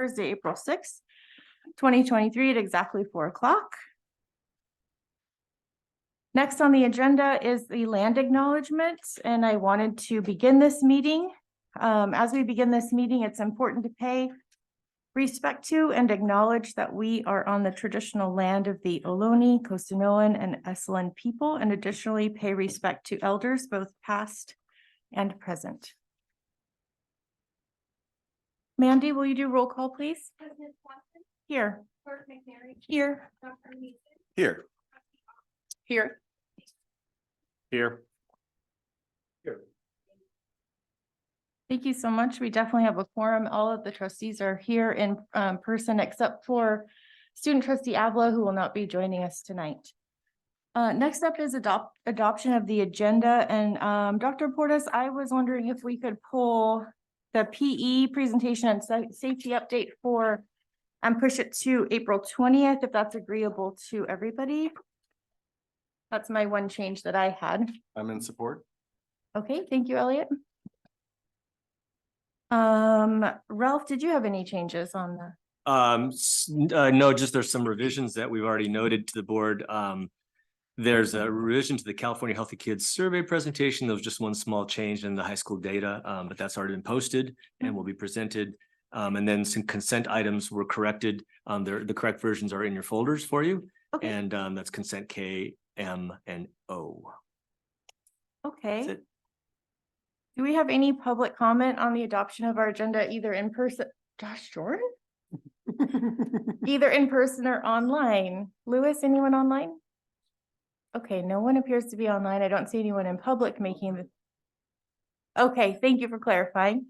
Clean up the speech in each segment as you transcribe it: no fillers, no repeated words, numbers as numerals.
Thursday, April 6th, 2023 at exactly 4 o'clock. Next on the agenda is the land acknowledgement, and I wanted to begin this meeting. As we begin this meeting, it's important to pay respect to and acknowledge that we are on the traditional land of the Ohlone, Costanoan, and Esselen people, and additionally pay respect to elders, both past and present. Mandy, will you do roll call, please? President Watson, Here. Clerk McNary, Here. Dr. Mason, Here. Here. Here. Thank you so much. We definitely have a quorum. All of the trustees are here in person, except for student trustee Avila, who will not be joining us tonight. Next up is adoption of the agenda. And Dr. Portas, I was wondering if we could pull the PE presentation and safety update for and push it to April 20th, if that's agreeable to everybody. That's my one change that I had. I'm in support. Okay, thank you, Elliot. Ralph, did you have any changes on the? No, just there's some revisions that we've already noted to the board. There's a revision to the California Healthy Kids Survey presentation. There was just one small change in the high school data, but that's already been posted and will be presented. And then some consent items were corrected. The correct versions are in your folders for you. Okay. And that's consent K, M, and O. Okay. That's it. Do we have any public comment on the adoption of our agenda, either in person? Josh Jordan? Either in person or online. Lewis, anyone online? Okay, no one appears to be online. I don't see anyone in public making the. Okay, thank you for clarifying.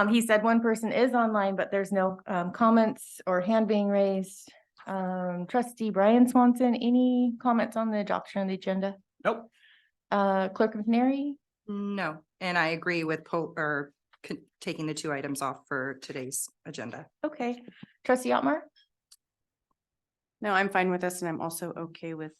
He said one person is online, but there's no comments or hand being raised. Trustee Brian Swanson, any comments on the adoption of the agenda? Nope. Clerk McNary? No, and I agree with taking the two items off for today's agenda. Okay. Trustee Otmar? No, I'm fine with this, and I'm also okay with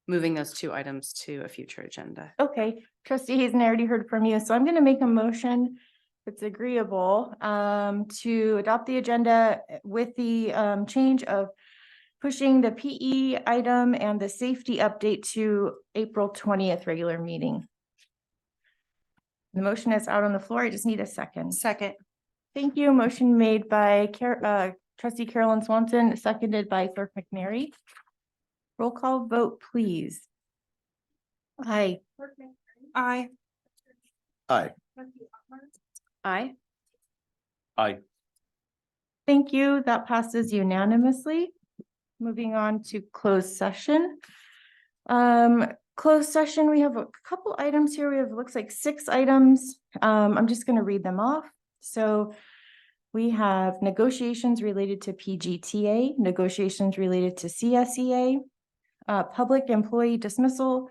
moving those two items to a future agenda. Okay, trustee Hazen, I already heard from you, so I'm gonna make a motion. If it's agreeable, to adopt the agenda with the change of pushing the PE item and the safety update to April 20th regular meeting. The motion is out on the floor. I just need a second. Second. Thank you. Motion made by trustee Carolyn Swanson, seconded by Clerk McNary. Roll call vote, please. Aye. Clerk McNary, Aye. Aye. Trustee Otmar, Aye. Aye. Thank you. That passes unanimously. Moving on to closed session. Closed session, we have a couple items here. We have, looks like 6 items. I'm just going to read them off. So we have negotiations related to PGTA, negotiations related to CSEA, public employee dismissal,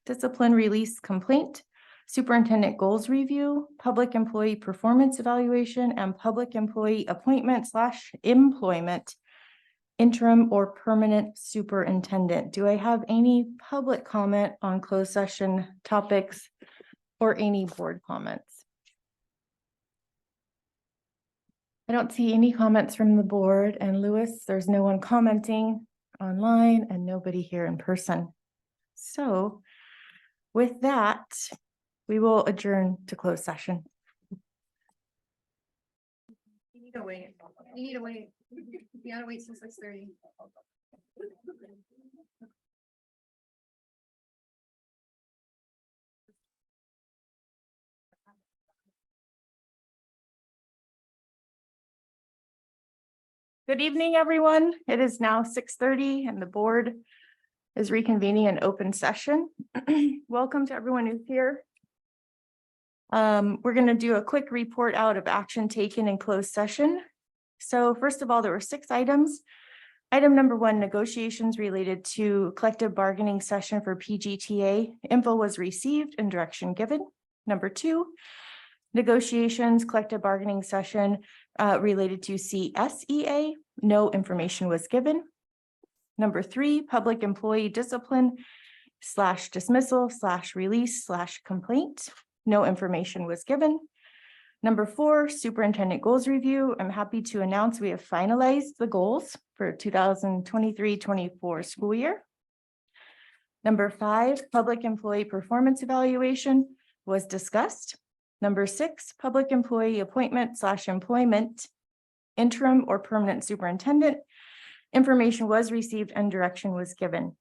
discipline release complaint, superintendent goals review, public employee performance evaluation, and public employee appointment/employment interim or permanent superintendent. Do I have any public comment on closed session topics or any board comments? I don't see any comments from the board, and Lewis, there's no one commenting online and nobody here in person. So with that, we will adjourn to closed session. you need to wait. You need to wait. You gotta wait till 6:30. Good evening, everyone. It is now 6:30 and the board is reconvening an open session. Welcome to everyone who's here. We're going to do a quick report out of action taken in closed session. So first of all, there were 6 items. Item number 1, negotiations related to collective bargaining session for PGTA. Info was received and direction given. Number 2, negotiations collective bargaining session related to CSEA. No information was given. Number 3, public employee discipline /dismissal/release/complaint. No information was given. Number 4, superintendent goals review. I'm happy to announce we have finalized the goals for 2023-24 school year. Number 5, public employee performance evaluation was discussed. Number 6, public employee appointment / employment, interim or permanent superintendent. Information was received and direction was given.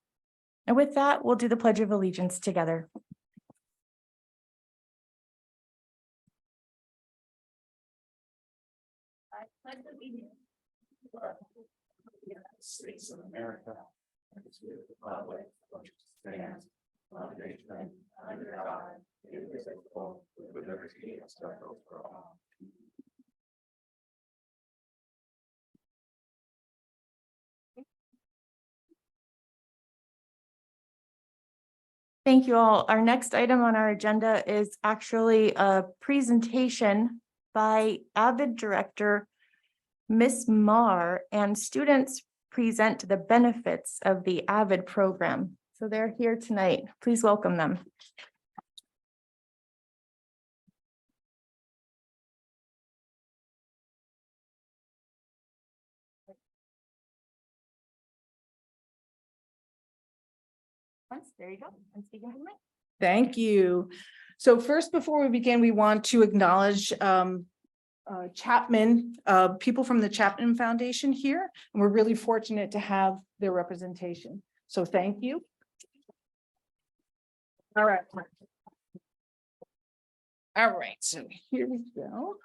And with that, we'll do the Pledge of Allegiance together. States of America. And to the republic which stands one nation under God, indivisible, with liberty and justice for all. Thank you all. Our next item on our agenda is actually a presentation by AVID Director Ms. Marr, and students present the benefits of the AVID program. So they're here tonight. Please welcome them. There you go. I'm speaking to the mic. Thank you. So first, before we begin, we want to acknowledge Chapman, people from the Chapman Foundation here, and we're really fortunate to have their representation. So thank you. All right. All right, so here we go.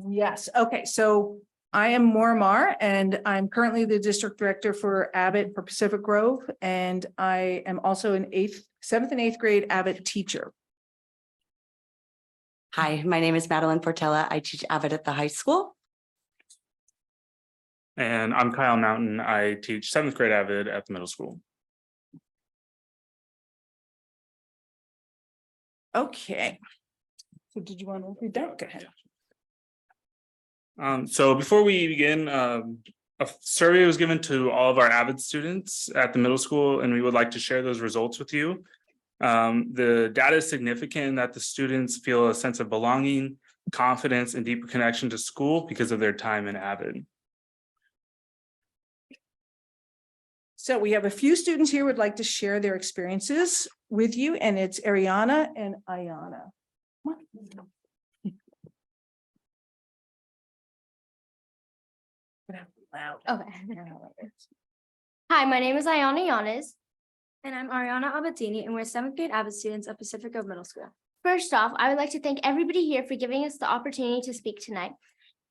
Yes, okay, so I am Maura Marr, and I'm currently the district director for Abbott for Pacific Grove, and I am also an 7th and 8th grade Abbott teacher. Hi, my name is Madeline Portella. I teach AVID at the high school. And I'm Kyle Mountain. I teach 7th grade AVID at the middle school. Okay. So did you want to read that? Go ahead. So before we begin, a survey was given to all of our AVID students at the middle school, and we would like to share those results with you. The data is significant that the students feel a sense of belonging, confidence, and deeper connection to school because of their time in AVID. So we have a few students here who would like to share their experiences with you, and it's Ariana and Ayana. Come on. Loud. Okay. Hi, my name is Ayana Yanez. And I'm Ariana Abatini, and we're 7th grade AVID students at Pacific Grove Middle School. First off, I would like to thank everybody here for giving us the opportunity to speak tonight.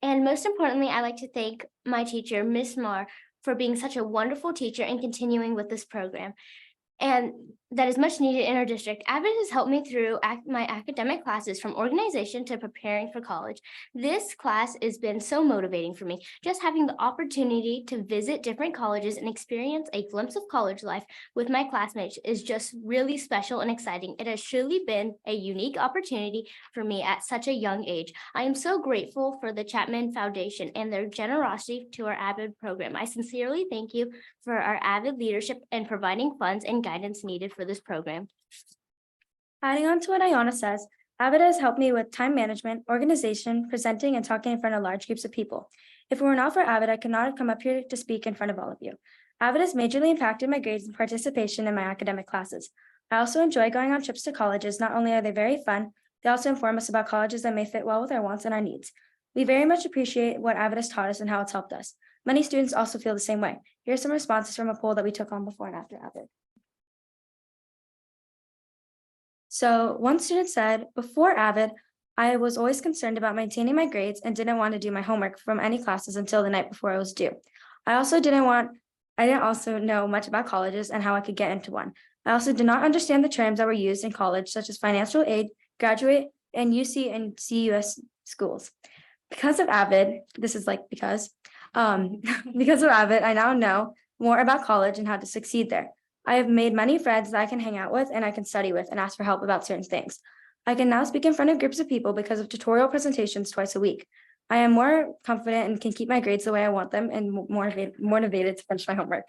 And most importantly, I'd like to thank my teacher, Ms. Marr, for being such a wonderful teacher and continuing with this program. And that is much needed in our district. AVID has helped me through my academic classes, from organization to preparing for college. This class has been so motivating for me. Just having the opportunity to visit different colleges and experience a glimpse of college life with my classmates is just really special and exciting. It has truly been a unique opportunity for me at such a young age. I am so grateful for the Chapman Foundation and their generosity to our AVID program. I sincerely thank you for our AVID leadership and providing funds and guidance needed for this program. Adding on to what Ayana says, AVID has helped me with time management, organization, presenting, and talking in front of large groups of people. If it were not for AVID, I could not have come up here to speak in front of all of you. AVID has majorly impacted my grades and participation in my academic classes. I also enjoy going on trips to colleges. Not only are they very fun, they also inform us about colleges that may fit well with our wants and our needs. We very much appreciate what AVID has taught us and how it's helped us. Many students also feel the same way. Here are some responses from a poll that we took on before and after AVID. So one student said, before AVID, I was always concerned about maintaining my grades and didn't want to do my homework from any classes until the night before I was due. I didn't also know much about colleges and how I could get into one. I also did not understand the terms that were used in college, such as financial aid, graduate, and UC and CUS schools. Because of AVID, because of AVID, I now know more about college and how to succeed there. I have made many friends that I can hang out with and I can study with and ask for help about certain things. I can now speak in front of groups of people because of tutorial presentations twice a week. I am more confident and can keep my grades the way I want them and more motivated to finish my homework.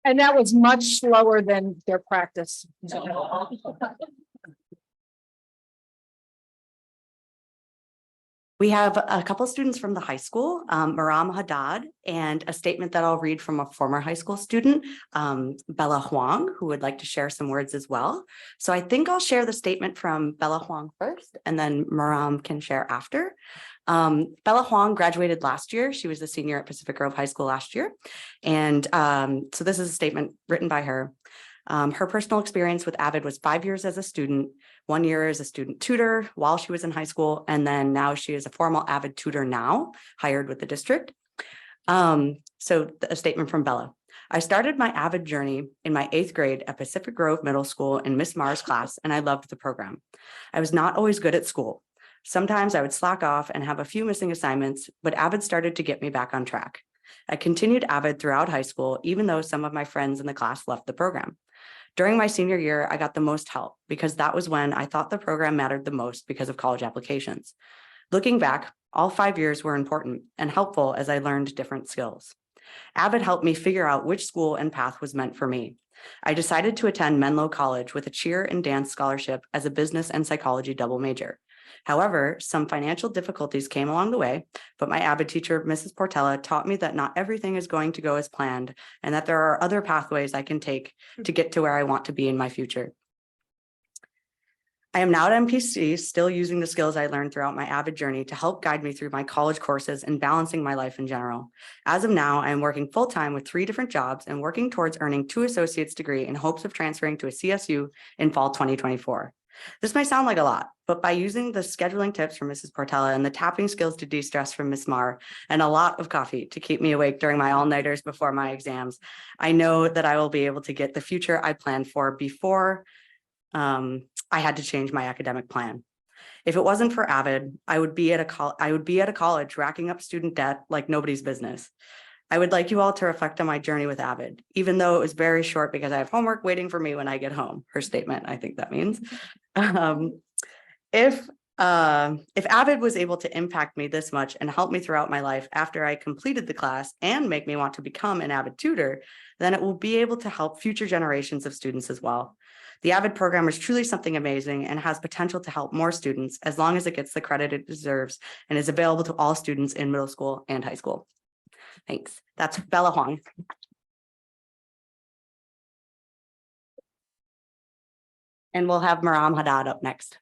And that was much slower than their practice. We have a couple students from the high school, Maram Haddad, and a statement that I'll read from a former high school student, Bella Huang, who would like to share some words as well. So I think I'll share the statement from Bella Huang first, and then Maram can share after. Bella Huang graduated last year. She was a senior at Pacific Grove High School last year. And so this is a statement written by her. Her personal experience with AVID was 5 years as a student, 1 year as a student tutor while she was in high school, and then now she is a formal AVID tutor now, hired with the district. So a statement from Bella. I started my AVID journey in my 8th grade at Pacific Grove Middle School in Miss Mars class, and I loved the program. I was not always good at school. Sometimes I would slack off and have a few missing assignments, but AVID started to get me back on track. I continued AVID throughout high school, even though some of my friends in the class left the program. During my senior year, I got the most help because that was when I thought the program mattered the most because of college applications. Looking back, all 5 years were important and helpful as I learned different skills. AVID helped me figure out which school and path was meant for me. I decided to attend Menlo College with a cheer and dance scholarship as a business and psychology double major. However, some financial difficulties came along the way, but my AVID teacher, Mrs. Portella, taught me that not everything is going to go as planned and that there are other pathways I can take to get to where I want to be in my future. I am now at MPC, still using the skills I learned throughout my AVID journey to help guide me through my college courses and balancing my life in general. As of now, I am working full-time with 3 different jobs and working towards earning 2 associate's degree in hopes of transferring to a CSU in fall 2024. This may sound like a lot, but by using the scheduling tips from Mrs. Portella and the tapping skills to de-stress from Miss Mar and a lot of coffee to keep me awake during my all-nighters before my exams, I know that I will be able to get the future I planned for before I had to change my academic plan. If it wasn't for AVID, I would be at a college racking up student debt like nobody's business. I would like you all to reflect on my journey with AVID, even though it was very short because I have homework waiting for me when I get home. Her statement, I think that means. If AVID was able to impact me this much and help me throughout my life after I completed the class and make me want to become an AVID tutor, then it will be able to help future generations of students as well. The AVID program is truly something amazing and has potential to help more students as long as it gets the credit it deserves and is available to all students in middle school and high school. Thanks. That's Bella Huang. And we'll have Maram Haddad up next.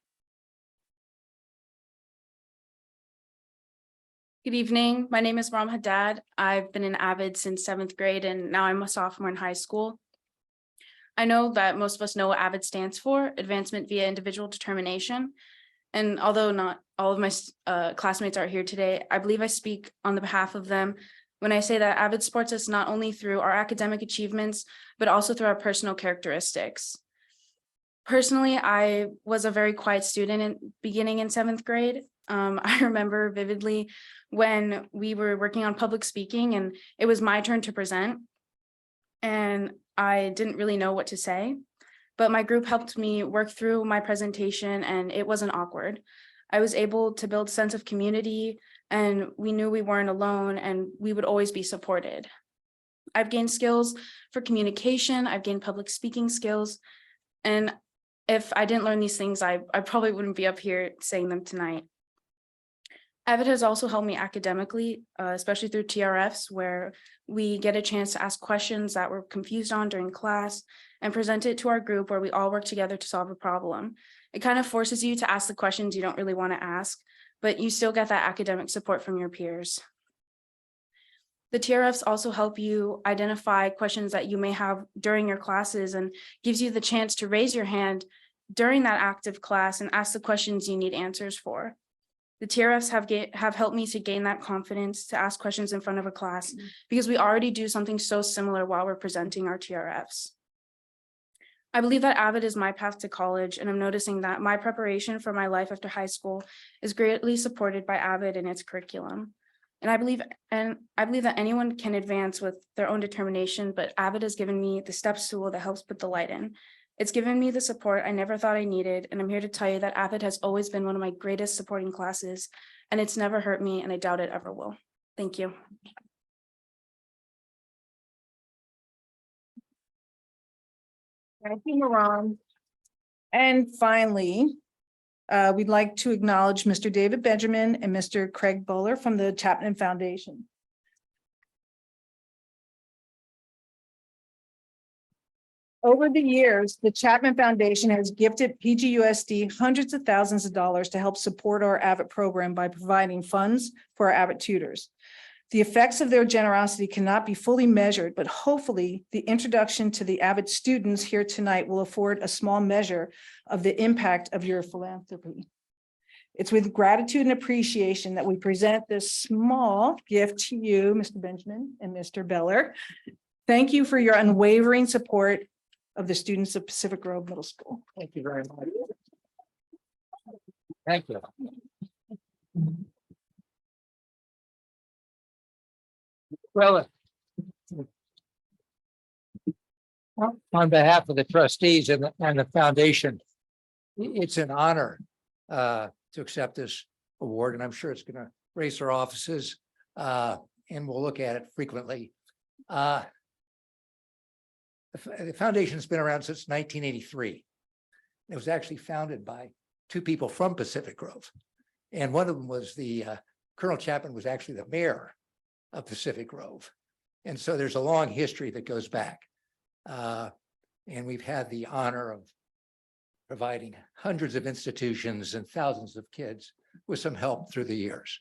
Good evening. My name is Ram Haddad. I've been an AVID since 7th grade and now I'm a sophomore in high school. I know that most of us know what AVID stands for, Advancement via Individual Determination. And although not all of my classmates are here today, I believe I speak on the behalf of them when I say that AVID supports us not only through our academic achievements, but also through our personal characteristics. Personally, I was a very quiet student beginning in 7th grade. I remember vividly when we were working on public speaking and it was my turn to present. And I didn't really know what to say, but my group helped me work through my presentation and it wasn't awkward. I was able to build a sense of community and we knew we weren't alone and we would always be supported. I've gained skills for communication, I've gained public speaking skills, and if I didn't learn these things, I probably wouldn't be up here saying them tonight. AVID has also helped me academically, especially through TRFs, where we get a chance to ask questions that we're confused on during class and present it to our group where we all work together to solve a problem. It kind of forces you to ask the questions you don't really want to ask, but you still get that academic support from your peers. The TRFs also help you identify questions that you may have during your classes and gives you the chance to raise your hand during that active class and ask the questions you need answers for. The TRFs have helped me to gain that confidence to ask questions in front of a class because we already do something so similar while we're presenting our TRFs. I believe that AVID is my path to college, and I'm noticing that my preparation for my life after high school is greatly supported by AVID and its curriculum. And I believe that anyone can advance with their own determination, but AVID has given me the steps tool that helps put the light in. It's given me the support I never thought I needed, and I'm here to tell you that AVID has always been one of my greatest supporting classes, and it's never hurt me, and I doubt it ever will. Thank you. Thank you, Maram. And finally, we'd like to acknowledge Mr. David Benjamin and Mr. Craig Bowler from the Chapman Foundation. Over the years, the Chapman Foundation has gifted PGUSD hundreds of thousands of dollars to help support our AVID program by providing funds for our AVID tutors. The effects of their generosity cannot be fully measured, but hopefully the introduction to the AVID students here tonight will afford a small measure of the impact of your philanthropy. It's with gratitude and appreciation that we present this small gift to you, Mr. Benjamin and Mr. Beller. Thank you for your unwavering support of the students of Pacific Grove Middle School. Thank you very much. Thank you. Well, on behalf of the trustees and the foundation, it's an honor to accept this award, and I'm sure it's going to raise our offices, and we'll look at it frequently. The foundation's been around since 1983. It was actually founded by two people from Pacific Grove. And one of them was Colonel Chapman was actually the mayor of Pacific Grove. And so there's a long history that goes back. And we've had the honor of providing hundreds of institutions and thousands of kids with some help through the years.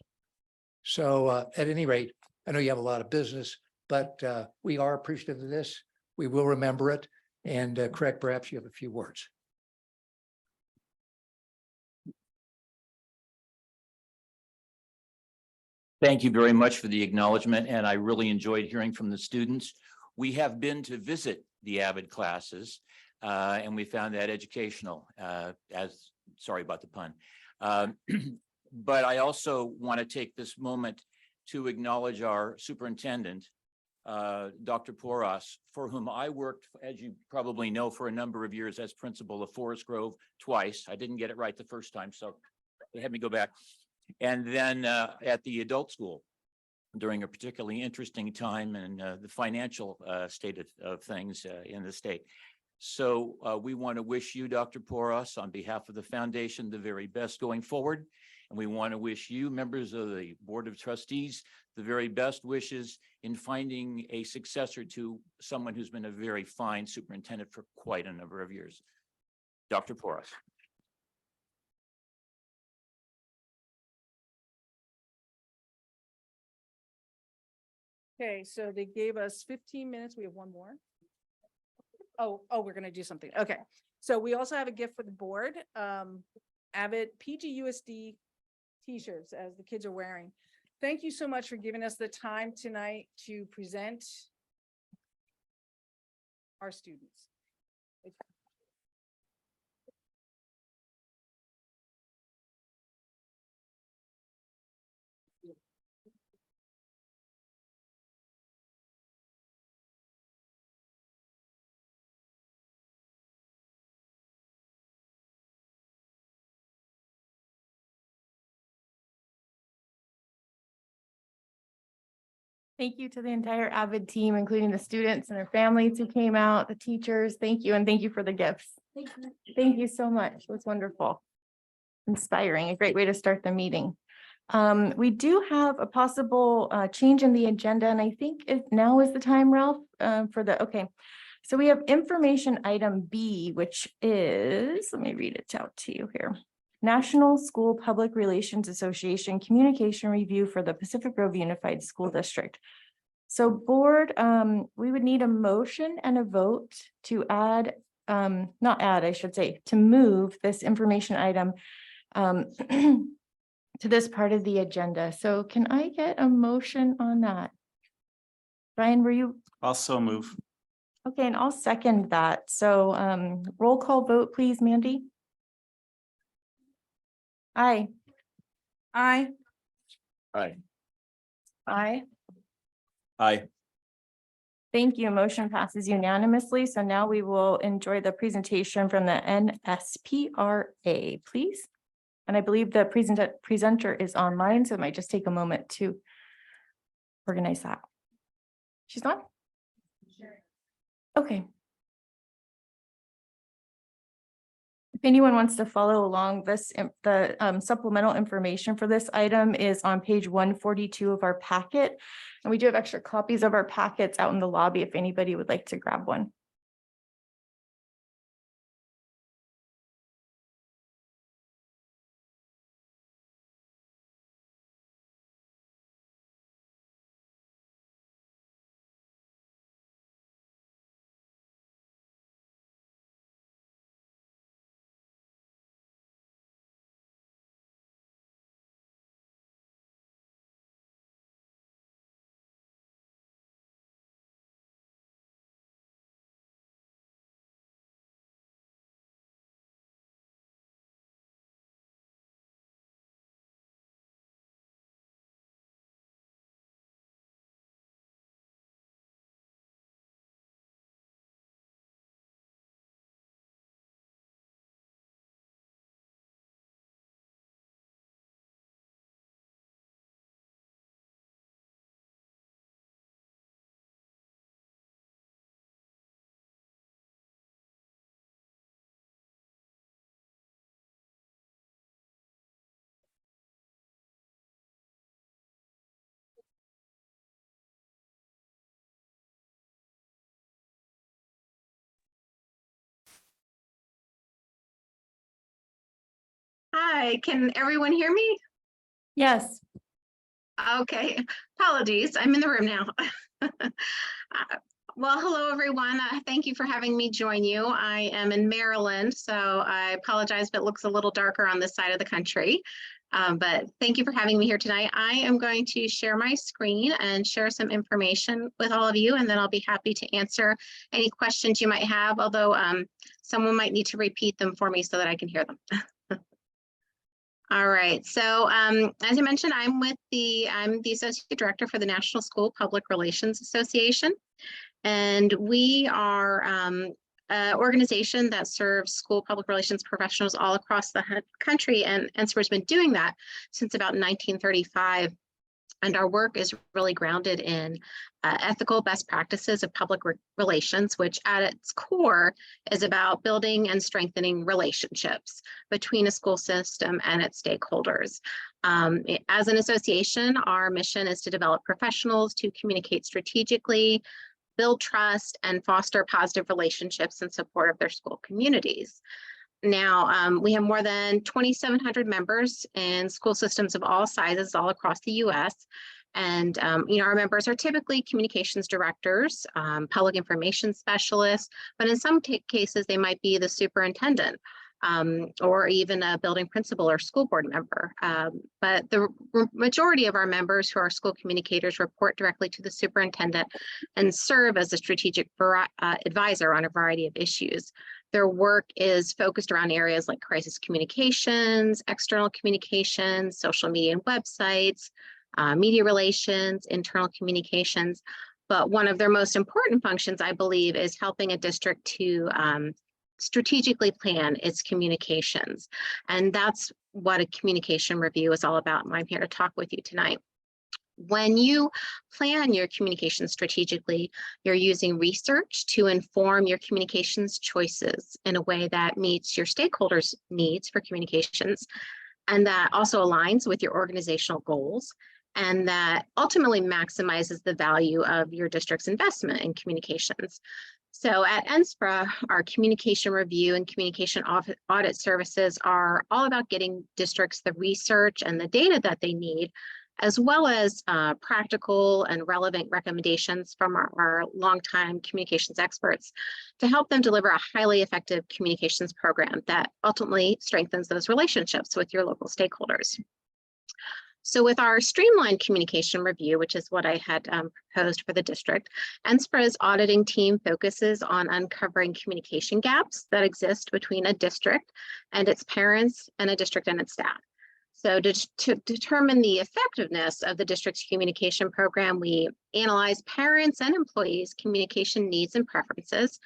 So at any rate, I know you have a lot of business, but we are appreciative of this. We will remember it. And Craig, perhaps you have a few words. Thank you very much for the acknowledgement, and I really enjoyed hearing from the students. We have been to visit the AVID classes, and we found that educational, sorry about the pun. But I also want to take this moment to acknowledge our superintendent, Dr. Porras, for whom I worked, as you probably know, for a number of years as principal of Forest Grove twice. I didn't get it right the first time, so they had me go back. And then at the adult school during a particularly interesting time in the financial state of things in the state. So we want to wish you, Dr. Porras, on behalf of the foundation, the very best going forward. And we want to wish you, members of the Board of Trustees, the very best wishes in finding a successor to someone who's been a very fine superintendent for quite a number of years. Dr. Porras. Okay, so they gave us 15 minutes. We have one more. Oh, we're going to do something. Okay. So we also have a gift for the board. AVID PGUSD t-shirts as the kids are wearing. Thank you so much for giving us the time tonight to present our students. Thank you to the entire AVID team, including the students and their families who came out, the teachers. Thank you. And thank you for the gifts. Thank you so much. It was wonderful. Inspiring, a great way to start the meeting. We do have a possible change in the agenda, and I think now is the time, Ralph, okay. So we have information item B, which is, let me read it out to you here. National School Public Relations Association Communication Review for the Pacific Grove Unified School District. So board, we would need a motion and a vote to add, not add, I should say, to move this information item to this part of the agenda. So can I get a motion on that? Brian, were you? Also move. Okay, and I'll second that. So roll call vote, please, Mandy. Aye. Aye. Aye. Aye. Aye. Thank you. Motion passes unanimously. So now we will enjoy the presentation from the NSPRA, please. And I believe the presenter is online, so it might just take a moment to organize that. She's on? Okay. If anyone wants to follow along, the supplemental information for this item is on page 142 of our packet. And we do have extra copies of our packets out in the lobby if anybody would like to grab one. Hi, can everyone hear me? Yes. Okay, apologies, I'm in the room now. Well, hello, everyone. Thank you for having me join you. I am in Maryland, so I apologize if it looks a little darker on this side of the country. But thank you for having me here tonight. I am going to share my screen and share some information with all of you, and then I'll be happy to answer any questions you might have, although someone might need to repeat them for me so that I can hear them. All right, so as I mentioned, I'm the Associate Director for the National School Public Relations Association. And we are an organization that serves school public relations professionals all across the country. And NSPR's been doing that since about 1935. And our work is really grounded in ethical best practices of public relations, which at its core is about building and strengthening relationships between a school system and its stakeholders. As an association, our mission is to develop professionals to communicate strategically, build trust, and foster positive relationships in support of their school communities. Now, we have more than 2,700 members in school systems of all sizes all across the U.S. And, our members are typically communications directors, public information specialists, but in some cases, they might be the superintendent or even a building principal or school board member. But the majority of our members who are school communicators report directly to the superintendent and serve as a strategic advisor on a variety of issues. Their work is focused around areas like crisis communications, external communications, social media and websites, media relations, internal communications. But one of their most important functions, I believe, is helping a district to strategically plan its communications. And that's what a communication review is all about. And I'm here to talk with you tonight. When you plan your communications strategically, you're using research to inform your communications choices in a way that meets your stakeholders' needs for communications, and that also aligns with your organizational goals, and that ultimately maximizes the value of your district's investment in communications. So at NSPRA, our communication review and communication audit services are all about getting districts the research and the data that they need, as well as practical and relevant recommendations from our longtime communications experts to help them deliver a highly effective communications program that ultimately strengthens those relationships with your local stakeholders. So with our streamlined communication review, which is what I had proposed for the district, NSPRA's auditing team focuses on uncovering communication gaps that exist between a district and its parents and a district and its staff. So to determine the effectiveness of the district's communication program, we analyze parents and employees' communication needs and preferences.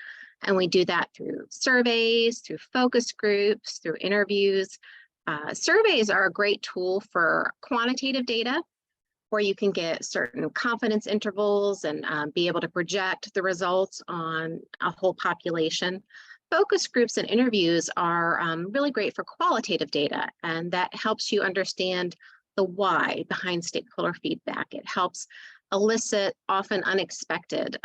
And we do that through surveys, through focus groups, through interviews. Surveys are a great tool for quantitative data, where you can get certain confidence intervals and be able to project the results on a whole population. Focus groups and interviews are really great for qualitative data, and that helps you understand the why behind stakeholder feedback. It helps elicit often unexpected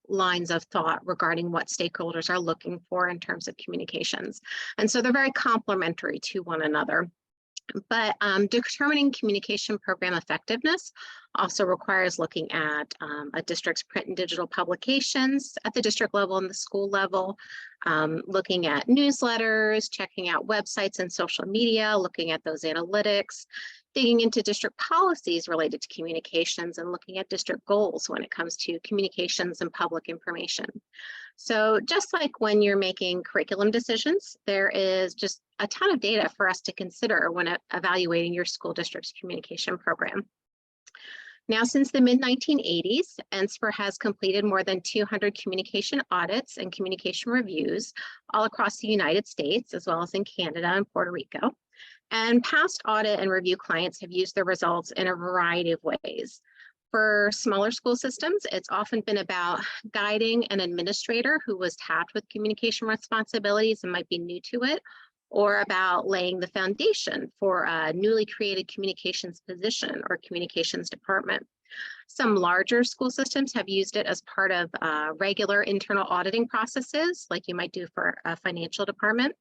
lines of thought regarding what stakeholders are looking for in terms of communications. And so they're very complementary to one another. But determining communication program effectiveness also requires looking at a district's print and digital publications at the district level and the school level, looking at newsletters, checking out websites and social media, looking at those analytics, digging into district policies related to communications, and looking at district goals when it comes to communications and public information. So just like when you're making curriculum decisions, there is just a ton of data for us to consider when evaluating your school district's communication program. Now, since the mid-1980s, NSPR has completed more than 200 communication audits and communication reviews all across the United States, as well as in Canada and Puerto Rico. And past audit and review clients have used the results in a variety of ways. For smaller school systems, it's often been about guiding an administrator who was tasked with communication responsibilities and might be new to it, or about laying the foundation for a newly created communications position or communications department. Some larger school systems have used it as part of regular internal auditing processes, like you might do for a financial department,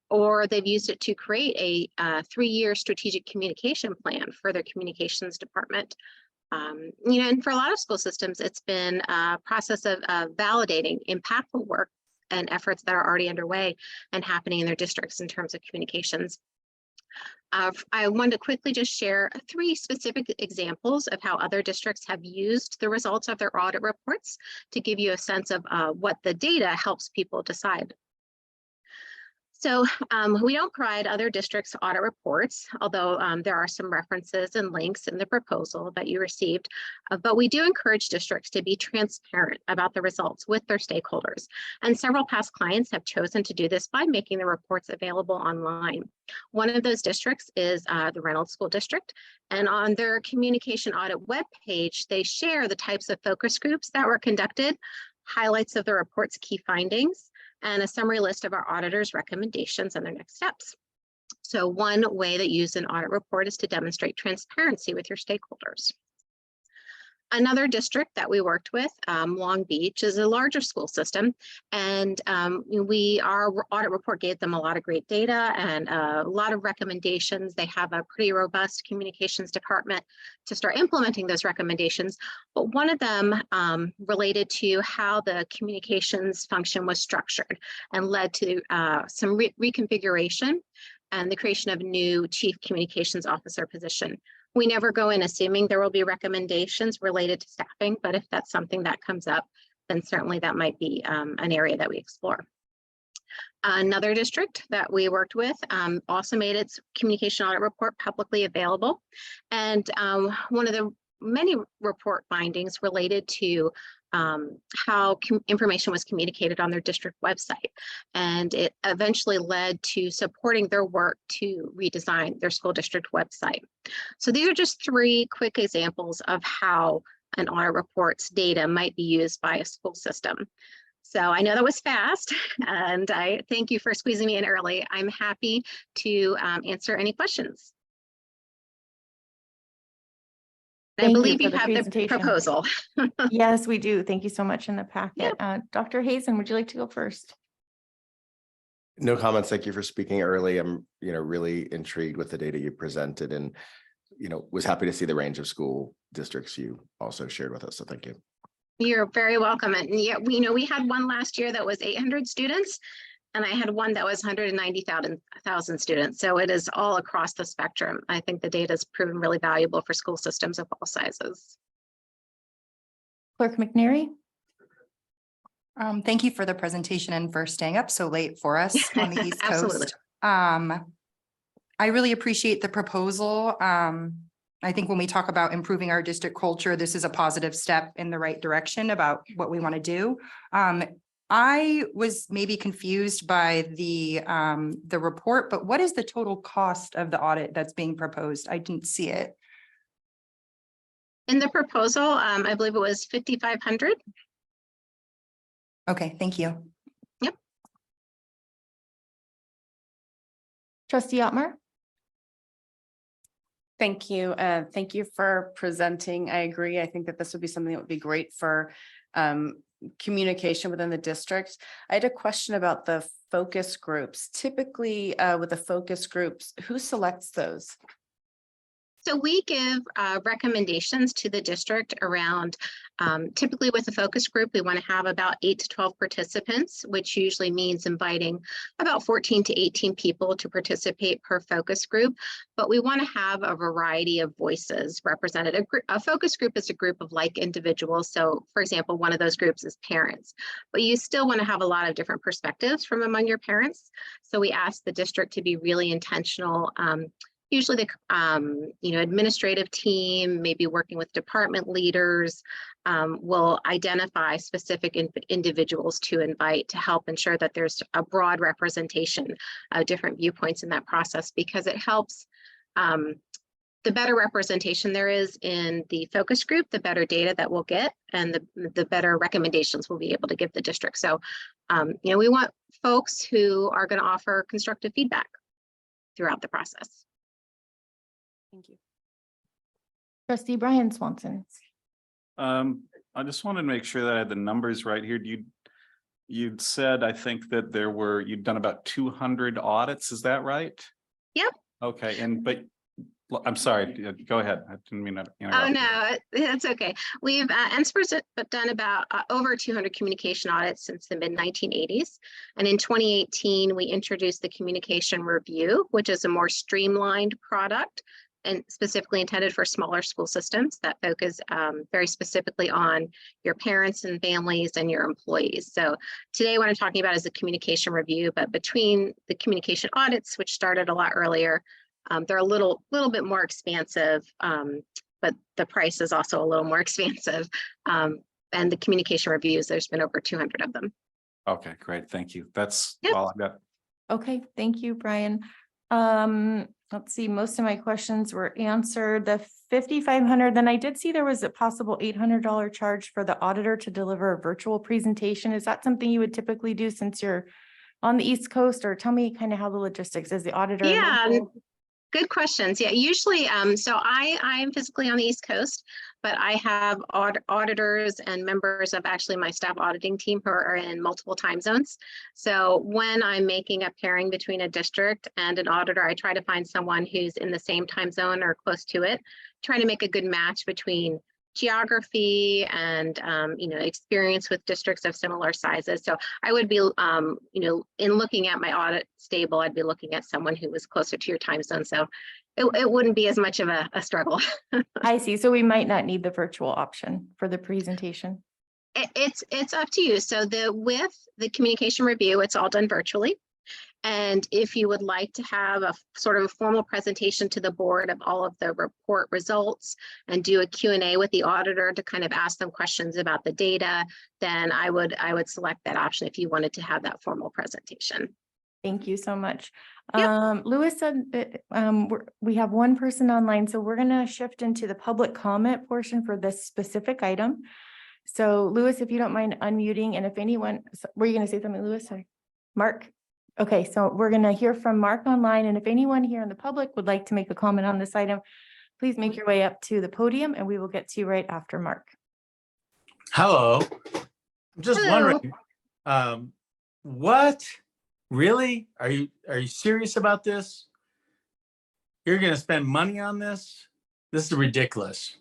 or they've used it to create a 3-year strategic communication plan for their communications department. And for a lot of school systems, it's been a process of validating impactful work and efforts that are already underway and happening in their districts in terms of communications. I wanted to quickly just share 3 specific examples of how other districts have used the results of their audit reports to give you a sense of what the data helps people decide. So we don't provide other districts' audit reports, although there are some references and links in the proposal that you received, but we do encourage districts to be transparent about the results with their stakeholders. And several past clients have chosen to do this by making the reports available online. One of those districts is the Reynolds School District, and on their communication audit webpage, they share the types of focus groups that were conducted, highlights of the report's key findings, and a summary list of our auditors' recommendations and their next steps. So one way that you use an audit report is to demonstrate transparency with your stakeholders. Another district that we worked with, Long Beach, is a larger school system, and our audit report gave them a lot of great data and a lot of recommendations. They have a pretty robust communications department to start implementing those recommendations, but one of them related to how the communications function was structured and led to some reconfiguration and the creation of a new chief communications officer position. We never go in assuming there will be recommendations related to staffing, but if that's something that comes up, then certainly that might be an area that we explore. Another district that we worked with also made its communication audit report publicly available. And one of the many report findings related to how information was communicated on their district website. And it eventually led to supporting their work to redesign their school district website. So these are just 3 quick examples of how an audit report's data might be used by a school system. So I know that was fast, and I thank you for squeezing me in early. I'm happy to answer any questions. I believe you have the proposal. Yes, we do. Thank you so much in the packet. Dr. Hazen, would you like to go first? No comments. Thank you for speaking early. I'm, really intrigued with the data you presented and, was happy to see the range of school districts you also shared with us. So thank you. You're very welcome. And yeah, we had one last year that was 800 students, and I had one that was 190,000 students. So it is all across the spectrum. I think the data has proven really valuable for school systems of all sizes. Clerk McNary. Thank you for the presentation and for staying up so late for us on the East Coast. I really appreciate the proposal. I think when we talk about improving our district culture, this is a positive step in the right direction about what we want to do. I was maybe confused by the report, but what is the total cost of the audit that's being proposed? I didn't see it. In the proposal, I believe it was $5,500. Okay, thank you. Yep. Trustee Otmar? Thank you. Thank you for presenting. I agree. I think that this would be something that would be great for communication within the district. I had a question about the focus groups. Typically, with the focus groups, who selects those? So we give recommendations to the district around, typically with a focus group, we want to have about 8 to 12 participants, which usually means inviting about 14 to 18 people to participate per focus group. But we want to have a variety of voices represented. A focus group is a group of like individuals. So for example, one of those groups is parents, but you still want to have a lot of different perspectives from among your parents. So we ask the district to be really intentional. Usually the administrative team, maybe working with department leaders, will identify specific individuals to invite to help ensure that there's a broad representation of different viewpoints in that process, because it helps. The better representation there is in the focus group, the better data that we'll get, and the better recommendations we'll be able to give the district. So, we want folks who are going to offer constructive feedback throughout the process. Thank you. Trustee Brian Swanson. I just wanted to make sure that I had the numbers right here. You'd said, I think that you'd done about 200 audits. Is that right? Yep. Okay. But I'm sorry, go ahead. I didn't mean to interrupt. Oh, no, that's okay. We've NSPR's done about over 200 communication audits since the mid-1980s. And in 2018, we introduced the communication review, which is a more streamlined product and specifically intended for smaller school systems that focus very specifically on your parents and families and your employees. So today what I'm talking about is the communication review, but between the communication audits, which started a lot earlier, they're a little bit more expansive, but the price is also a little more expansive. And the communication reviews, there's been over 200 of them. Okay, great. Thank you. That's Yep. all I've got. Okay, thank you, Brian. Let's see, most of my questions were answered. The 5,500, then I did see there was a possible $800 charge for the auditor to deliver a virtual presentation. Is that something you would typically do since you're on the East Coast, or tell me kind of how the logistics is? The auditor? Yeah. local? Good questions. Yeah, usually, so I'm physically on the East Coast, but I have auditors and members of actually my staff auditing team who are in multiple time zones. So when I'm making a pairing between a district and an auditor, I try to find someone who's in the same time zone or close to it, trying to make a good match between geography and experience with districts of similar sizes. So I would be in looking at my audit stable, I'd be looking at someone who was closer to your time zone, so it wouldn't be as much of a struggle. I see. So we might not need the virtual option for the presentation. It's up to you. So with the communication review, it's all done virtually. And if you would like to have a sort of a formal presentation to the board of all of the report results and do a Q&A with the auditor to kind of ask them questions about the data, then I would select that option if you wanted to have that formal presentation. Thank you so much. Yep. Lewis said we have one person online, so we're going to shift into the public comment portion for this specific item. So Lewis, if you don't mind unmuting, and if anyone, were you going to say something, Lewis? Sorry. Mark? Okay, so we're going to hear from Mark online, and if anyone here in the public would like to make a comment on this item, please make your way up to the podium and we will get to you right after Mark. Hello. I'm just Hello. wondering, what really are you serious about this? You're going to spend money on this? This is ridiculous.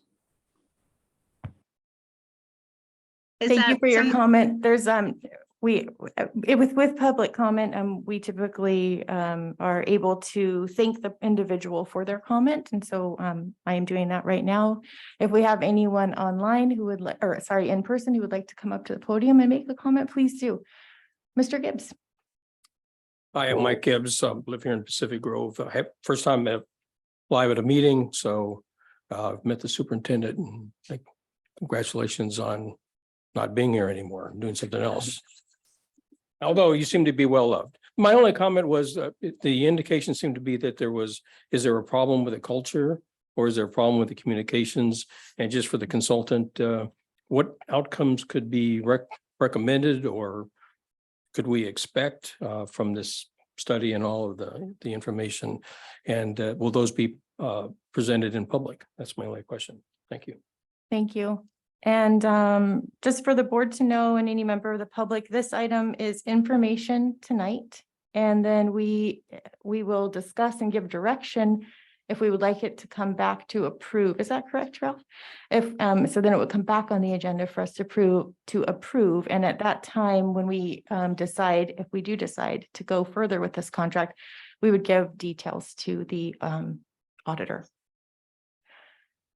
Thank you for your comment. There's with public comment, we typically are able to thank the individual for their comment, and so I am doing that right now. If we have anyone online who would in person who would like to come up to the podium and make a comment, please do. Mr. Gibbs. Hi, I'm Mike Gibbs. I live here in Pacific Grove. First time live at a meeting, so I've met the superintendent, and congratulations on not being here anymore, doing something else. Although you seem to be well loved. My only comment was the indication seemed to be that is there a problem with the culture, or is there a problem with the communications? And just for the consultant, what outcomes could be recommended, or could we expect from this study and all of the information. And will those be presented in public? That's my only question. Thank you. Thank you. And just for the board to know and any member of the public, this item is information tonight. And then we will discuss and give direction if we would like it to come back to approve. Is that correct, Ralph? If so, then it would come back on the agenda for us to approve. And at that time, when we decide, if we do decide to go further with this contract, we would give details to the auditor.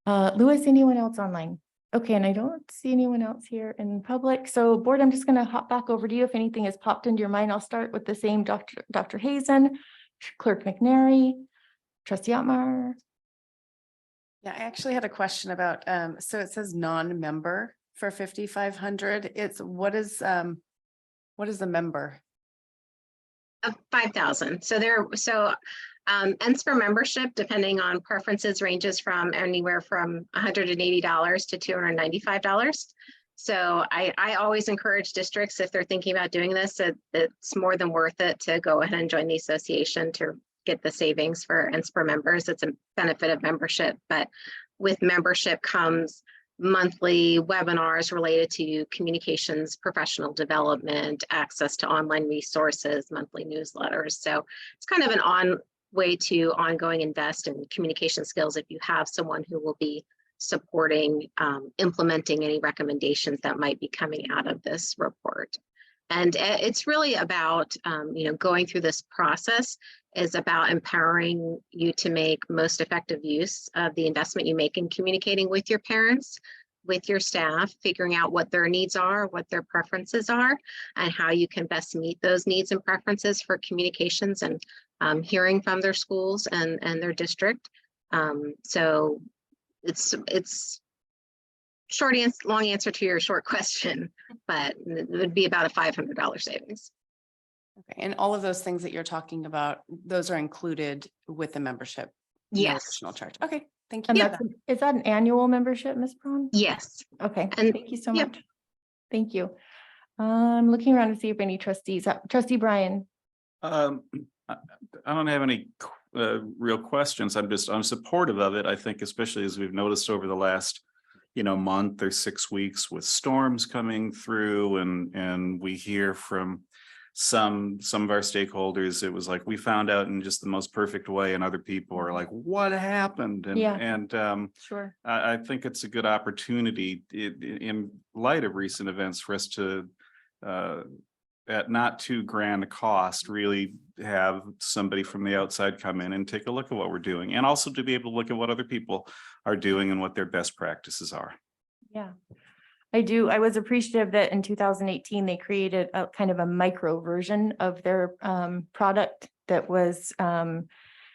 Louis, anyone else online? Okay, and I don't see anyone else here in public. So board, I'm just going to hop back over to you. If anything has popped into your mind, I'll start with the same Dr. Hazen, Clerk McNary, Trustee Otmar. Yeah, I actually had a question about, so it says non-member for 5,500. It's what is the member? 5,000. So NSPR membership, depending on preferences, ranges from anywhere from $180 to $295. So I always encourage districts, if they're thinking about doing this, it's more than worth it to go ahead and join the association to get the savings for NSPR members. It's a benefit of membership, but with membership comes monthly webinars related to communications, professional development, access to online resources, monthly newsletters. So it's kind of an way to ongoing invest in communication skills if you have someone who will be supporting implementing any recommendations that might be coming out of this report. And it's really about, going through this process is about empowering you to make most effective use of the investment you make in communicating with your parents, with your staff, figuring out what their needs are, what their preferences are, and how you can best meet those needs and preferences for communications and hearing from their schools and their district. So it's long answer to your short question, but it would be about a $500 savings. Okay, and all of those things that you're talking about, those are included with the membership? No Yes. additional charge. Okay, thank And you. is that an annual membership, Ms. Braun? Yes. Okay, And thank you so much. Thank you. I'm looking around to see if any trustees, Trustee Brian. I don't have any real questions. I'm supportive of it. I think especially as we've noticed over the last, month or 6 weeks with storms coming through and we hear from some of our stakeholders, it was like we found out in just the most perfect way and other people are like, what happened? And Sure. I think it's a good opportunity in light of recent events for us to at not too grand a cost, really have somebody from the outside come in and take a look at what we're doing, and also to be able to look at what other people are doing and what their best practices are. Yeah, I do. I was appreciative that in 2018, they created a kind of a micro version of their product that was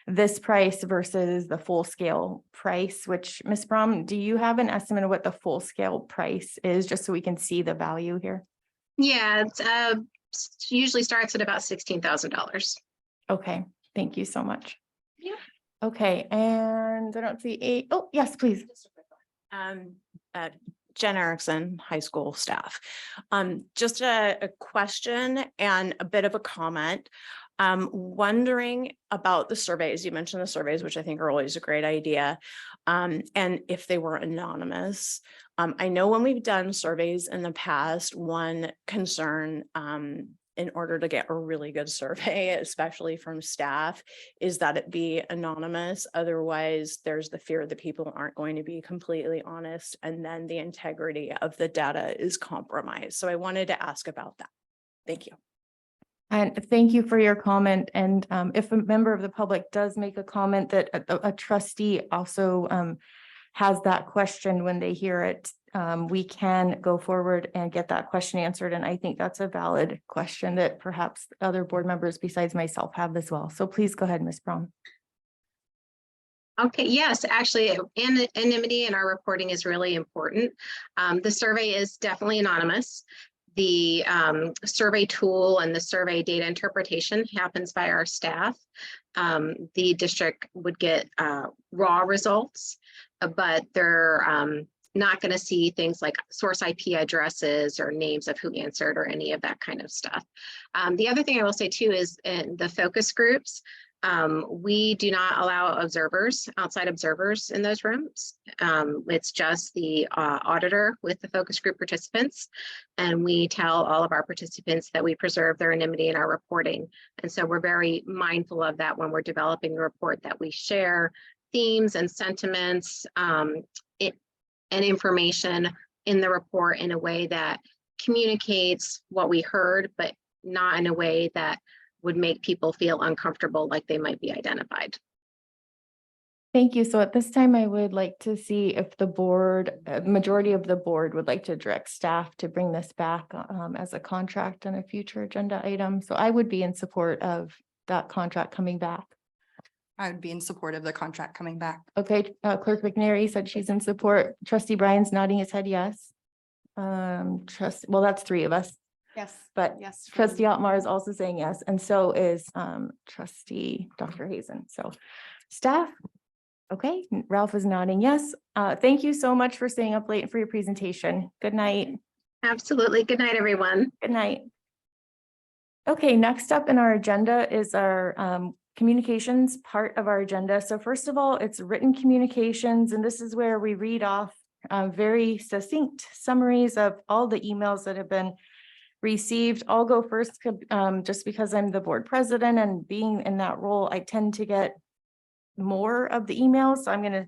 this price versus the full scale price, which Ms. Brom, do you have an estimate of what the full scale price is, just so we can see the value here? Yeah, it's usually starts at about $16,000. Okay, thank you so much. Yeah. Okay, and I don't see oh, yes, please. Jen Erickson, high school staff. Just a question and a bit of a comment. Wondering about the surveys. You mentioned the surveys, which I think are always a great idea. And if they were anonymous. I know when we've done surveys in the past, one concern in order to get a really good survey, especially from staff, is that it be anonymous. Otherwise, there's the fear that people aren't going to be completely honest, and then the integrity of the data is compromised. So I wanted to ask about that. Thank you. And thank you for your comment. And if a member of the public does make a comment that a trustee also has that question when they hear it, we can go forward and get that question answered. And I think that's a valid question that perhaps other board members besides myself have as well. So please go ahead, Ms. Brown. Okay, yes, actually, anonymity in our reporting is really important. The survey is definitely anonymous. The survey tool and the survey data interpretation happens by our staff. The district would get raw results, but they're not going to see things like source IP addresses or names of who answered or any of that kind of stuff. The other thing I will say too is in the focus groups, we do not allow observers, outside observers in those rooms. It's just the auditor with the focus group participants. And we tell all of our participants that we preserve their anonymity in our reporting. And so we're very mindful of that when we're developing the report, that we share themes and sentiments and information in the report in a way that communicates what we heard, but not in a way that would make people feel uncomfortable, like they might be identified. Thank you. So at this time, I would like to see if the board, majority of the board would like to direct staff to bring this back as a contract on a future agenda item. So I would be in support of that contract coming back. I would be in support of the contract coming back. Okay, Clerk McNary said she's in support. Trustee Bryan's nodding his head yes. Well, that's three of us, Yes. but Yes. Trustee Otmar is also saying yes, and so is Trustee Dr. Hazen. So staff, okay, Ralph is nodding yes. Thank you so much for staying up late for your presentation. Good night. Absolutely. Good night, everyone. Good night. Okay, next up in our agenda is our communications part of our agenda. So first of all, it's written communications, and this is where we read off very succinct summaries of all the emails that have been received. I'll go first just because I'm the board president, and being in that role, I tend to get more of the emails. So I'm going to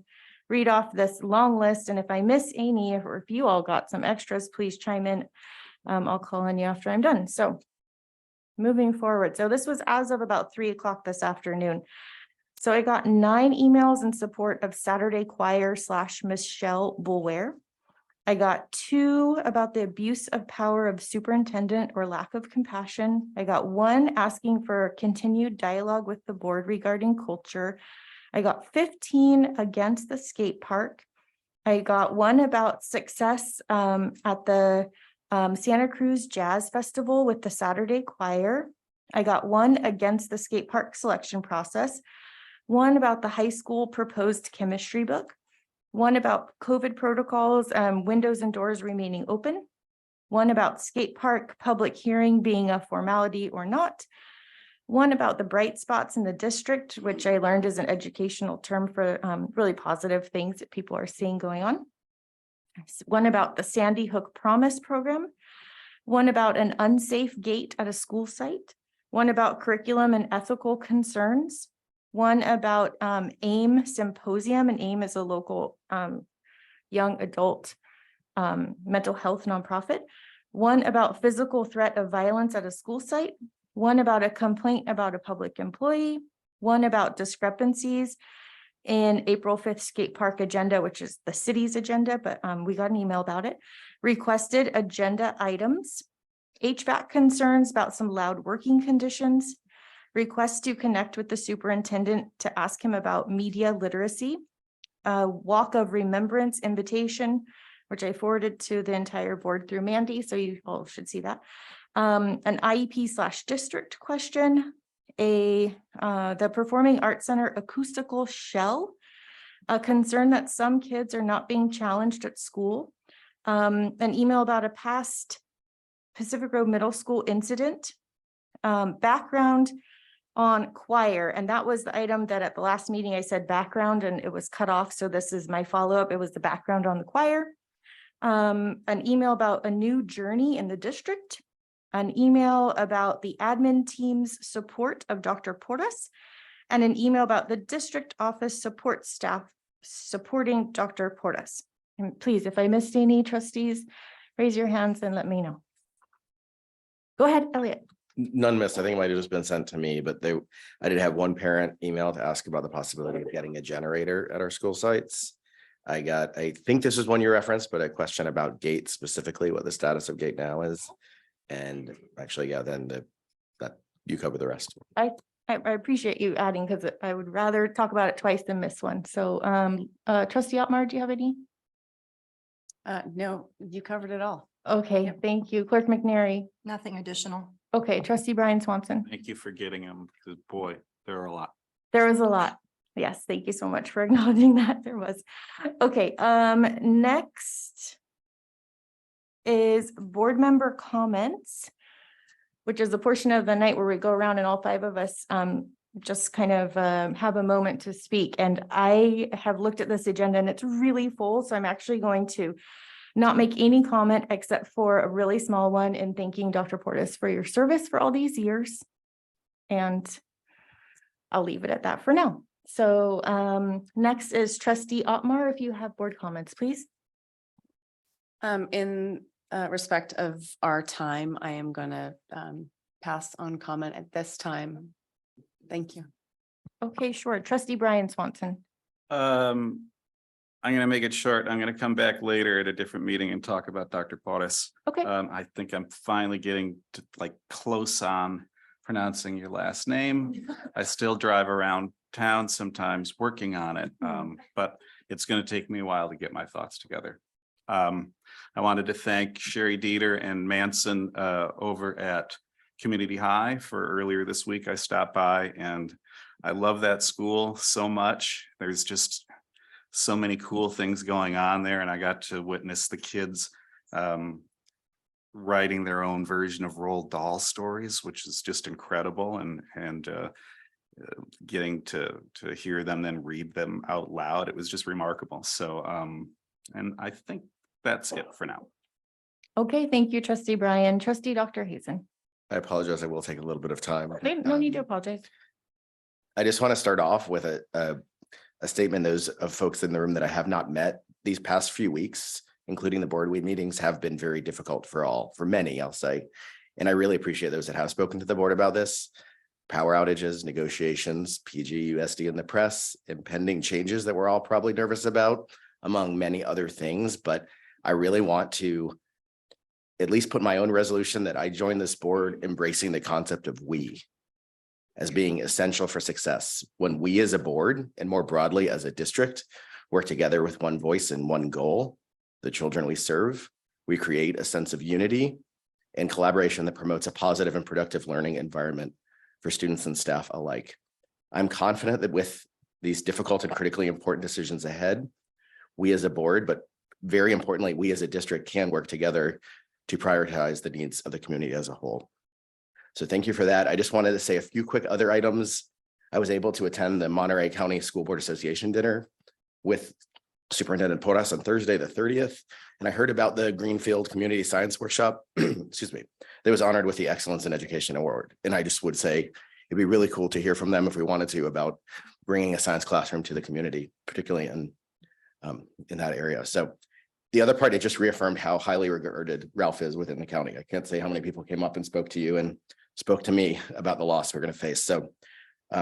read off this long list, and if I miss any, or if you all got some extras, please chime in. I'll call on you after I'm done. So moving forward. So this was as of about 3 o'clock this afternoon. So I got 9 emails in support of Saturday Choir / Michelle Boulware. I got 2 about the abuse of power of superintendent or lack of compassion. I got 1 asking for continued dialogue with the board regarding culture. I got 15 against the skate park. I got 1 about success at the Santa Cruz Jazz Festival with the Saturday Choir. I got 1 against the skate park selection process, 1 about the high school proposed chemistry book, 1 about COVID protocols, windows and doors remaining open, 1 about skate park public hearing being a formality or not, 1 about the bright spots in the district, which I learned is an educational term for really positive things that people are seeing going on. 1 about the Sandy Hook Promise program, 1 about an unsafe gate at a school site, 1 about curriculum and ethical concerns, 1 about AIM Symposium, and AIM is a local young adult mental health nonprofit, 1 about physical threat of violence at a school site, 1 about a complaint about a public employee, 1 about discrepancies in April 5th skate park agenda, which is the city's agenda, but we got an email about it. Requested agenda items, HVAC concerns about some loud working conditions, request to connect with the superintendent to ask him about media literacy, a walk of remembrance invitation, which I forwarded to the entire board through Mandy, so you all should see that. An IEP / district question, the Performing Arts Center acoustical shell, a concern that some kids are not being challenged at school, an email about a past Pacific Road Middle School incident, background on choir, and that was the item that at the last meeting I said background and it was cut off, so this is my follow-up. It was the background on the choir, an email about a new journey in the district, an email about the admin team's support of Dr. Portas, and an email about the district office support staff supporting Dr. Portas. And please, if I missed any trustees, raise your hands and let me know. Go ahead, Elliot. None missed. I think it might have just been sent to me, but I did have 1 parent email to ask about the possibility of getting a generator at our school sites. I think this is one you referenced, but a question about gate specifically, what the status of gate now is. And actually, yeah, then that you cover the rest. I appreciate you adding, because I would rather talk about it twice than miss one. So Trustee Otmar, do you have any? No, you covered it all. Okay, thank you. Clerk McNary. Nothing additional. Okay, Trustee Brian Swanson. Thank you for getting them, because boy, there are a lot. There was a lot. Yes, thank you so much for acknowledging that there was. Okay, next is board member comments, which is a portion of the night where we go around and all five of us just kind of have a moment to speak. And I have looked at this agenda and it's really full. So I'm actually going to not make any comment except for a really small one in thanking Dr. Portis for your service for all these years. And I'll leave it at that for now. So next is trustee Otmar. If you have board comments, please. In respect of our time, I am gonna pass on comment at this time. Thank you. Okay, sure. Trustee Brian Swanson. I'm gonna make it short. I'm gonna come back later at a different meeting and talk about Dr. Portis. Okay. I think I'm finally getting to like close on pronouncing your last name. I still drive around town sometimes working on it, but it's gonna take me a while to get my thoughts together. I wanted to thank Sherry Dieter and Manson over at Community High for earlier this week. I stopped by and I love that school so much. There's just so many cool things going on there, and I got to witness the kids writing their own version of Roald Dahl stories, which is just incredible, and getting to hear them then read them out loud. It was just remarkable. So and I think that's it for now. Okay, thank you, trustee Brian. Trustee Dr. Hazen. I apologize. I will take a little bit of time. No need to apologize. I just want to start off with a statement. Those of folks in the room that I have not met these past few weeks, including the board week meetings, have been very difficult for many, I'll say. And I really appreciate those that have spoken to the board about this. Power outages, negotiations, PGUSD in the press, impending changes that we're all probably nervous about, among many other things. But I really want to at least put my own resolution that I join this board embracing the concept of we as being essential for success. When we as a board and more broadly as a district work together with one voice and one goal, the children we serve, we create a sense of unity and collaboration that promotes a positive and productive learning environment for students and staff alike. I'm confident that with these difficult and critically important decisions ahead, we as a board, but very importantly, we as a district can work together to prioritize the needs of the community as a whole. So thank you for that. I just wanted to say a few quick other items. I was able to attend the Monterey County School Board Association dinner with Superintendent Porras on Thursday, the 30th. And I heard about the Greenfield Community Science Workshop, excuse me, that was honored with the Excellence in Education Award. And I just would say it'd be really cool to hear from them if we wanted to about bringing a science classroom to the community, particularly in that area. So the other part, it just reaffirmed how highly regarded Ralph is within the county. I can't say how many people came up and spoke to you and spoke to me about the loss we're going to face. So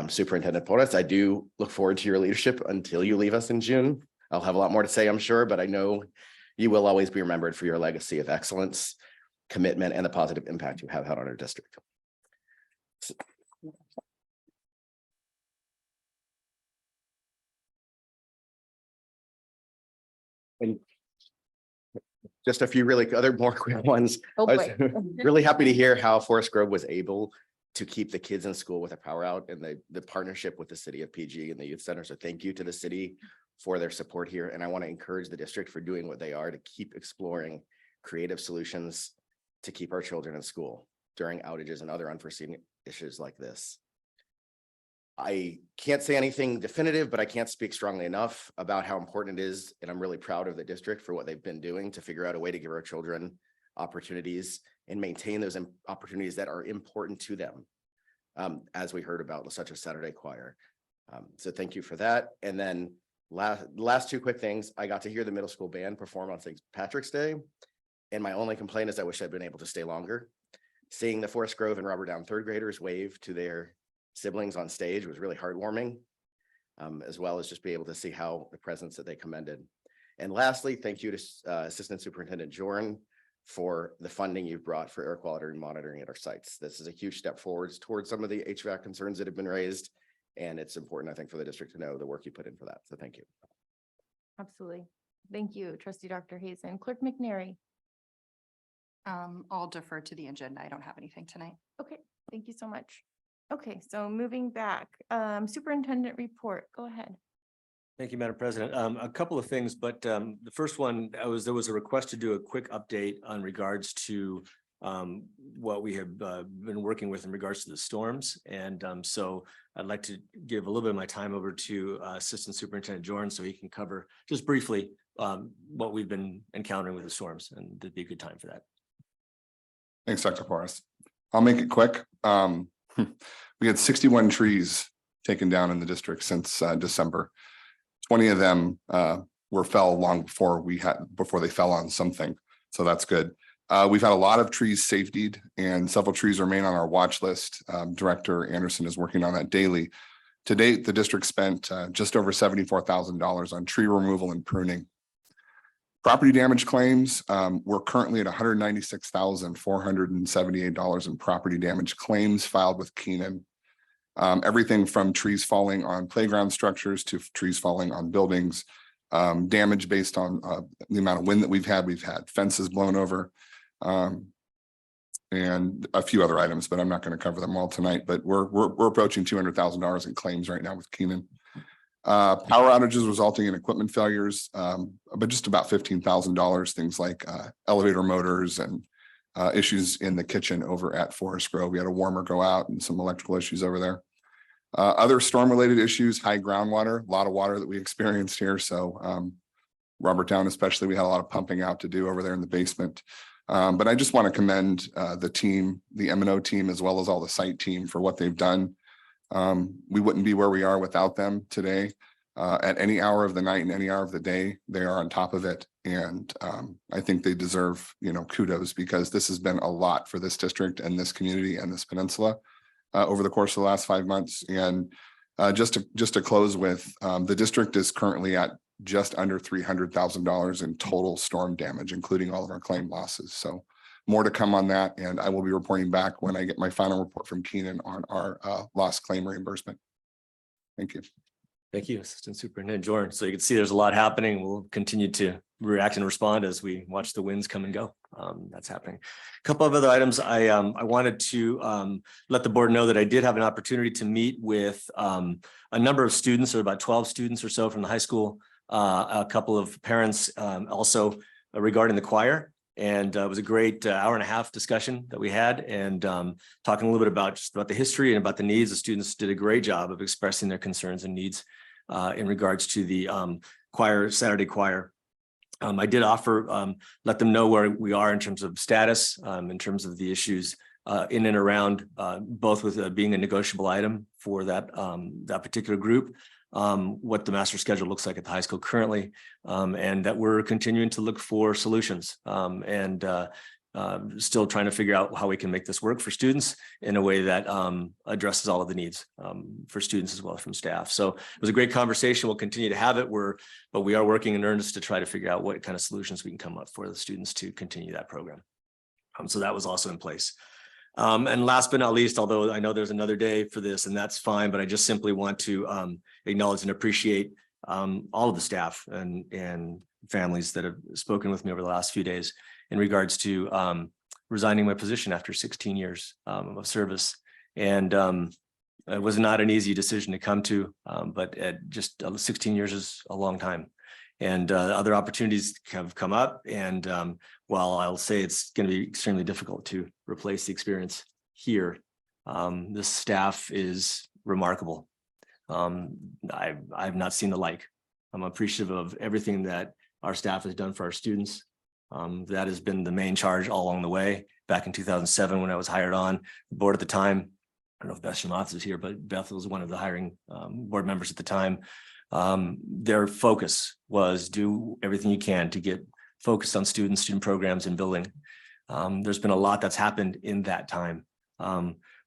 Superintendent Porras, I do look forward to your leadership until you leave us in June. I'll have a lot more to say, I'm sure, but I know you will always be remembered for your legacy of excellence, commitment, and the positive impact you have had on our district. And just a few more quick ones. Oh, I was boy. really happy to hear how Forest Grove was able to keep the kids in school with a power out and the partnership with the city of PG and the youth center. So thank you to the city for their support here. And I want to encourage the district for doing what they are to keep exploring creative solutions to keep our children in school during outages and other unforeseen issues like this. I can't say anything definitive, but I can't speak strongly enough about how important it is. And I'm really proud of the district for what they've been doing to figure out a way to give our children opportunities and maintain those opportunities that are important to them. As we heard about, such as Saturday choir. So thank you for that. And then last two quick things. I got to hear the middle school band perform on St. Patrick's Day. And my only complaint is I wish I'd been able to stay longer. Seeing the Forest Grove and Robert Down third graders wave to their siblings on stage was really heartwarming, as well as just be able to see how the presence that they commended. And lastly, thank you to Assistant Superintendent Jorn for the funding you've brought for air quality monitoring at our sites. This is a huge step forward towards some of the HVAC concerns that have been raised. And it's important, I think, for the district to know the work you put in for that. So thank you. Absolutely. Thank you, Trustee Dr. Hazen. Clerk McNary. I'll defer to the agenda. I don't have anything tonight. Okay, thank you so much. Okay, so moving back, superintendent report, go ahead. Thank you, Madam President. A couple of things, but the first one, there was a request to do a quick update on regards to what we have been working with in regards to the storms. And so I'd like to give a little bit of my time over to Assistant Superintendent Jordan so he can cover just briefly what we've been encountering with the storms, and it'd be a good time for that. Thanks, Dr. Forrest. I'll make it quick. We had 61 trees taken down in the district since December. 20 of them fell long before they fell on something. So that's good. We've had a lot of trees safetied and several trees remain on our watch list. Director Anderson is working on that daily. To date, the district spent just over $74,000 on tree removal and pruning. Property damage claims, we're currently at $196,478 in property damage claims filed with Keenan. Everything from trees falling on playground structures to trees falling on buildings, damage based on the amount of wind that we've had fences blown over, and a few other items, but I'm not going to cover them all tonight. But we're approaching $200,000 in claims right now with Keenan. Power outages resulting in equipment failures, but just about $15,000. Things like elevator motors and issues in the kitchen over at Forest Grove. We had a warmer go out and some electrical issues over there. Other storm related issues, high groundwater, a lot of water that we experienced here. So Roberttown especially, we had a lot of pumping out to do over there in the basement. But I just want to commend the team, the M&O team, as well as all the site team for what they've done. We wouldn't be where we are without them today. At any hour of the night and any hour of the day, they are on top of it. And I think they deserve, kudos, because this has been a lot for this district and this community and this peninsula over the course of the last 5 months. And just to close with, the district is currently at just under $300,000 in total storm damage, including all of our claim losses. So more to come on that. And I will be reporting back when I get my final report from Keenan on our lost claim reimbursement. Thank you. Thank you, Assistant Superintendent Jordan. So you can see there's a lot happening. We'll continue to react and respond as we watch the winds come and go. That's happening. A couple of other items. I wanted to let the board know that I did have an opportunity to meet with a number of students, or about 12 students or so from the high school, a couple of parents also regarding the choir. And it was a great hour and a half discussion that we had, and talking a little bit about the history and about the needs. The students did a great job of expressing their concerns and needs in regards to the choir, Saturday choir. I did offer, let them know where we are in terms of status, in terms of the issues in and around, both with being a negotiable item for that particular group, what the master schedule looks like at the high school currently, and that we're continuing to look for solutions, and still trying to figure out how we can make this work for students in a way that addresses all of the needs for students as well as from staff. So it was a great conversation. We'll continue to have it. But we are working in earnest to try to figure out what kind of solutions we can come up for the students to continue that program. So that was also in place. And last but not least, although I know there's another day for this, and that's fine, but I just simply want to acknowledge and appreciate all of the staff and families that have spoken with me over the last few days in regards to resigning my position after 16 years of service. And it was not an easy decision to come to, but at just 16 years is a long time. And other opportunities have come up. And while I'll say it's going to be extremely difficult to replace the experience here, this staff is remarkable. I've not seen the like. I'm appreciative of everything that our staff has done for our students. That has been the main charge all along the way. Back in 2007, when I was hired on the board at the time, I don't know if Beth Schmatz is here, but Beth was one of the hiring board members at the time. Their focus was do everything you can to get focused on student programs and building. There's been a lot that's happened in that time.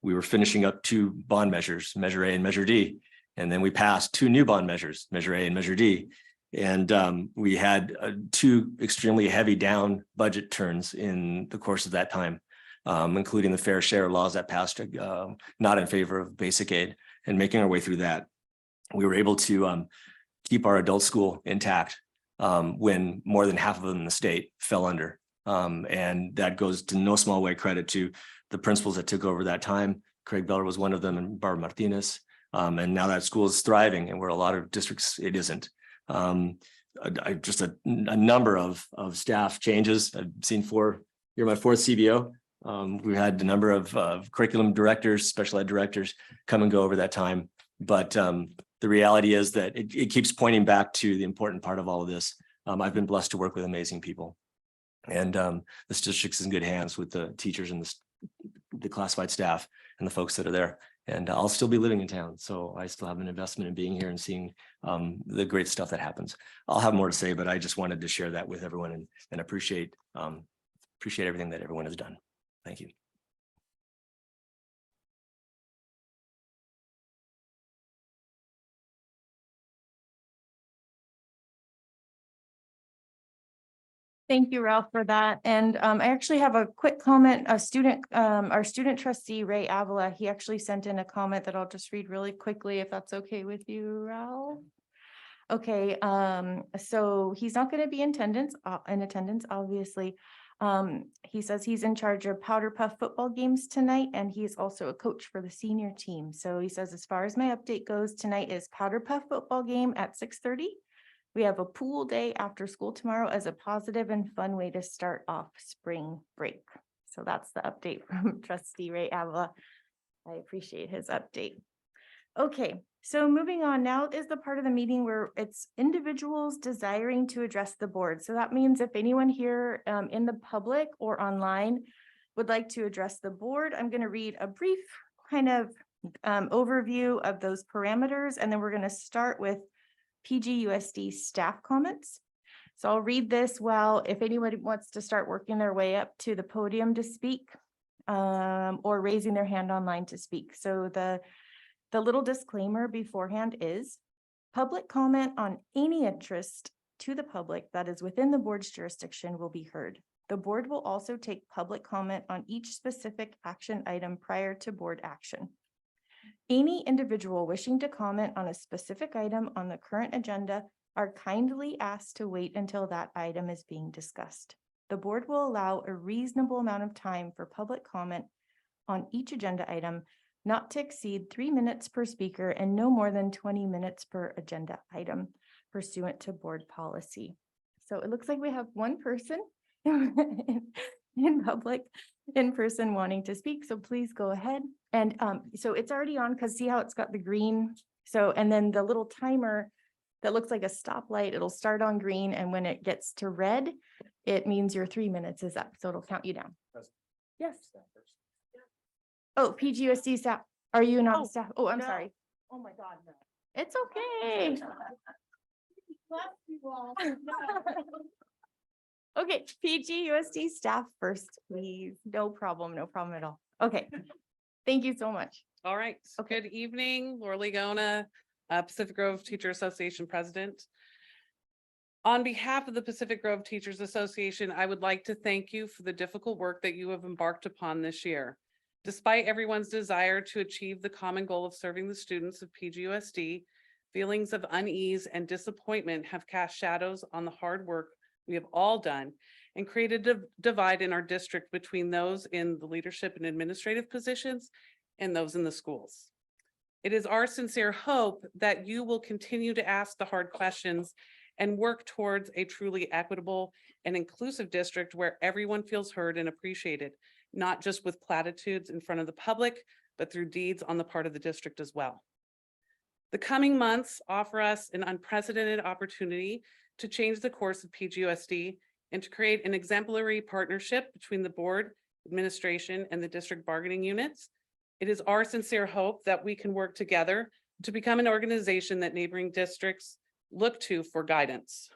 We were finishing up 2 bond measures, Measure A and Measure D, and then we passed 2 new bond measures, Measure A and Measure D. And we had 2 extremely heavy down budget turns in the course of that time, including the fair share laws that passed not in favor of basic aid, and making our way through that. We were able to keep our adult school intact when more than half of them in the state fell under. And that goes to no small way credit to the principals that took over that time, Craig Beller was one of them, and Barbara Martinez. And now that school is thriving, and where a lot of districts, it isn't. Just a number of staff changes. I've seen you're my fourth CBO. We've had a number of curriculum directors, special ed directors come and go over that time. But the reality is that it keeps pointing back to the important part of all of this. I've been blessed to work with amazing people. And this district's in good hands with the teachers and the classified staff and the folks that are there. And I'll still be living in town. So I still have an investment in being here and seeing the great stuff that happens. I'll have more to say, but I just wanted to share that with everyone and appreciate everything that everyone has done. Thank you. Thank you, Ralph, for that. And I actually have a quick comment. Our student trustee, Ray Avila, he actually sent in a comment that I'll just read really quickly, if that's okay with you, Ralph. Okay, so he's not going to be in attendance, obviously. He says he's in charge of Powder Puff football games tonight, and he's also a coach for the senior team. So he says, as far as my update goes, tonight is Powder Puff football game at 6:30. We have a pool day after school tomorrow as a positive and fun way to start off spring break. So that's the update from Trustee Ray Avila. I appreciate his update. Okay, so moving on, now is the part of the meeting where it's individuals desiring to address the board. So that means if anyone here in the public or online would like to address the board, I'm going to read a brief kind of overview of those parameters, and then we're going to start with PGUSD staff comments. So I'll read this while if anyone wants to start working their way up to the podium to speak or raising their hand online to speak. So the little disclaimer beforehand is public comment on any interest to the public that is within the board's jurisdiction will be heard. The board will also take public comment on each specific action item prior to board action. Any individual wishing to comment on a specific item on the current agenda are kindly asked to wait until that item is being discussed. The board will allow a reasonable amount of time for public comment on each agenda item, not to exceed 3 minutes per speaker and no more than 20 minutes per agenda item pursuant to board policy. So it looks like we have one person in public, in person wanting to speak. So please go ahead. And so it's already on because see how it's got the green. So, and then the little timer that looks like a stoplight, it'll start on green. And when it gets to red, it means your 3 minutes is up. So it'll count you down. Yes. Oh, PGUSD staff. Are you not staff? Oh, I'm sorry. Oh my God, no. It's okay. Okay, PGUSD staff first, please. No problem at all. Okay, thank you so much. All right, good evening, Laura Ligona, Pacific Grove Teacher Association President. On behalf of the Pacific Grove Teachers Association, I would like to thank you for the difficult work that you have embarked upon this year. Despite everyone's desire to achieve the common goal of serving the students of PGUSD, feelings of unease and disappointment have cast shadows on the hard work we have all done and created a divide in our district between those in the leadership and administrative positions and those in the schools. It is our sincere hope that you will continue to ask the hard questions and work towards a truly equitable and inclusive district where everyone feels heard and appreciated, not just with platitudes in front of the public, but through deeds on the part of the district as well. The coming months offer us an unprecedented opportunity to change the course of PGUSD and to create an exemplary partnership between the board, administration, and the district bargaining units. It is our sincere hope that we can work together to become an organization that neighboring districts look to for guidance.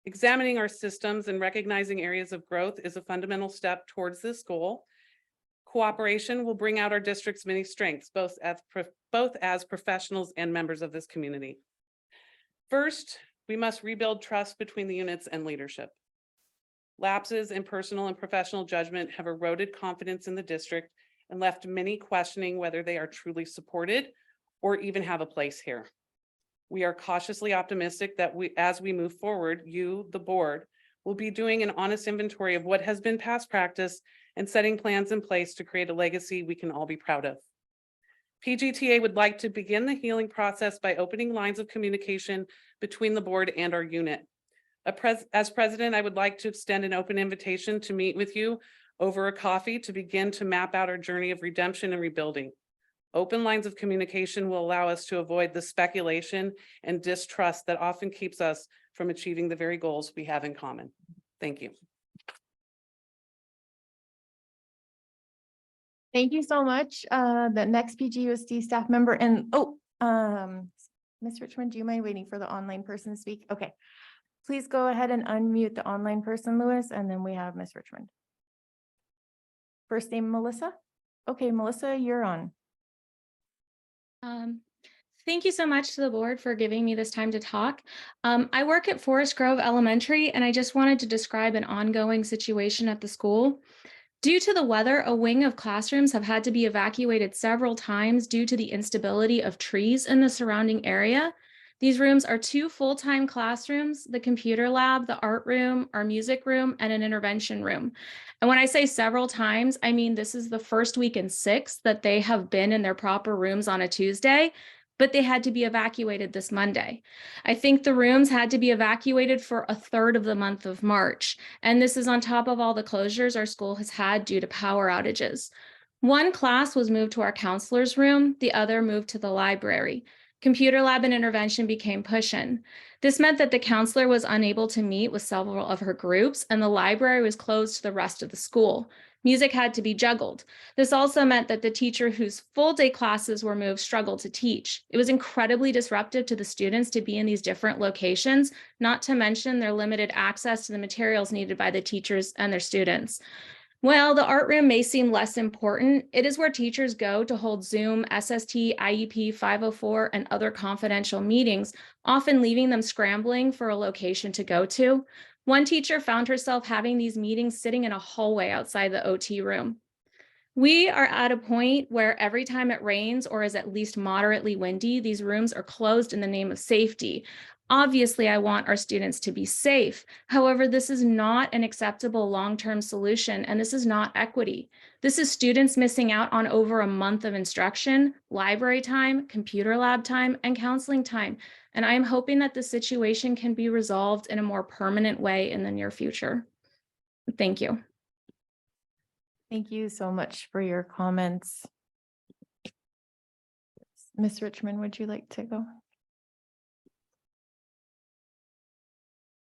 Examining our systems and recognizing areas of growth is a fundamental step towards this goal. Cooperation will bring out our district's many strengths, both as professionals and members of this community. First, we must rebuild trust between the units and leadership. Lapses in personal and professional judgment have eroded confidence in the district and left many questioning whether they are truly supported or even have a place here. We are cautiously optimistic that as we move forward, you, the board, will be doing an honest inventory of what has been past practice and setting plans in place to create a legacy we can all be proud of. PGTA would like to begin the healing process by opening lines of communication between the board and our unit. As president, I would like to extend an open invitation to meet with you over a coffee to begin to map out our journey of redemption and rebuilding. Open lines of communication will allow us to avoid the speculation and distrust that often keeps us from achieving the very goals we have in common. Thank you. Thank you so much. The next PGUSD staff member and, Ms. Richmond, do you mind waiting for the online person to speak? Okay. Please go ahead and unmute the online person, Lewis, and then we have Ms. Richmond. First name, Melissa? Okay, Melissa, you're on. Thank you so much to the board for giving me this time to talk. I work at Forest Grove Elementary, and I just wanted to describe an ongoing situation at the school. Due to the weather, a wing of classrooms have had to be evacuated several times due to the instability of trees in the surrounding area. These rooms are 2 full-time classrooms, the computer lab, the art room, our music room, and an intervention room. And when I say several times, I mean this is the first week in 6 that they have been in their proper rooms on a Tuesday, but they had to be evacuated this Monday. I think the rooms had to be evacuated for a third of the month of March. And this is on top of all the closures our school has had due to power outages. One class was moved to our counselor's room, the other moved to the library. Computer lab and intervention became push-in. This meant that the counselor was unable to meet with several of her groups, and the library was closed to the rest of the school. Music had to be juggled. This also meant that the teacher whose full-day classes were moved struggled to teach. It was incredibly disruptive to the students to be in these different locations, not to mention their limited access to the materials needed by the teachers and their students. Well, the art room may seem less important. It is where teachers go to hold Zoom, SST, IEP 504, and other confidential meetings, often leaving them scrambling for a location to go to. One teacher found herself having these meetings sitting in a hallway outside the OT room. We are at a point where every time it rains or is at least moderately windy, these rooms are closed in the name of safety. Obviously, I want our students to be safe. However, this is not an acceptable long-term solution, and this is not equity. This is students missing out on over a month of instruction, library time, computer lab time, and counseling time. And I am hoping that the situation can be resolved in a more permanent way in the near future. Thank you. Thank you so much for your comments. Ms. Richmond, would you like to go?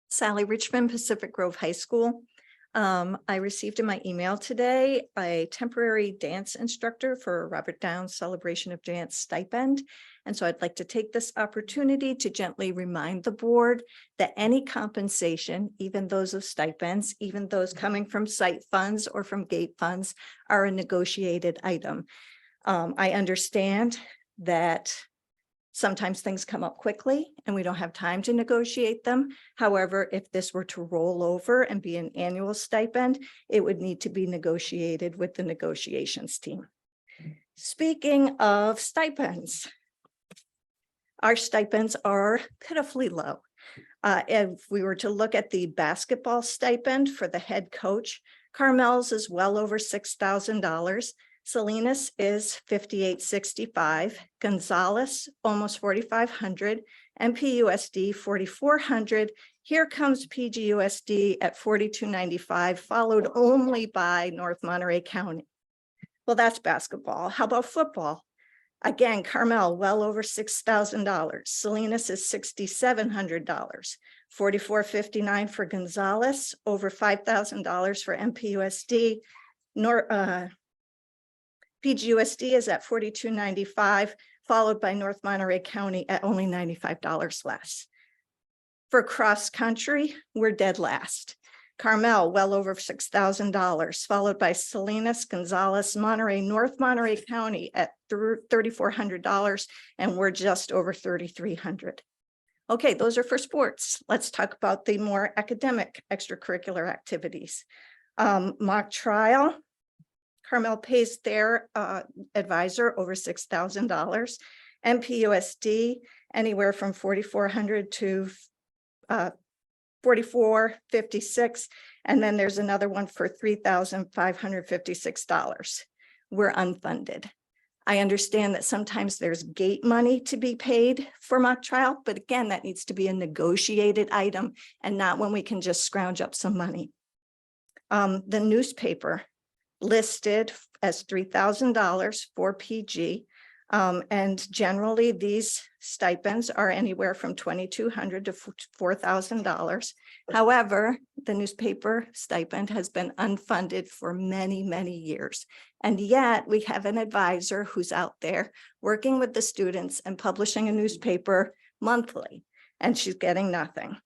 Sally Richmond, Pacific Grove High School. I received in my email today a temporary dance instructor for Robert Downs Celebration of Dance stipend. And so I'd like to take this opportunity to gently remind the board that any compensation, even those of stipends, even those coming from site funds or from gate funds, are a negotiated item. I understand that sometimes things come up quickly and we don't have time to negotiate them. However, if this were to roll over and be an annual stipend, it would need to be negotiated with the negotiations team. Speaking of stipends, our stipends are pitifully low. If we were to look at the basketball stipend for the head coach, Carmel's is well over $6,000. Salinas is $5,865, Gonzalez almost $4,500, and PUSD $4,400. Here comes PGUSD at $4,295, followed only by North Monterey County. Well, that's basketball. How about football? Again, Carmel, well over $6,000. Salinas is $6,700, $4,459 for Gonzalez, over $5,000 for MPUSD. PGUSD is at $4,295, followed by North Monterey County at only $95 less. For cross country, we're dead last. Carmel, well over $6,000, followed by Salinas, Gonzalez, Monterey, North Monterey County at $3,400, and we're just over $3,300. Okay, those are for sports. Let's talk about the more academic extracurricular activities. Mock trial. Carmel pays their advisor over $6,000. MPUSD, anywhere from $4,400 to $44.56. And then there's another one for $3,556. We're unfunded. I understand that sometimes there's gate money to be paid for mock trial, but again, that needs to be a negotiated item and not when we can just scrounge up some money. The newspaper listed as $3,000 for PG. And generally these stipends are anywhere from $2,200 to $4,000. However, the newspaper stipend has been unfunded for many, many years. And yet we have an advisor who's out there working with the students and publishing a newspaper monthly, and she's getting nothing.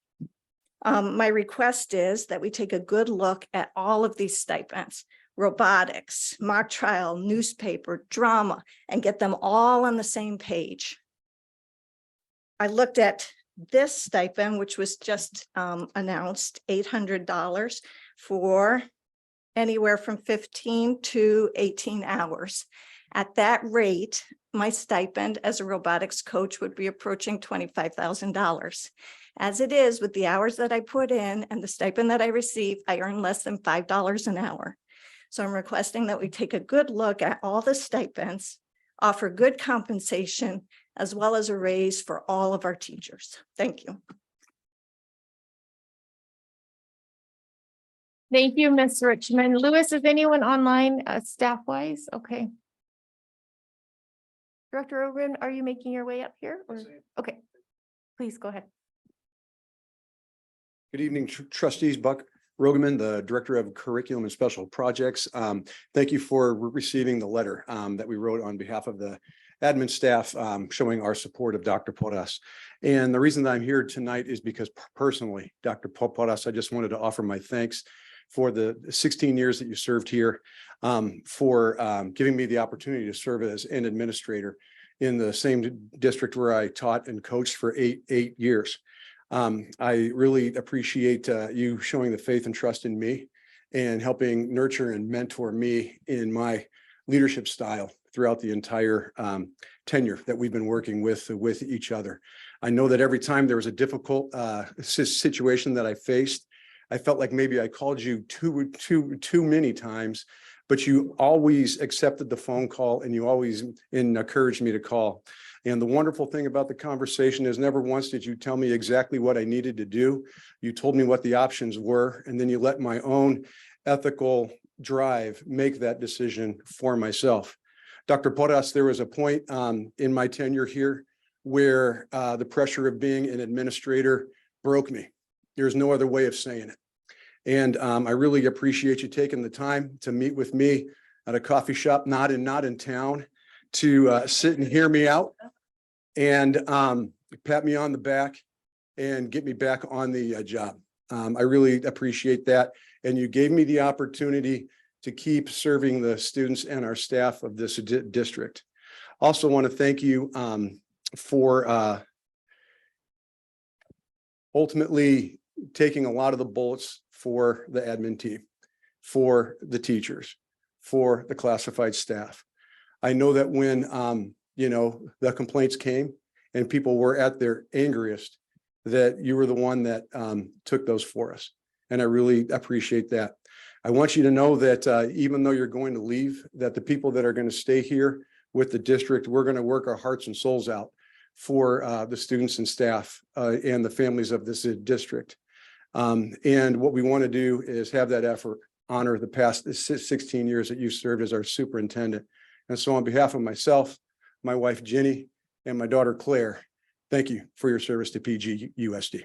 My request is that we take a good look at all of these stipends, robotics, mock trial, newspaper, drama, and get them all on the same page. I looked at this stipend, which was just announced, $800 for anywhere from 15 to 18 hours. At that rate, my stipend as a robotics coach would be approaching $25,000. As it is, with the hours that I put in and the stipend that I receive, I earn less than $5 an hour. So I'm requesting that we take a good look at all the stipends, offer good compensation, as well as a raise for all of our teachers. Thank you. Thank you, Ms. Richmond. Lewis, is anyone online staff-wise? Okay. Director Owen, are you making your way up here? Or? Okay, please go ahead. Good evening, trustees. Buck Rogeman, the Director of Curriculum and Special Projects. Thank you for receiving the letter that we wrote on behalf of the admin staff showing our support of Dr. Podas. And the reason that I'm here tonight is because personally, Dr. Podas, I just wanted to offer my thanks for the 16 years that you served here, for giving me the opportunity to serve as an administrator in the same district where I taught and coached for eight years. I really appreciate you showing the faith and trust in me and helping nurture and mentor me in my leadership style throughout the entire tenure that we've been working with each other. I know that every time there was a difficult situation that I faced, I felt like maybe I called you too many times, but you always accepted the phone call and you always encouraged me to call. And the wonderful thing about the conversation is never once did you tell me exactly what I needed to do. You told me what the options were, and then you let my own ethical drive make that decision for myself. Dr. Podas, there was a point in my tenure here where the pressure of being an administrator broke me. There's no other way of saying it. And I really appreciate you taking the time to meet with me at a coffee shop, not in town, to sit and hear me out and pat me on the back and get me back on the job. I really appreciate that. And you gave me the opportunity to keep serving the students and our staff of this district. Also want to thank you for ultimately taking a lot of the bullets for the admin team, for the teachers, for the classified staff. I know that when the complaints came and people were at their angriest, that you were the one that took those for us. And I really appreciate that. I want you to know that even though you're going to leave, that the people that are going to stay here with the district, we're going to work our hearts and souls out for the students and staff and the families of this district. And what we want to do is have that effort honor the past 16 years that you served as our superintendent. And so on behalf of myself, my wife, Jenny, and my daughter, Claire, thank you for your service to PGUSD.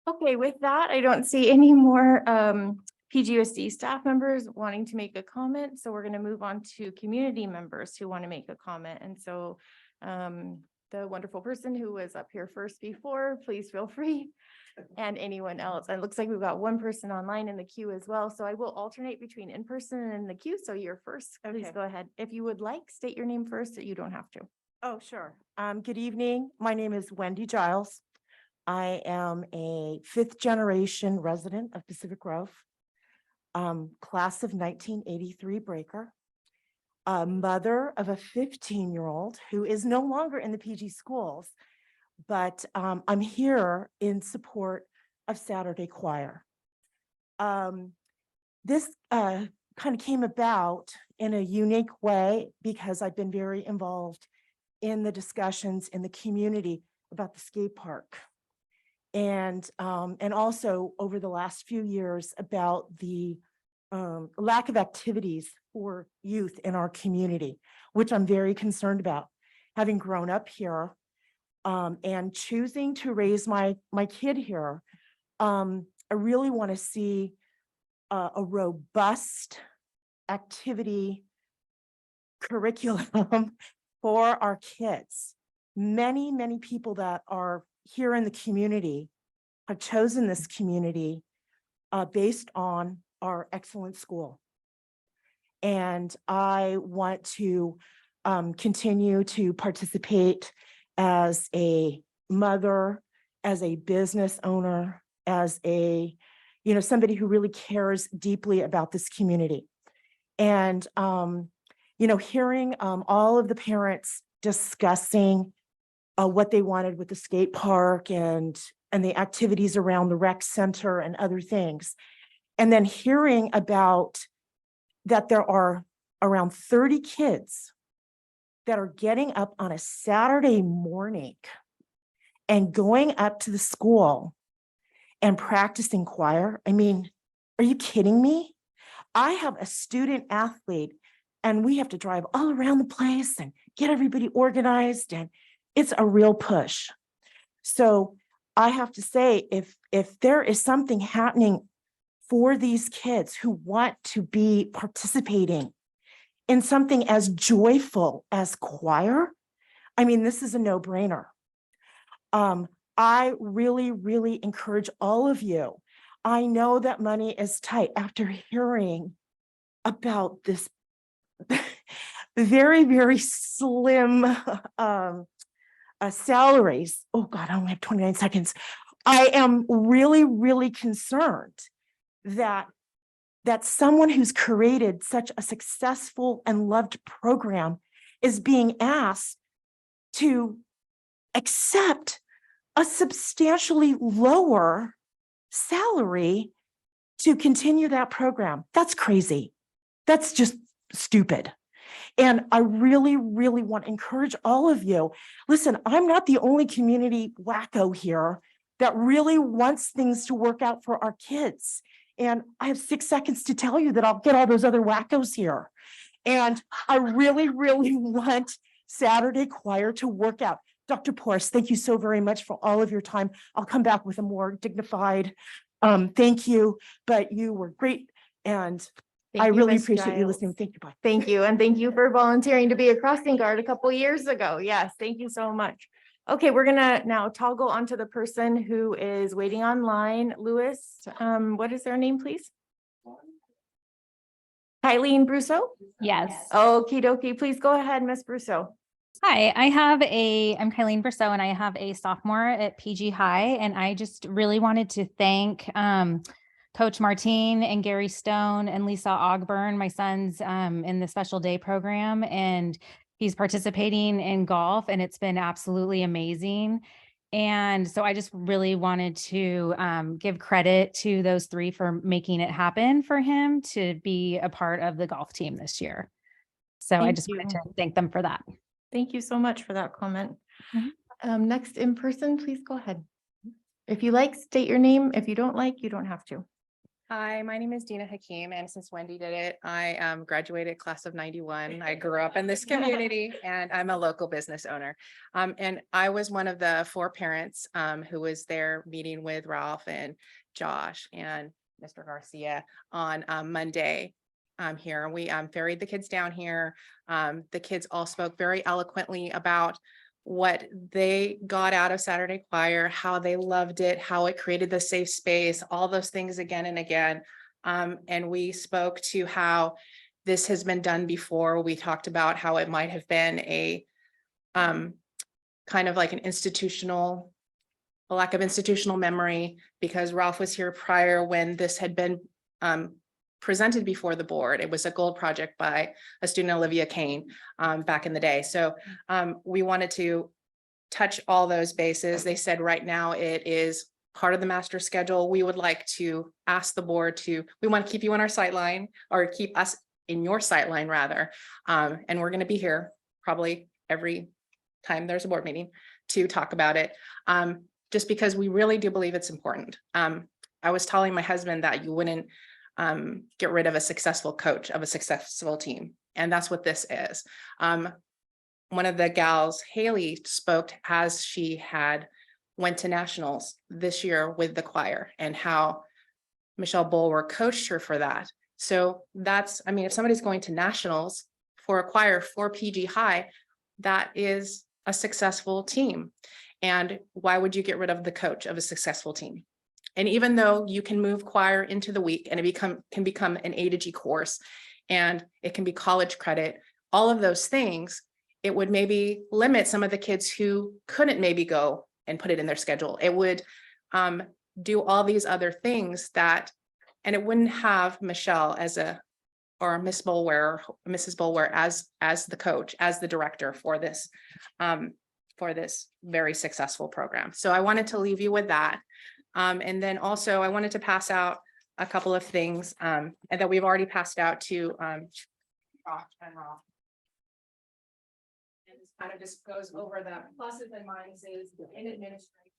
Okay, with that, I don't see any more PGUSD staff members wanting to make a comment. So we're going to move on to community members who want to make a comment. And so the wonderful person who was up here first before, please feel free. And anyone else. And it looks like we've got one person online in the queue as well. So I will alternate between in person and in the queue. So you're first. Please Okay. go ahead. If you would like, state your name first, so you don't have to. Oh, sure. Good evening. My name is Wendy Giles. I am a 5th generation resident of Pacific Grove, class of 1983 breaker, a mother of a 15-year-old who is no longer in the PG schools, but I'm here in support of Saturday Choir. This kind of came about in a unique way because I've been very involved in the discussions in the community about the skate park. And also over the last few years about the lack of activities for youth in our community, which I'm very concerned about. Having grown up here and choosing to raise my kid here, I really want to see a robust activity curriculum for our kids. Many people that are here in the community have chosen this community based on our excellent school. And I want to continue to participate as a mother, as a business owner, as a, somebody who really cares deeply about this community. And, hearing all of the parents discussing what they wanted with the skate park and the activities around the rec center and other things. And then hearing about that there are around 30 kids that are getting up on a Saturday morning and going up to the school and practicing choir. I mean, are you kidding me? I have a student athlete and we have to drive all around the place and get everybody organized, and it's a real push. So I have to say, if there is something happening for these kids who want to be participating in something as joyful as choir, I mean, this is a no-brainer. I really encourage all of you. I know that money is tight after hearing about this very slim salaries. Oh God, I only have 29 seconds. I am really concerned that someone who's created such a successful and loved program is being asked to accept a substantially lower salary to continue that program. That's crazy. That's just stupid. And I really want to encourage all of you. Listen, I'm not the only community wacko here that really wants things to work out for our kids. And I have 6 seconds to tell you that I'll get all those other wackos here. And I really want Saturday Choir to work out. Dr. Porce, thank you so very much for all of your time. I'll come back with a more dignified thank you, but you were great. And I really Ms. appreciate you Giles. listening. Thank you. Bye. Thank you. And thank you for volunteering to be a crossing guard a couple years ago. Yes, thank you so much. Okay, we're gonna now toggle onto the person who is waiting online. Louis, what is their name, please? Kylie Brousseau? Yes. Okie dokie, please go ahead, Miss Brousseau. Hi, I'm Kylie Brousseau and I have a sophomore at PG High, and I just really wanted to thank Coach Martine and Gary Stone and Lisa Ogburn, my son's in the special day program, and he's participating in golf and it's been absolutely amazing. And so I just really wanted to give credit to those three for making it happen for him to be a part of the golf team this year. So I just wanted to thank them for that. Thank you so much for that comment. Next in person, please go ahead. If you like, state your name. If you don't like, you don't have to. Hi, my name is Dina Hakeem, and since Wendy did it, I graduated class of 91. I grew up in this community and I'm a local business owner. And I was one of the 4 parents who was there meeting with Ralph and Josh and Mr. Garcia on Monday here. And we ferried the kids down here. The kids all spoke very eloquently about what they got out of Saturday choir, how they loved it, how it created the safe space, all those things again and again. And we spoke to how this has been done before. We talked about how it might have been a kind of like a lack of institutional memory, because Ralph was here prior when this had been presented before the board. It was a gold project by a student, Olivia Kane, back in the day. So we wanted to touch all those bases. They said right now it is part of the master schedule. We would like to ask the board we want to keep you on our sightline, or keep us in your sightline rather. And we're going to be here probably every time there's a board meeting to talk about it. Just because we really do believe it's important. I was telling my husband that you wouldn't get rid of a successful coach of a successful team. And that's what this is. One of the gals, Haley, spoke as she went to nationals this year with the choir, and how Michelle Bulwer coached her for that. So that's, I mean, if somebody's going to nationals for a choir for PG High, that is a successful team. And why would you get rid of the coach of a successful team? And even though you can move choir into the week and it can become an A to G course, and it can be college credit, all of those things, it would maybe limit some of the kids who couldn't maybe go and put it in their schedule. It would do all these other things and it wouldn't have Michelle or Miss Bulwer, Mrs. Bulwer as the coach, as the director for this very successful program. So I wanted to leave you with that. And then also I wanted to pass out a couple of things and that we've already passed out to Roth and Roth. And this kind of just goes over the pluses and minuses in administration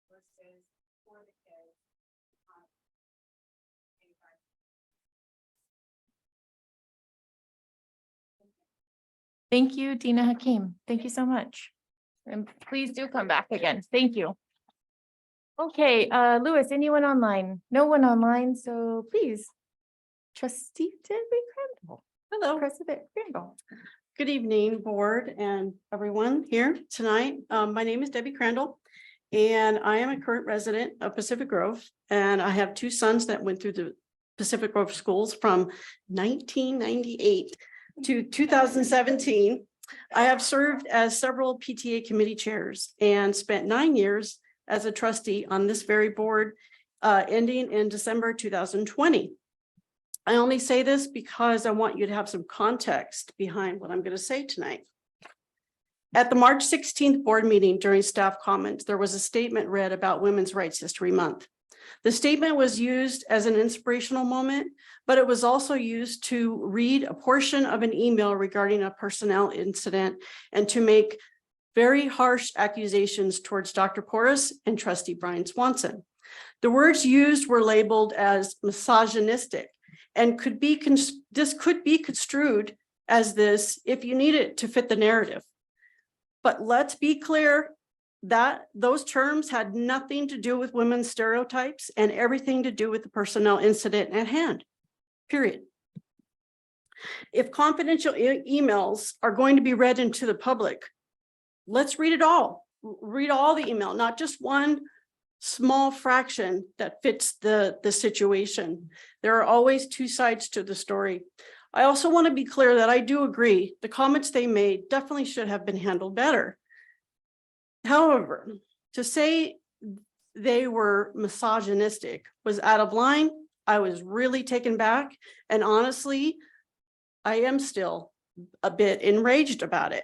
versus for the kids. Thank you, Dina Hakeem. Thank you so much. And please do come back again. Thank you. Okay, Lewis, anyone online? No one online, so please. Trustee Debbie Crandall. Hello. President Crandall. Good evening, board and everyone here tonight. My name is Debbie Crandall, and I am a current resident of Pacific Grove, and I have two sons that went through the Pacific Grove schools from 1998 to 2017. I have served as several PTA committee chairs and spent 9 years as a trustee on this very board, ending in December 2020. I only say this because I want you to have some context behind what I'm going to say tonight. At the March 16th board meeting during staff comments, there was a statement read about Women's Rights History Month. The statement was used as an inspirational moment, but it was also used to read a portion of an email regarding a personnel incident and to make very harsh accusations towards Dr. Porras and Trustee Brian Swanson. The words used were labeled as misogynistic and this could be construed as this if you need it to fit the narrative. But let's be clear that those terms had nothing to do with women's stereotypes and everything to do with the personnel incident at hand, period. If confidential emails are going to be read into the public, let's read it all. Read all the email, not just one small fraction that fits the situation. There are always two sides to the story. I also want to be clear that I do agree the comments they made definitely should have been handled better. However, to say they were misogynistic was out of line. I was really taken back, and honestly, I am still a bit enraged about it.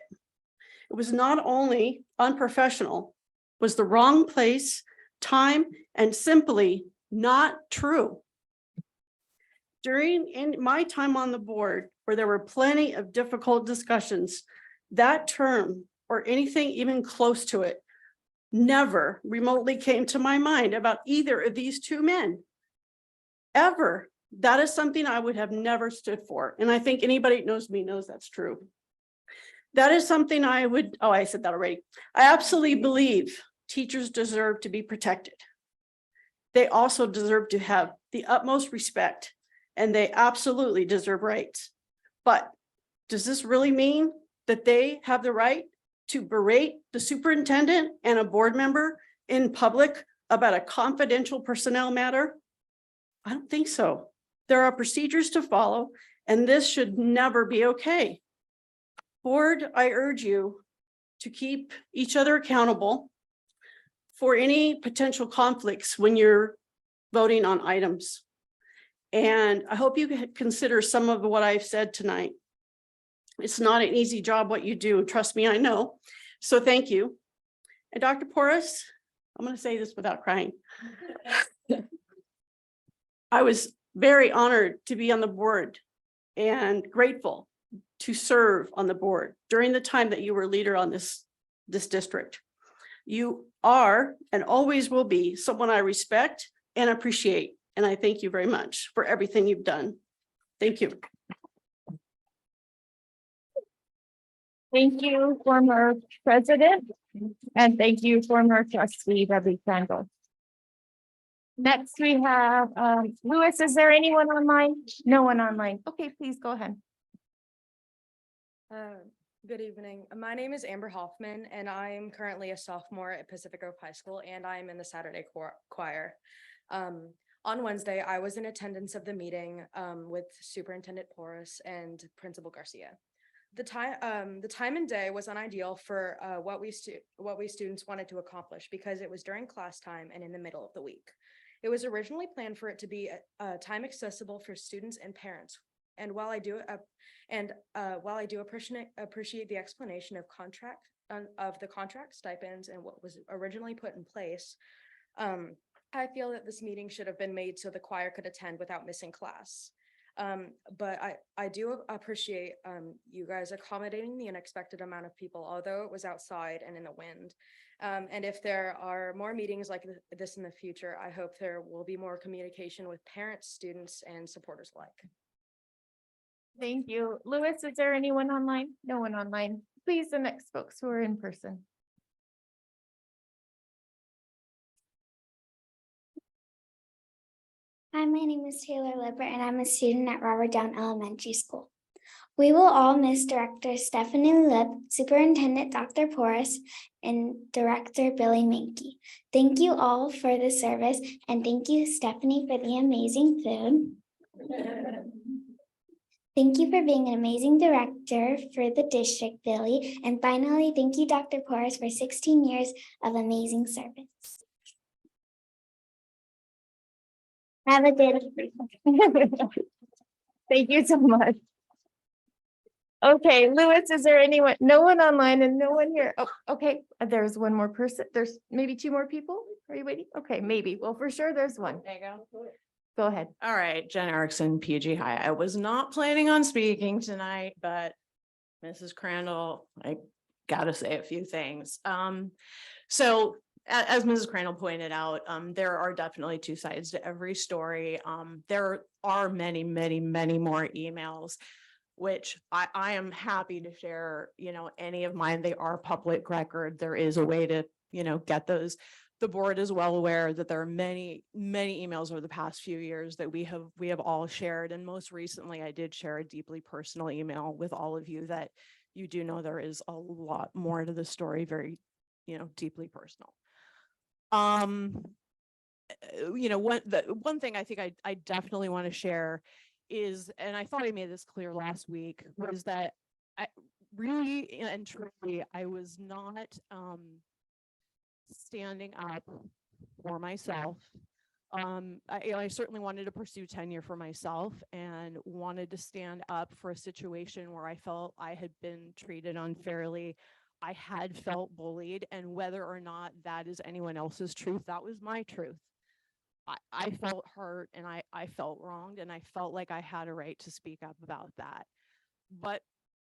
It was not only unprofessional, was the wrong place, time, and simply not true. In my time on the board, where there were plenty of difficult discussions, that term or anything even close to it never remotely came to my mind about either of these two men. Ever. That is something I would have never stood for. And I think anybody who knows me knows that's true. That is something I said that already. I absolutely believe teachers deserve to be protected. They also deserve to have the utmost respect, and they absolutely deserve rights. But does this really mean that they have the right to berate the superintendent and a board member in public about a confidential personnel matter? I don't think so. There are procedures to follow, and this should never be okay. Board, I urge you to keep each other accountable for any potential conflicts when you're voting on items. And I hope you could consider some of what I've said tonight. It's not an easy job what you do. Trust me, I know. So thank you. And Dr. Porras, I'm going to say this without crying. I was very honored to be on the board and grateful to serve on the board during the time that you were leader on this district. You are and always will be someone I respect and appreciate. And I thank you very much for everything you've done. Thank you. Thank you, former president, and thank you, former trustee Debbie Crandall. Next, we have Louis. Is there anyone online? No one online. Okay, please go ahead. Good evening. My name is Amber Hoffman, and I'm currently a sophomore at Pacific Grove High School, and I'm in the Saturday choir. On Wednesday, I was in attendance of the meeting with Superintendent Porras and Principal Garcia. The time and day was unideal for what we students wanted to accomplish because it was during class time and in the middle of the week. It was originally planned for it to be time accessible for students and parents. And while I do appreciate the explanation of the contract stipends and what was originally put in place, I feel that this meeting should have been made so the choir could attend without missing class. But I do appreciate you guys accommodating the unexpected amount of people, although it was outside and in the wind. And if there are more meetings like this in the future, I hope there will be more communication with parents, students, and supporters alike. Thank you. Louis, is there anyone online? No one online. Please, the next folks who are in person. Hi, my name is Taylor Lippert, and I'm a student at Robert Down Elementary School. We will all miss Director Stephanie Lip, Superintendent Dr. Porras, and Director Billy Mankey. Thank you all for the service, and thank you, Stephanie, for the amazing food. Thank you for being an amazing director for the district, Billy. And finally, thank you, Dr. Porras, for 16 years of amazing service. Have a good day. Thank you so much. Okay, Louis, is there anyone? No one online and no one here. Oh, okay. There's one more person. There's maybe two more people. Are you waiting? Okay, maybe. Well, for sure, there's one. There you go. Go ahead. All right, Jen Erickson, PG High. I was not planning on speaking tonight, but Mrs. Crandall, I gotta say a few things. So as Mrs. Crandall pointed out, there are definitely two sides to every story. There are many, many, many more emails, which I am happy to share, any of mine. They are public record. There is a way to, get those. The board is well aware that there are many, many emails over the past few years that we have all shared. And most recently, I did share a deeply personal email with all of you that you do know there is a lot more to the story, very, deeply personal. One thing I think I definitely want to share is, and I thought I made this clear last week, was that I really and truly, I was not standing up for myself. I certainly wanted to pursue tenure for myself and wanted to stand up for a situation where I felt I had been treated unfairly. I had felt bullied, and whether or not that is anyone else's truth, that was my truth. I felt hurt and I felt wronged, and I felt like I had a right to speak up about that. But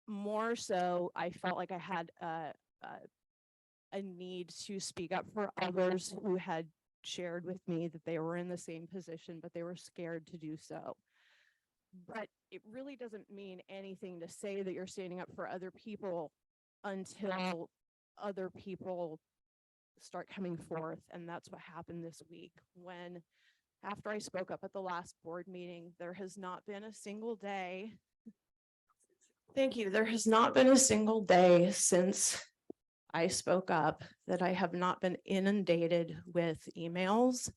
more so, I felt like I had a need to speak up for others who had shared with me that they were in the same position, but they were scared to do so. But it really doesn't mean anything to say that you're standing up for other people until other people start coming forth. And that's what happened this week when, after I spoke up at the last board meeting, there has not been a single day. Thank you. There has not been a single day since I spoke up, that I have not been inundated with emails,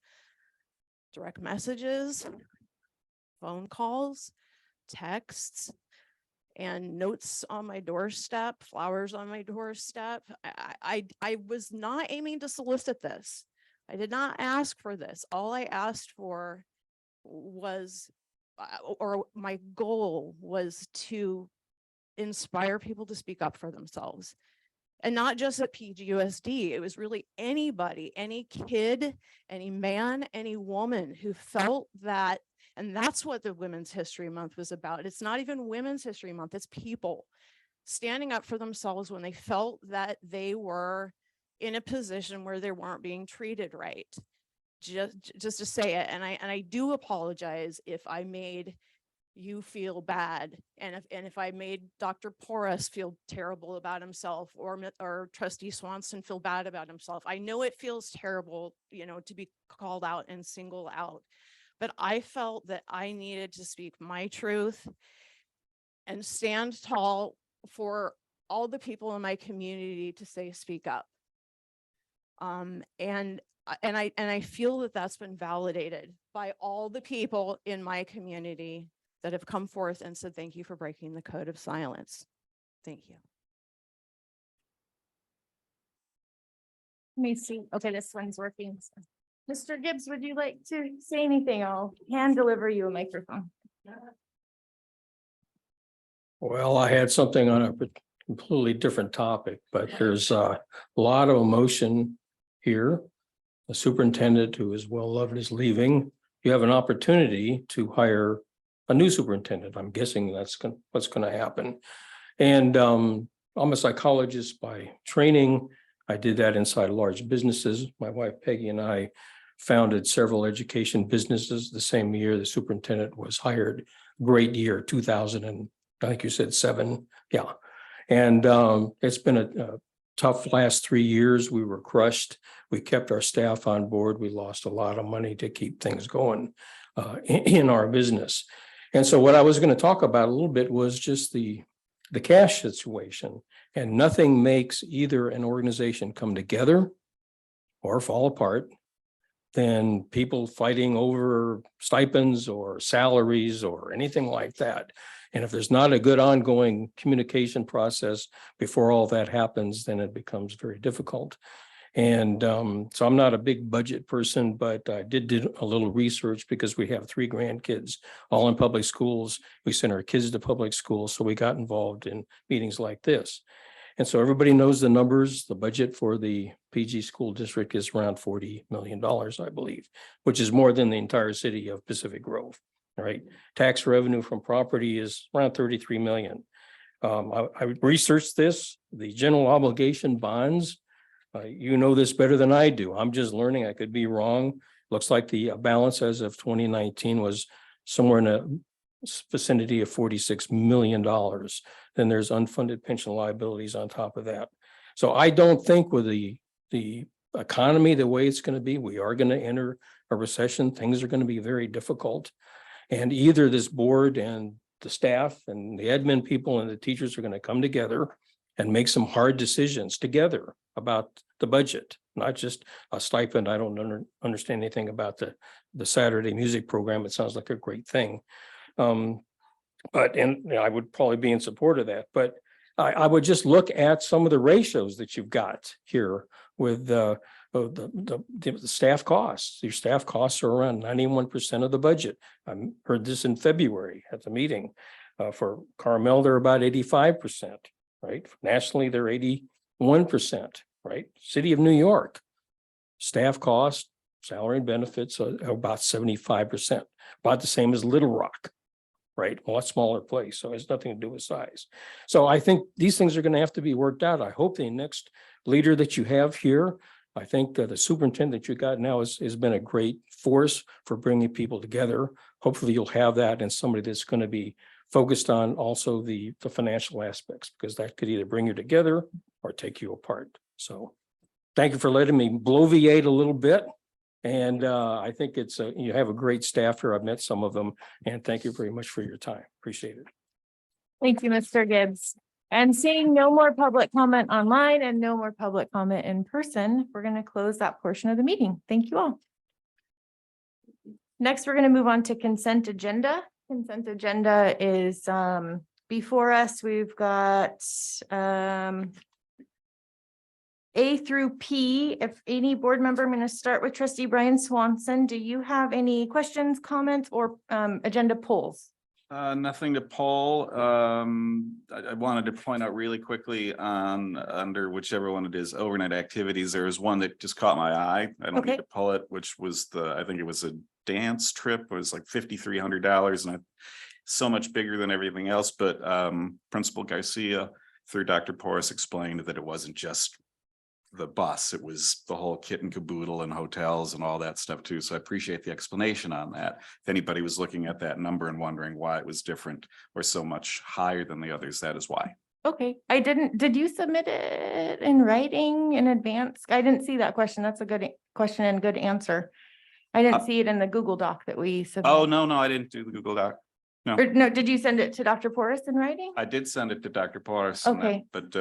direct messages, phone calls, texts, and notes on my doorstep, flowers on my doorstep. I was not aiming to solicit this. I did not ask for this. All I asked for was, or my goal was to inspire people to speak up for themselves. And not just at PGUSD, it was really anybody, any kid, any man, any woman who felt that, and that's what the Women's History Month was about. It's not even Women's History Month, it's people standing up for themselves when they felt that they were in a position where they weren't being treated right. Just to say it, and I do apologize if I made you feel bad, and if I made Dr. Porras feel terrible about himself, or Trustee Swanson feel bad about himself. I know it feels terrible, you know, to be called out and singled out, but I felt that I needed to speak my truth and stand tall for all the people in my community to say, speak up. And I feel that that's been validated by all the people in my community that have come forth and said, thank you for breaking the code of silence. Thank you. Let me see. Okay, this one's working. Mr. Gibbs, would you like to say anything? I'll hand deliver you a microphone. Well, I had something on a completely different topic, but there's a lot of emotion here. The superintendent, who is well loved, is leaving. You have an opportunity to hire a new superintendent. I'm guessing that's what's going to happen. And I'm a psychologist by training. I did that inside large businesses. My wife Peggy and I founded several education businesses the same year the superintendent was hired. Great year, 2000 and I think you said 7. Yeah. And it's been a tough last 3 years. We were crushed. We kept our staff on board. We lost a lot of money to keep things going in our business. And so what I was going to talk about a little bit was just the cash situation. And nothing makes either an organization come together or fall apart than people fighting over stipends or salaries or anything like that. And if there's not a good ongoing communication process before all that happens, then it becomes very difficult. And so I'm not a big budget person, but I did a little research because we have 3 grandkids, all in public schools. We send our kids to public schools, so we got involved in meetings like this. And so everybody knows the numbers. The budget for the PG school district is around $40 million, I believe, which is more than the entire city of Pacific Grove, right? Tax revenue from property is around 33 million. I researched this, the general obligation bonds. You know this better than I do. I'm just learning. I could be wrong. Looks like the balance as of 2019 was somewhere in a vicinity of $46 million. Then there's unfunded pension liabilities on top of that. So I don't think with the economy the way it's going to be, we are going to enter a recession. Things are going to be very difficult. And either this board and the staff and the admin people and the teachers are going to come together and make some hard decisions together about the budget, not just a stipend. I don't understand anything about the Saturday music program. It sounds like a great thing. But I would probably be in support of that. But I would just look at some of the ratios that you've got here with the staff costs. Your staff costs are around 91% of the budget. I heard this in February at the meeting. For Carmel, they're about 85%, right? Nationally, they're 81%, right? City of New York, staff costs, salary and benefits are about 75%, about the same as Little Rock. Right, a lot smaller place, so it has nothing to do with size. So I think these things are going to have to be worked out. I hope the next leader that you have here, I think the superintendent you got now has been a great force for bringing people together. Hopefully you'll have that and somebody that's going to be focused on also the financial aspects, because that could either bring you together or take you apart. So thank you for letting me bloviate a little bit. And I think it's you have a great staff here. I've met some of them, and thank you very much for your time. Appreciate it. Thank you, Mr. Gibbs. And seeing no more public comment online and no more public comment in person, we're going to close that portion of the meeting. Thank you all. Next, we're going to move on to consent agenda. Consent agenda is before us. We've got A through P. If any board member, I'm going to start with trustee Brian Swanson. Do you have any questions, comments, or agenda polls? Nothing to poll. I wanted to point out really quickly on under whichever one it is, overnight activities. There was one that just caught my eye. I don't Okay. need to pull it, which was I think it was a dance trip. It was like $5,300 and so much bigger than everything else. But Principal Garcia through Dr. Porras explained that it wasn't just the bus, it was the whole kit and caboodle and hotels and all that stuff too. So I appreciate the explanation on that. If anybody was looking at that number and wondering why it was different or so much higher than the others, that is why. Okay, did you submit it in writing in advance? I didn't see that question. That's a good question and good answer. I didn't see it in the Google Doc that we submitted. Oh, no, I didn't do the Google Doc. No, Or no, did you send it to Dr. Porras in writing? I did send it to Dr. Porras. Okay. But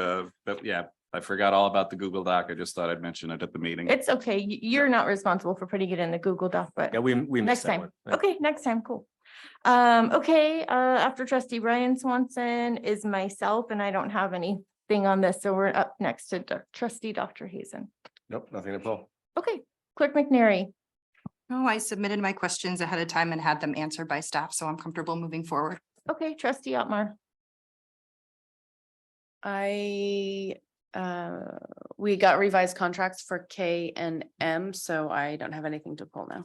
yeah, I forgot all about the Google Doc. I just thought I'd mention it at the meeting. It's okay. You're not responsible for putting it in the Google Doc, but Yeah, we next missed that time. one. Okay, next time, cool. Okay, after trustee Brian Swanson is myself, and I don't have anything on this, so we're up next to trustee Dr. Hazen. Nope, nothing to pull. Okay, Clerk McNary. Oh, I submitted my questions ahead of time and had them answered by staff, so I'm comfortable moving forward. Okay, trustee Otmar. We got revised contracts for K and M, so I don't have anything to pull now.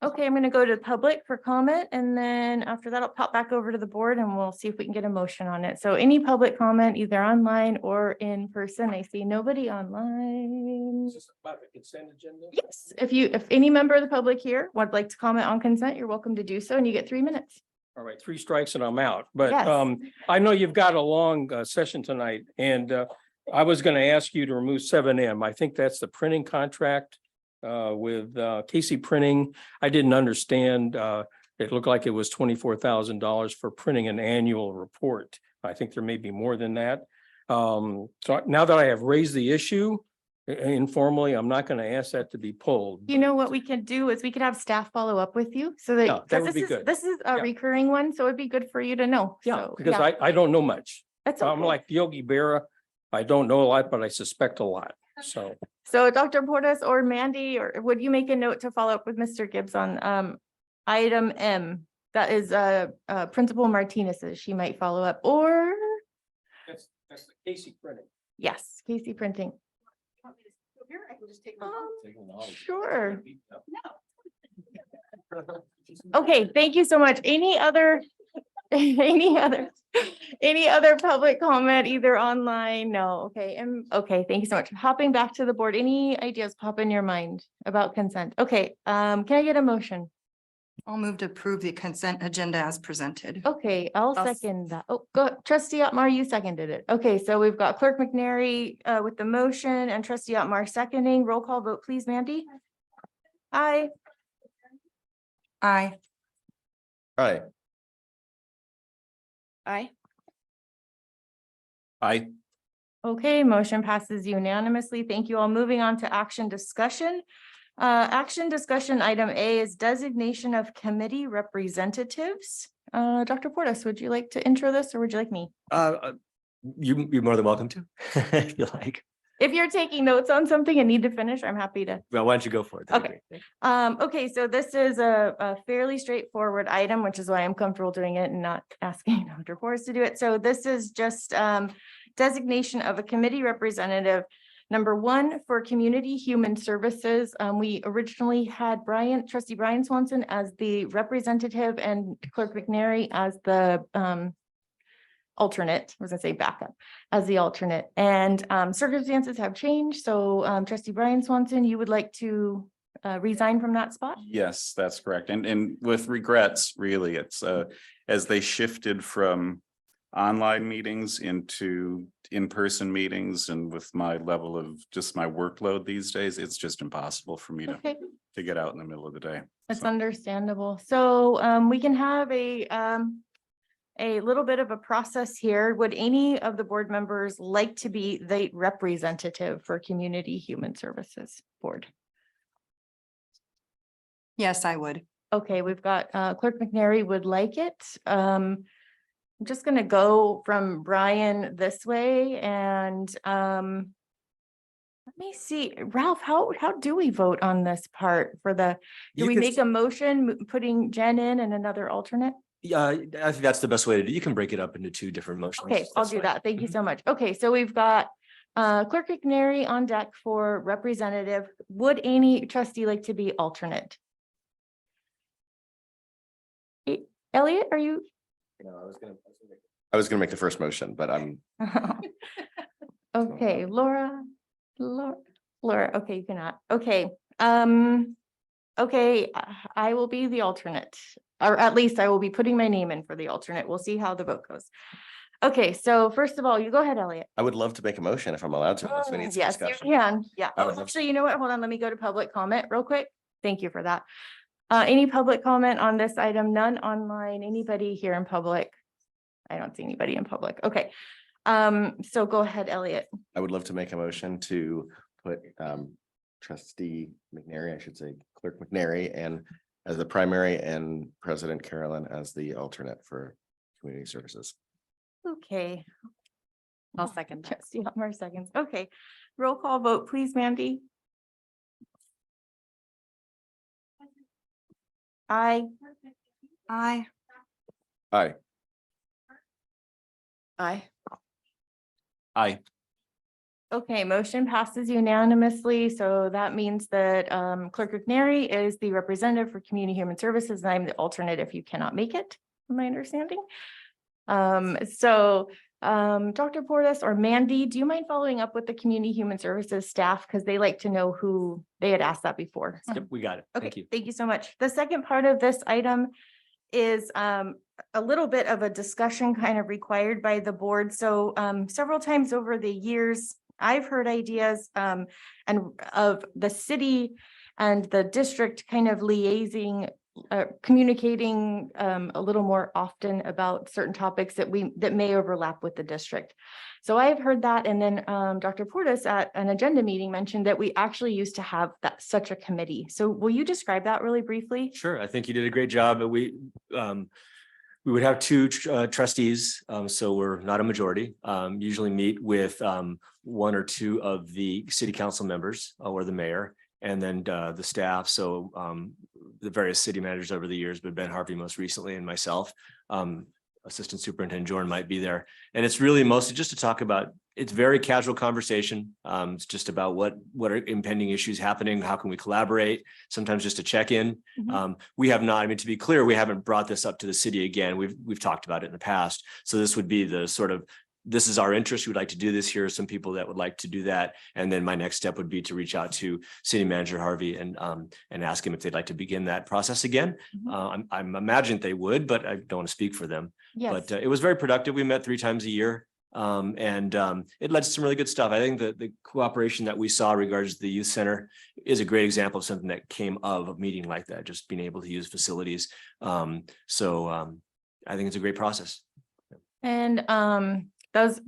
Okay, I'm going to go to the public for comment, and then after that, I'll pop back over to the board and we'll see if we can get a motion on it. So any public comment, either online or in person. I see nobody online. About the consent agenda? Yes, if any member of the public here would like to comment on consent, you're welcome to do so, and you get 3 minutes. All right, 3 strikes and I'm out. But Yes. I know you've got a long session tonight, and I was going to ask you to remove 7M. I think that's the printing contract with Casey Printing. I didn't understand. It looked like it was $24,000 for printing an annual report. I think there may be more than that. So now that I have raised the issue informally, I'm not going to ask that to be pulled. You know what we can do is we could have staff follow up with you so Yeah, that that would this be is, good. this is a Yeah. recurring one, so it'd be good for you to know. Yeah, So, because yeah, I don't know much. that's I'm okay. like Yogi Berra. I don't know a lot, but I suspect a lot. So Dr. Portas or Mandy, or would you make a note to follow up with Mr. Gibbs on item M? That is Principal Martinez's. She might follow up, or That's the Casey Printing. yes, Casey Printing. Sure. Okay, thank you so much. Any other public comment, either online? No, okay, okay, thank you so much. Hopping back to the board, any ideas pop in your mind about consent? Okay, can I get a motion? I'll move to approve the consent agenda as presented. Okay, I'll second that. Oh, go, trustee Otmar, you seconded it. Okay, so we've got Clerk McNary with the motion and trustee Otmar seconding. Roll call vote, please, Mandy. Aye. Aye. Aye. Aye. Aye. Okay, motion passes unanimously. Thank you all. Moving on to action discussion. Action discussion item A is designation of committee representatives. Dr. Portas, would you like to intro this or would you like me? You're more than welcome to, if you like. If you're taking notes on something and need to finish, I'm happy to. Well, why don't you go for it? That'd be Okay. great. Okay, so this is a fairly straightforward item, which is why I'm comfortable doing it and not asking Dr. Porras to do it. So this is just designation of a committee representative. Number 1 for Community Human Services. We originally had trustee Brian Swanson as the representative and Clerk McNary as the alternate. I was gonna say backup as the alternate, and circumstances have changed. So trustee Brian Swanson, you would like to resign from that spot? Yes, that's correct. And with regrets, really, it's as they shifted from online meetings into in-person meetings, and with my level of just my workload these days, it's just impossible for me Okay, to get out in the middle of the day. that's understandable. So we can have a little bit of a process here. Would any of the board members like to be the representative for Community Human Services Board? Yes, I would. Okay, we've got Clerk McNary would like it. I'm just gonna go from Brian this way and let me see, Ralph, how do we vote on this part for the, do You we could make a motion putting Jen in and another alternate? Yeah, I think that's the best way to do. You can break it up into two different motions. Okay, I'll That's do fine. that. Thank you so much. Okay, so we've got Clerk McNary on deck for representative. Would any trustee like to be alternate? Elliot, are you? No, I was gonna make the first motion, but I'm, Okay, Laura, okay, you cannot. Okay, okay, I will be the alternate, or at least I will be putting my name in for the alternate. We'll see how the vote goes. Okay, so first of all, you go ahead, Elliot. I would love to make a motion if I'm allowed to. unless we need some Yes, you discussion. can. Yeah. I Oh, would love actually, you know what? Hold on, let me go to public comment real quick. Thank you for that. Any public comment on this item? None online. Anybody here in public? I don't see anybody in public. Okay. So go ahead, Elliot. I would love to make a motion to put trustee McNary, I should say Clerk McNary, and as the primary and President Carolyn as the alternate for community services. Okay. I'll second that. Trustee Hotmer seconds. Okay. Roll call vote, please, Mandy. Aye. Aye. Aye. Aye. Aye. Okay, motion passes unanimously. So that means that Clerk McNary is the representative for Community Human Services, and I'm the alternate if you cannot make it, from my understanding. Dr. Portis or Mandy, do you mind following up with the Community Human Services staff? Because they like to know who, they had asked that before. Yep, we got it. Okay, Thank you. thank you so much. The second part of this item is a little bit of a discussion kind of required by the board. So several times over the years, I've heard ideas and of the city and the district kind of liaising, communicating a little more often about certain topics that may overlap with the district. So I've heard that, and then Dr. Portis at an agenda meeting mentioned that we actually used to have such a committee. So will you describe that really briefly? Sure, I think you did a great job. We would have two trustees, so we're not a majority. Usually meet with one or two of the city council members or the mayor, and then the staff. So the various city managers over the years, but Ben Harvey most recently, and myself. Assistant Superintendent Jordan might be there. And it's really mostly just to talk about, it's very casual conversation. It's just about what are impending issues happening, how can we collaborate, sometimes just to check in. We have not, I mean, to be clear, we haven't brought this up to the city again. We've talked about it in the past. So this would be the sort of, this is our interest. We'd like to do this. Here are some people that would like to do that. And then my next step would be to reach out to City Manager Harvey and ask him if they'd like to begin that process again. I'm imagined they would, but I don't want to speak for them. Yes. But it was very productive. We met 3 times a year. It led to some really good stuff. I think the cooperation that we saw regards to the youth center is a great example of something that came of a meeting like that, just being able to use facilities. I think it's a great process. And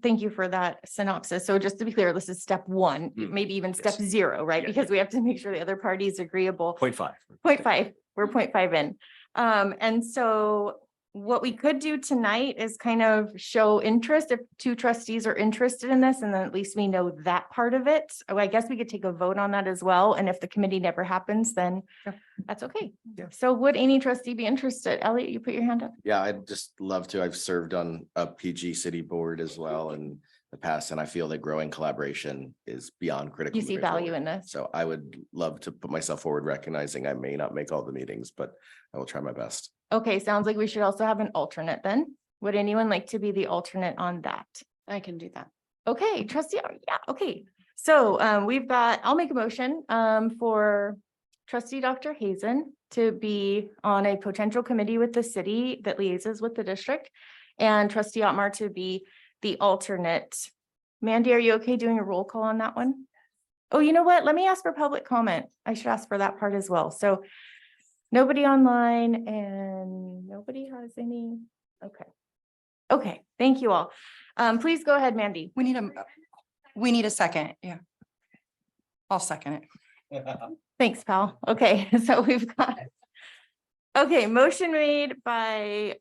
thank you for that synopsis. So just to be clear, this is step 1, maybe even step 0, right? Yeah. Because we have to make sure the other party is agreeable. 0.5. 0.5, we're 0.5 in. And so what we could do tonight is kind of show interest if 2 trustees are interested in this, and then at least we know that part of it. Oh, I guess we could take a vote on that as well. And if the committee never happens, then that's okay. Yeah. So would any trustee be interested? Elliot, you put your hand up. Yeah, I'd just love to. I've served on a PG city board as well in the past, and I feel that growing collaboration is beyond critical. You see moving value forward. in this? So I would love to put myself forward, recognizing I may not make all the meetings, but I will try my best. Okay, sounds like we should also have an alternate then. Would anyone like to be the alternate on that? I can do that. Okay, trustee, yeah, okay. So I'll make a motion for trustee Dr. Hazen to be on a potential committee with the city that liaises with the district, and trustee Otmar to be the alternate. Mandy, are you okay doing a roll call on that one? Oh, you know what? Let me ask for public comment. I should ask for that part as well. So nobody online and nobody has any. Okay. Okay, thank you all. Please go ahead, Mandy. We need a second, yeah. I'll second it. Thanks, pal. Okay, so we've got. Okay, motion made by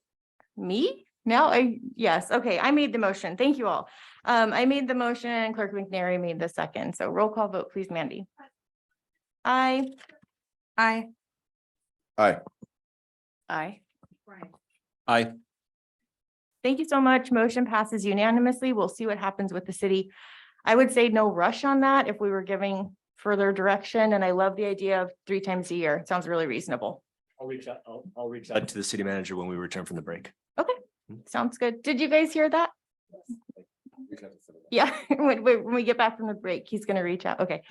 me? Now yes, okay, I made the motion. Thank you all. I made the motion, Clerk McNary made the second. So roll call vote, please, Mandy. Aye. Aye. Aye. Aye. Aye. Thank you so much. Motion passes unanimously. We'll see what happens with the city. I would say no rush on that if we were giving further direction. And I love the idea of 3 times a year. It sounds really reasonable. I'll reach out, I'll reach out to the city manager when we return from the break. Okay, sounds good. Did you guys hear that? Yeah, when we get back from the break, he's gonna reach out. Okay.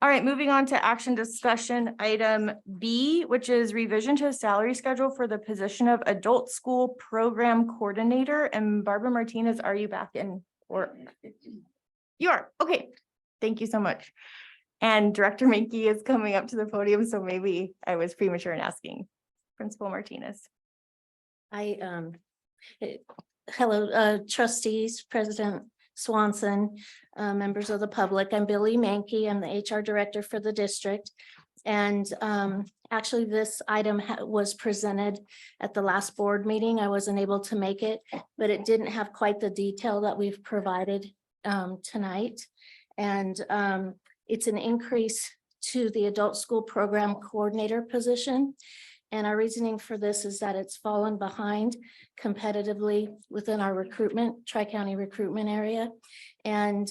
All right, moving on to action discussion item B, which is revision to salary schedule for the position of adult school program coordinator. And Barbara Martinez, are you back in or? You are, okay. Thank you so much. And Director Menke is coming up to the podium, so maybe I was premature in asking. Principal Martinez. Hello, trustees, President Swanson, members of the public. I'm Billy Mankey. I'm the HR director for the district. And actually, this item was presented at the last board meeting. I wasn't able to make it, but it didn't have quite the detail that we've provided tonight. And it's an increase to the adult school program coordinator position. And our reasoning for this is that it's fallen behind competitively within our recruitment, Tri-County recruitment area. And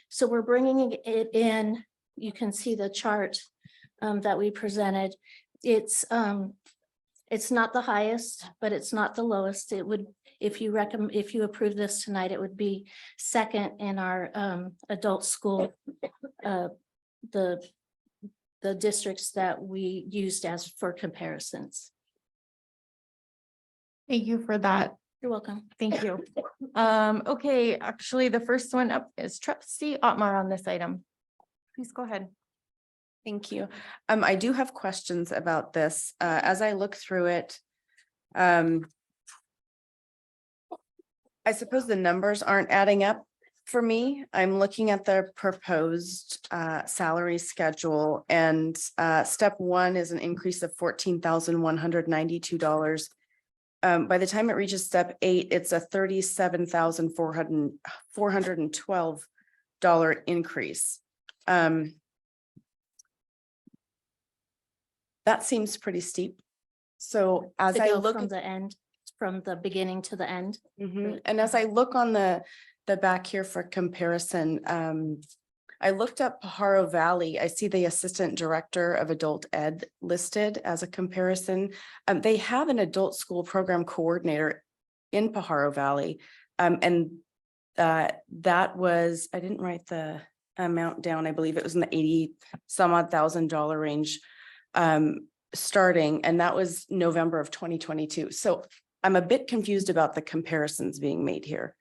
so we're bringing it in. You can see the chart that we presented. It's not the highest, but it's not the lowest. It would, if you approve this tonight, it would be second in our adult school, the districts that we used as for comparisons. Thank you for that. You're welcome. Thank you. Okay, actually, the first one up is Trustee Otmar on this item. Please go ahead. Thank you. I do have questions about this. As I look through it, I suppose the numbers aren't adding up for me. I'm looking at the proposed salary schedule, and step 1 is an increase of $14,192. By the time it reaches step 8, it's a $37,412 increase. That seems pretty steep. So as To I go look from at the end, from the beginning to the end. and as I look on the back here for comparison, I looked up Pajaro Valley. I see the Assistant Director of Adult Ed listed as a comparison. They have an adult school program coordinator in Pajaro Valley. And that was, I didn't write the amount down. I believe it was in the 80 some odd $1,000 range starting, and that was November of 2022. So I'm a bit confused about the comparisons being made here.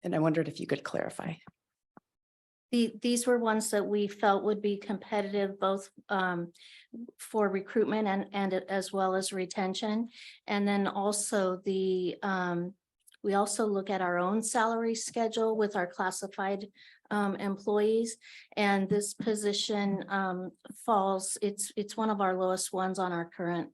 And I wondered if you could clarify. These were ones that we felt would be competitive, both for recruitment and as well as retention. And then also we also look at our own salary schedule with our classified employees. And this position falls, it's one of our lowest ones on our current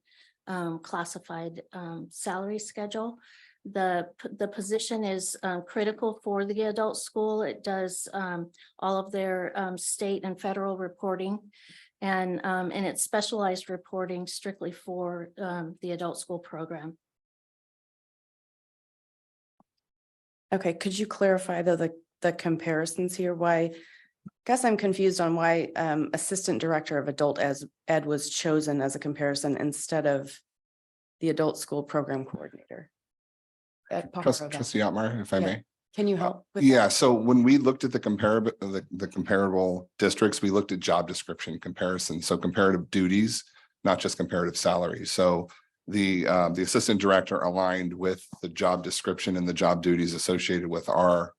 classified salary schedule. The position is critical for the adult school. It does all of their state and federal reporting, and it's specialized reporting strictly for the adult school program. Okay, could you clarify though the comparisons here? Why? I guess I'm confused on why Assistant Director of Adult Ed was chosen as a comparison instead of the adult school program coordinator. Trustee Otmar, if I may. Can you help? With Yeah, so when we looked at the comparable districts, we looked at job description comparison, so comparative duties, not just comparative salaries. So the assistant director aligned with the job description and the job duties associated with our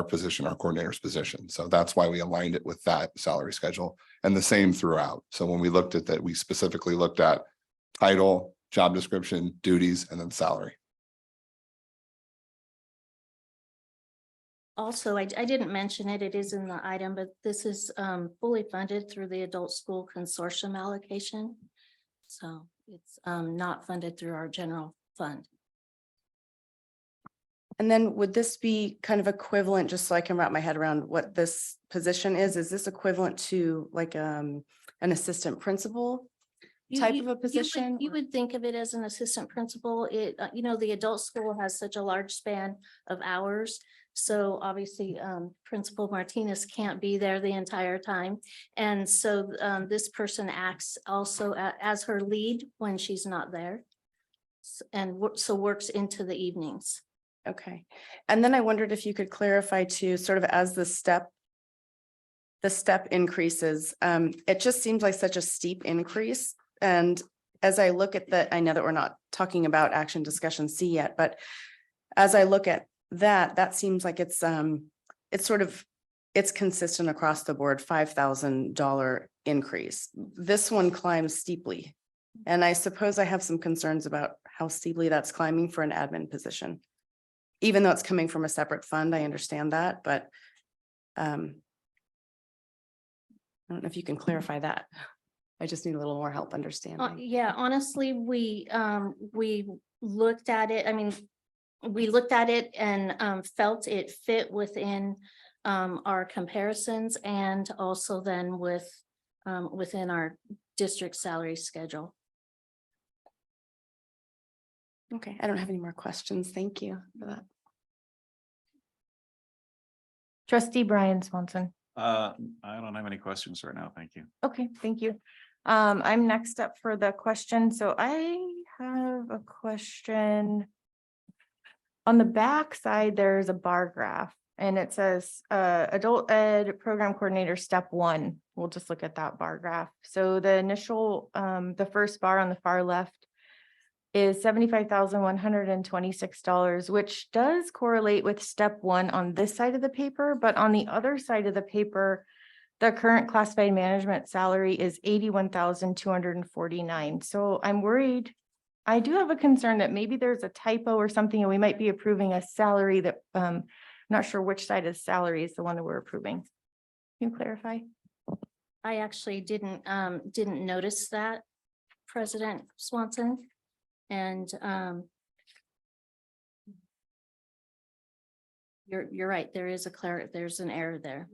position, our coordinator's position. So that's why we aligned it with that salary schedule, and the same throughout. So when we looked at that, we specifically looked at title, job description, duties, and then salary. Also, I didn't mention it, it is in the item, but this is fully funded through the Adult School Consortium allocation. So it's not funded through our general fund. And then would this be kind of equivalent, just so I can wrap my head around what this position is? Is this equivalent to like an assistant principal type of a position? You would think of it as an assistant principal. It, the adult school has such a large span of hours. So obviously, Principal Martinez can't be there the entire time. And so this person acts also as her lead when she's not there. And so works into the evenings. Okay. And then I wondered if you could clarify too, sort of as the step increases, it just seems like such a steep increase. And as I look at I know that we're not talking about action discussion C yet, but as I look at that seems like it's consistent across the board, $5,000 increase. This one climbs steeply. And I suppose I have some concerns about how steeply that's climbing for an admin position. Even though it's coming from a separate fund, I understand that, but I don't know if you can clarify that. I just need a little more help understanding. Yeah, honestly, we looked at it. I mean, we looked at it and felt it fit within our comparisons and also then within our district salary schedule. Okay, I don't have any more questions. Thank you for that. Trustee Brian Swanson. I don't have any questions right now. Thank you. Okay, thank you. I'm next up for the question. So I have a question. On the back side, there's a bar graph and it says adult ed program coordinator step 1. We'll just look at that bar graph. So the initial, the first bar on the far left is $75,126, which does correlate with step 1 on this side of the paper, but on the other side of the paper, the current classified management salary is $81,249. So I'm worried. I do have a concern that maybe there's a typo or something, and we might be approving a salary that not sure which side of salary is the one that we're approving. Can you clarify? I actually didn't notice that, President Swanson. And you're right, there's an error there.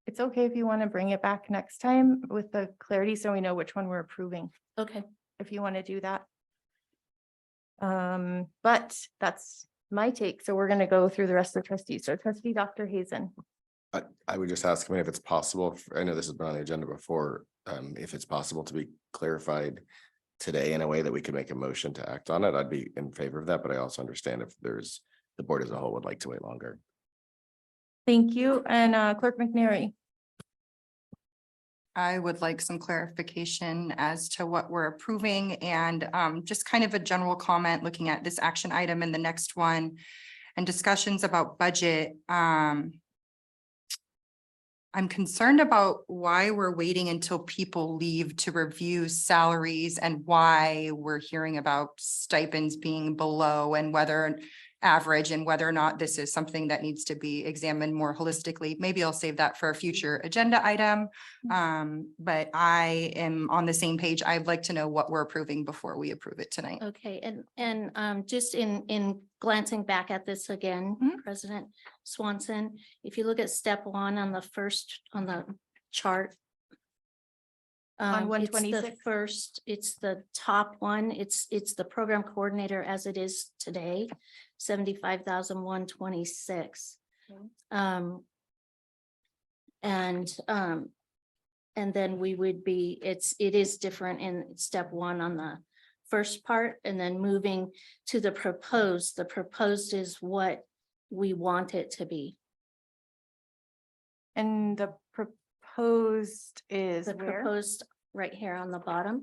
It's okay if you want to bring it back next time with the clarity so we know which one we're approving. Okay. If you want to do that. But that's my take. So we're going to go through the rest of the trustees. So trustee Dr. Hazen. I would just ask, if it's possible, I know this has been on the agenda before, if it's possible to be clarified today in a way that we could make a motion to act on it, I'd be in favor of that, but I also understand if the board as a whole would like to wait longer. Thank you. And Clerk McNary. I would like some clarification as to what we're approving and just kind of a general comment looking at this action item and the next one and discussions about budget. I'm concerned about why we're waiting until people leave to review salaries and why we're hearing about stipends being below and whether average and whether or not this is something that needs to be examined more holistically. Maybe I'll save that for a future agenda item. But I am on the same page. I'd like to know what we're approving before we approve it tonight. Okay, and just in glancing back at this again, President Swanson, if you look at step 1 on the chart. On It's the 126. first, it's the top one. It's the program coordinator as it is today, 75,126. And then we would be, it is different in step 1 on the first part, and then moving to the proposed is what we want it to be. And the proposed is The where? proposed right here on the bottom.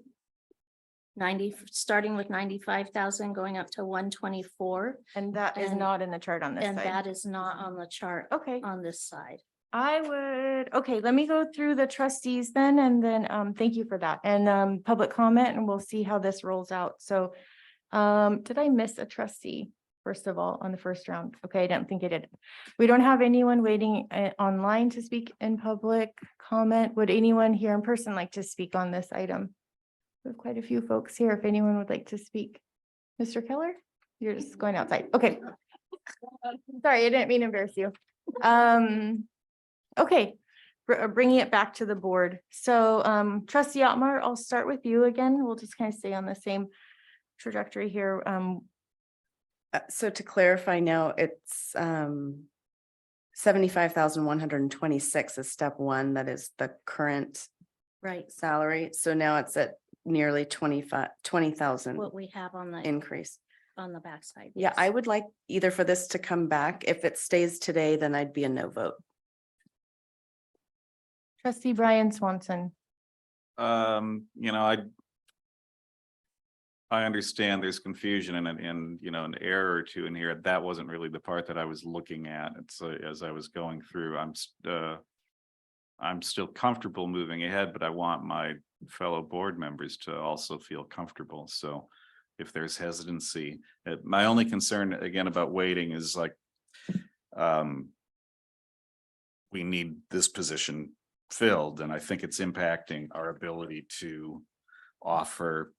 90, starting with 95,000, going up to 124. And that is not in the chart on this And side. that is not on the chart. Okay. On this side. Okay, let me go through the trustees then, and then thank you for that. And public comment, and we'll see how this rolls out. So did I miss a trustee? first of all, on the first round? Okay, I didn't think I did. We don't have anyone waiting online to speak in public comment. Would anyone here in person like to speak on this item? We have quite a few folks here. If anyone would like to speak. Mr. Keller, you're just going outside. Okay. Sorry, I didn't mean to embarrass you. Okay, bringing it back to the board. So trustee Otmar, I'll start with you again. We'll just kind of stay on the same trajectory here. So to clarify now, it's 75,126 is step one. That is the current Right. salary. So now it's at nearly 20,000 What we have on the, increase. on the backside. Yeah, yes. I would like either for this to come back. If it stays today, then I'd be a no vote. Trustee Brian Swanson. You know, I understand there's confusion and, you know, an error or two in here. That wasn't really the part that I was looking at. It's as I was going through, I'm still comfortable moving ahead, but I want my fellow board members to also feel comfortable. So if there's hesitancy, my only concern again about waiting is like, we need this position filled, and I think it's impacting our ability to offer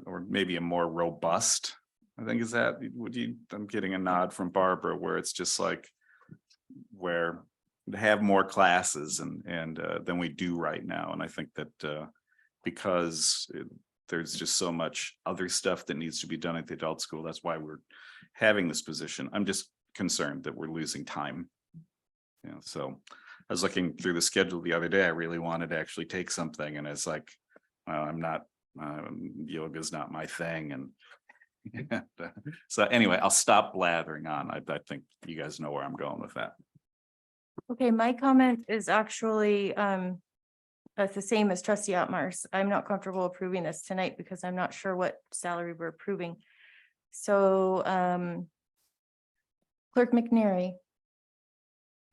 or maybe a more robust, I think is that, I'm getting a nod from Barbara where it's just like where have more classes and than we do right now. And I think that because there's just so much other stuff that needs to be done at the adult school, that's why we're having this position. I'm just concerned that we're losing time. You know, so I was looking through the schedule the other day. I really wanted to actually take something, and it's like, I'm not, yoga's not my thing. And so anyway, I'll stop blathering on. I think you guys know where I'm going with that. Okay, my comment is actually that's the same as trustee Otmar's. I'm not comfortable approving this tonight because I'm not sure what salary we're approving. So Clerk McNary.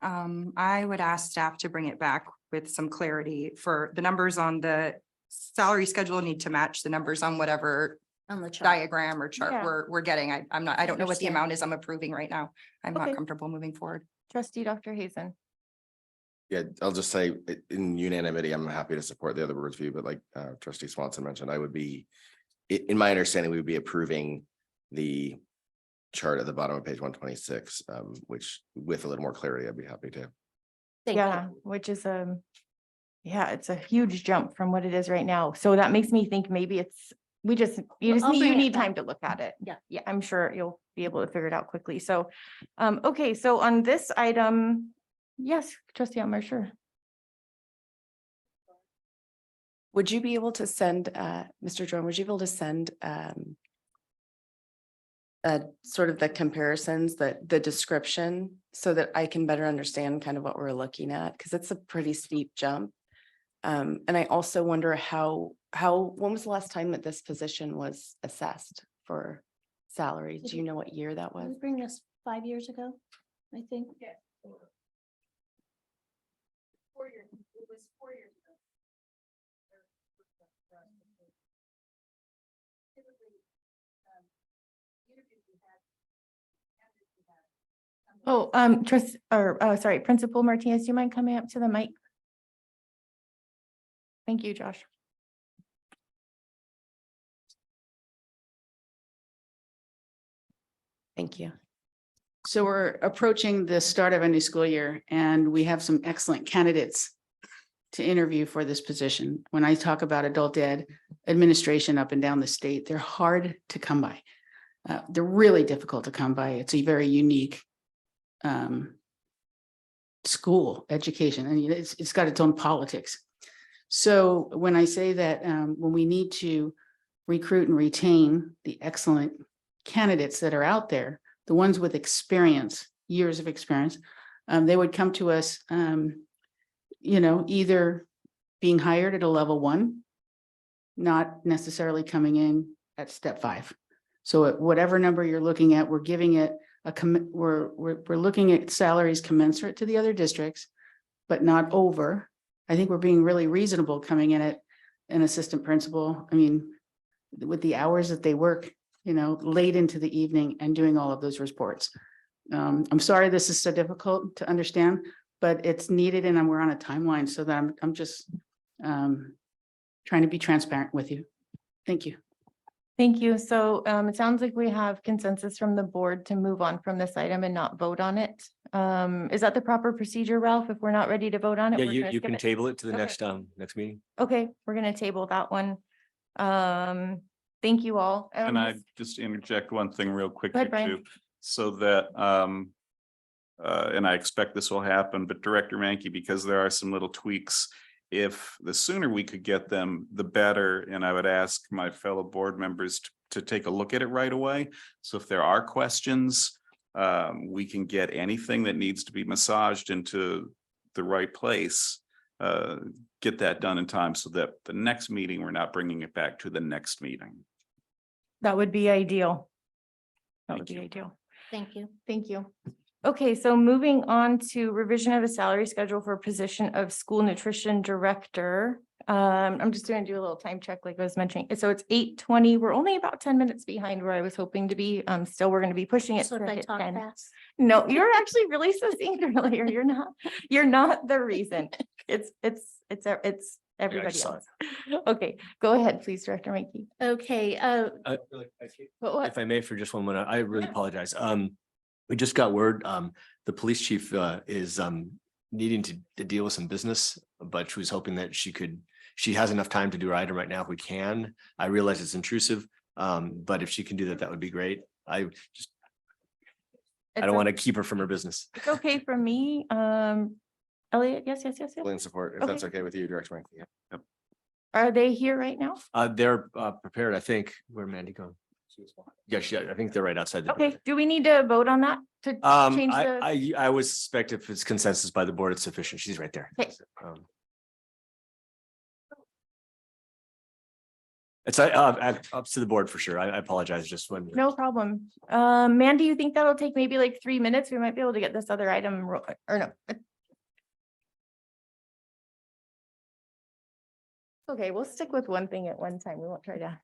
I would ask staff to bring it back with some clarity for the numbers on the salary schedule need to match the numbers on whatever On the chart. diagram or chart Yeah. we're getting. I don't know what the Understand. amount is I'm approving right now. I'm Okay. not comfortable moving forward. Trustee Dr. Hazen. Yeah, I'll just say in unanimity, I'm happy to support the other board's view, but like trustee Swanson mentioned, I would be, in my understanding, we would be approving the chart at the bottom of page 126, which with a little more clarity, I'd be happy to. Thank Yeah, you. which is yeah, it's a huge jump from what it is right now. So that makes me think maybe it's, you I'll bring it need back. time to look at it. Yeah. Yeah, I'm sure you'll be able to figure it out quickly. So, okay, so on this item, yes, trustee Elmer, sure. Would you be able to send, Mr. Drone, would you be able to send sort of the comparisons, the description, so that I can better understand kind of what we're looking at? Because it's a pretty steep jump. And I also wonder when was the last time that this position was assessed for salary? Do you know what year that Did we was? bring this 5 years ago, I think? Yeah. 4 years. It was 4 years ago. Oh, sorry, Principal Martinez, do you mind coming up to the mic? Thank you, Josh. Thank you. So we're approaching the start of a new school year, and we have some excellent candidates to interview for this position. When I talk about adult ed administration up and down the state, they're hard to come by. They're really difficult to come by. It's a very unique school education, and it's got its own politics. So when I say that when we need to recruit and retain the excellent candidates that are out there, the ones with experience, years of experience, they would come to us, either being hired at a level 1, not necessarily coming in at step 5. So at whatever number you're looking at, we're giving it we're looking at salaries commensurate to the other districts, but not over. I think we're being really reasonable coming in at an assistant principal. I mean, with the hours that they work, late into the evening and doing all of those reports. I'm sorry this is so difficult to understand, but it's needed and we're on a timeline so that I'm just trying to be transparent with you. Thank you. Thank you. So it sounds like we have consensus from the board to move on from this item and not vote on it. Is that the proper procedure, Ralph? If we're not ready to vote on it? Yeah, we're you gonna you skip can it? table it to the Okay. next meeting. Okay, we're gonna table that one. Thank you all. And I just interject one thing real quickly ahead, Brian. too, so that and I expect this will happen, but Director Mankey, because there are some little tweaks, if the sooner we could get them, the better. And I would ask my fellow board members to take a look at it right away. So if there are questions, we can get anything that needs to be massaged into the right place. Get that done in time so that the next meeting, we're not bringing it back to the next meeting. That would be ideal. That would be ideal. Thank you. Thank you. Okay, so moving on to revision of the salary schedule for position of school nutrition director. I'm just going to do a little time check like I was mentioning. So it's 8:20. We're only about 10 minutes behind where I was hoping to be. Still, we're going to be pushing it So to if I hit talk 10. fast. No, you're actually really succinct earlier. You're not the reason. It's everybody saw else. Okay, go ahead, please, Director Mankey. Okay, What? If I may, for just 1 minute, I really apologize. We just got word, the police chief is needing to deal with some business, but she was hoping that she has enough time to do her item right now if we can. I realize it's intrusive, but if she can do that, that would be great. I don't want to keep her from her business. It's okay for me. Elliot, yes. Fully in support, if that's okay with you, Director Mankey. Yeah. Yep. Are they here right now? They're prepared, I think. Where Mandy going? Yeah, I think they're right outside the door. Okay, do we need to vote on that to change the? I would suspect if it's consensus by the board, it's sufficient. She's right there. Okay. It's up to the board for sure. I apologize just when. No problem. Mandy, you think that'll take maybe like 3 minutes? We might be able to get this other item or no. Okay, we'll stick with one thing at one time. We won't try to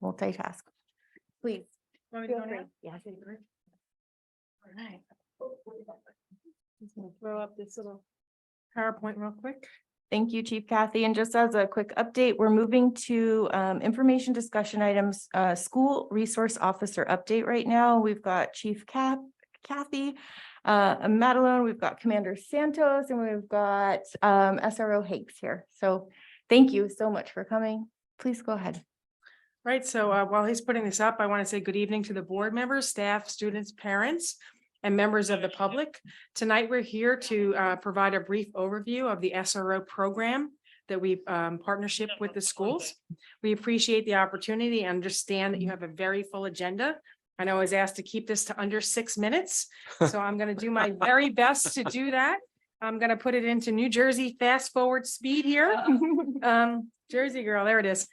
multitask. Please. Want me to go Feel free. now? Yeah. All right. Just gonna throw up this little PowerPoint real quick. Thank you, Chief Kathy. And just as a quick update, we're moving to information discussion items, school resource officer update right now. We've got Chief Kathy, Madeline, we've got Commander Santos, and we've got SRO Hakes here. So thank you so much for coming. Please go ahead. Right, so while he's putting this up, I want to say good evening to the board members, staff, students, parents, and members of the public. Tonight, we're here to provide a brief overview of the SRO program that we partnership with the schools. We appreciate the opportunity and understand that you have a very full agenda. I know I was asked to keep this to under 6 minutes, so I'm going to do my very best to do that. I'm going to put it into New Jersey fast forward speed here. Jersey girl, there it is.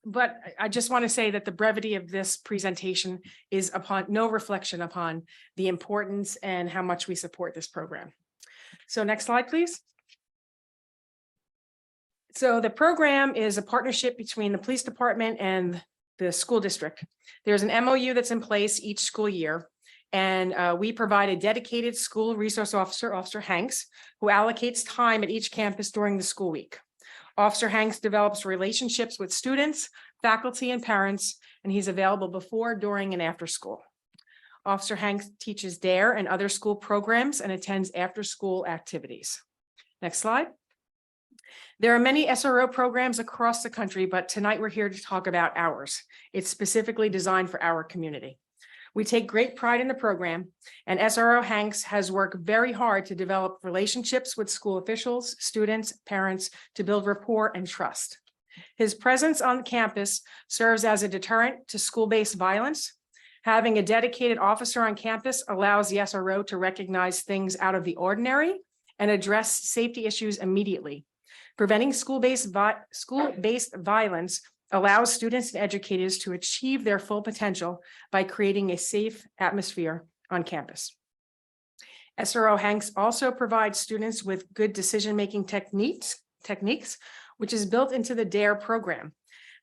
But I just want to say that the brevity of this presentation is upon no reflection upon the importance and how much we support this program. So next slide, please. So the program is a partnership between the police department and the school district. There's an MOU that's in place each school year. And we provide a dedicated school resource officer, Officer Hanks, who allocates time at each campus during the school week. Officer Hanks develops relationships with students, faculty, and parents, and he's available before, during, and after school. Officer Hanks teaches DARE and other school programs and attends after-school activities. Next slide. There are many SRO programs across the country, but tonight we're here to talk about ours. It's specifically designed for our community. We take great pride in the program, and SRO Hanks has worked very hard to develop relationships with school officials, students, parents to build rapport and trust. His presence on campus serves as a deterrent to school-based violence. Having a dedicated officer on campus allows the SRO to recognize things out of the ordinary and address safety issues immediately. Preventing school-based violence allows students and educators to achieve their full potential by creating a safe atmosphere on campus. SRO Hanks also provides students with good decision-making techniques, which is built into the DARE program.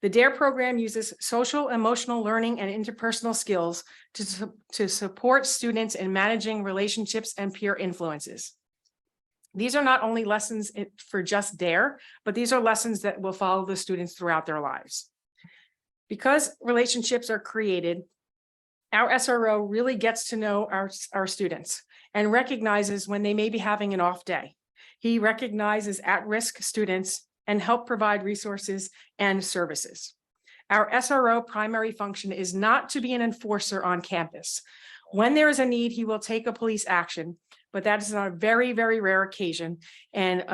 The DARE program uses social, emotional learning and interpersonal skills to support students in managing relationships and peer influences. These are not only lessons for just DARE, but these are lessons that will follow the students throughout their lives. Because relationships are created, our SRO really gets to know our students and recognizes when they may be having an off day. He recognizes at-risk students and help provide resources and services. Our SRO primary function is not to be an enforcer on campus. When there is a need, he will take a police action, but that is on a very, very rare occasion. And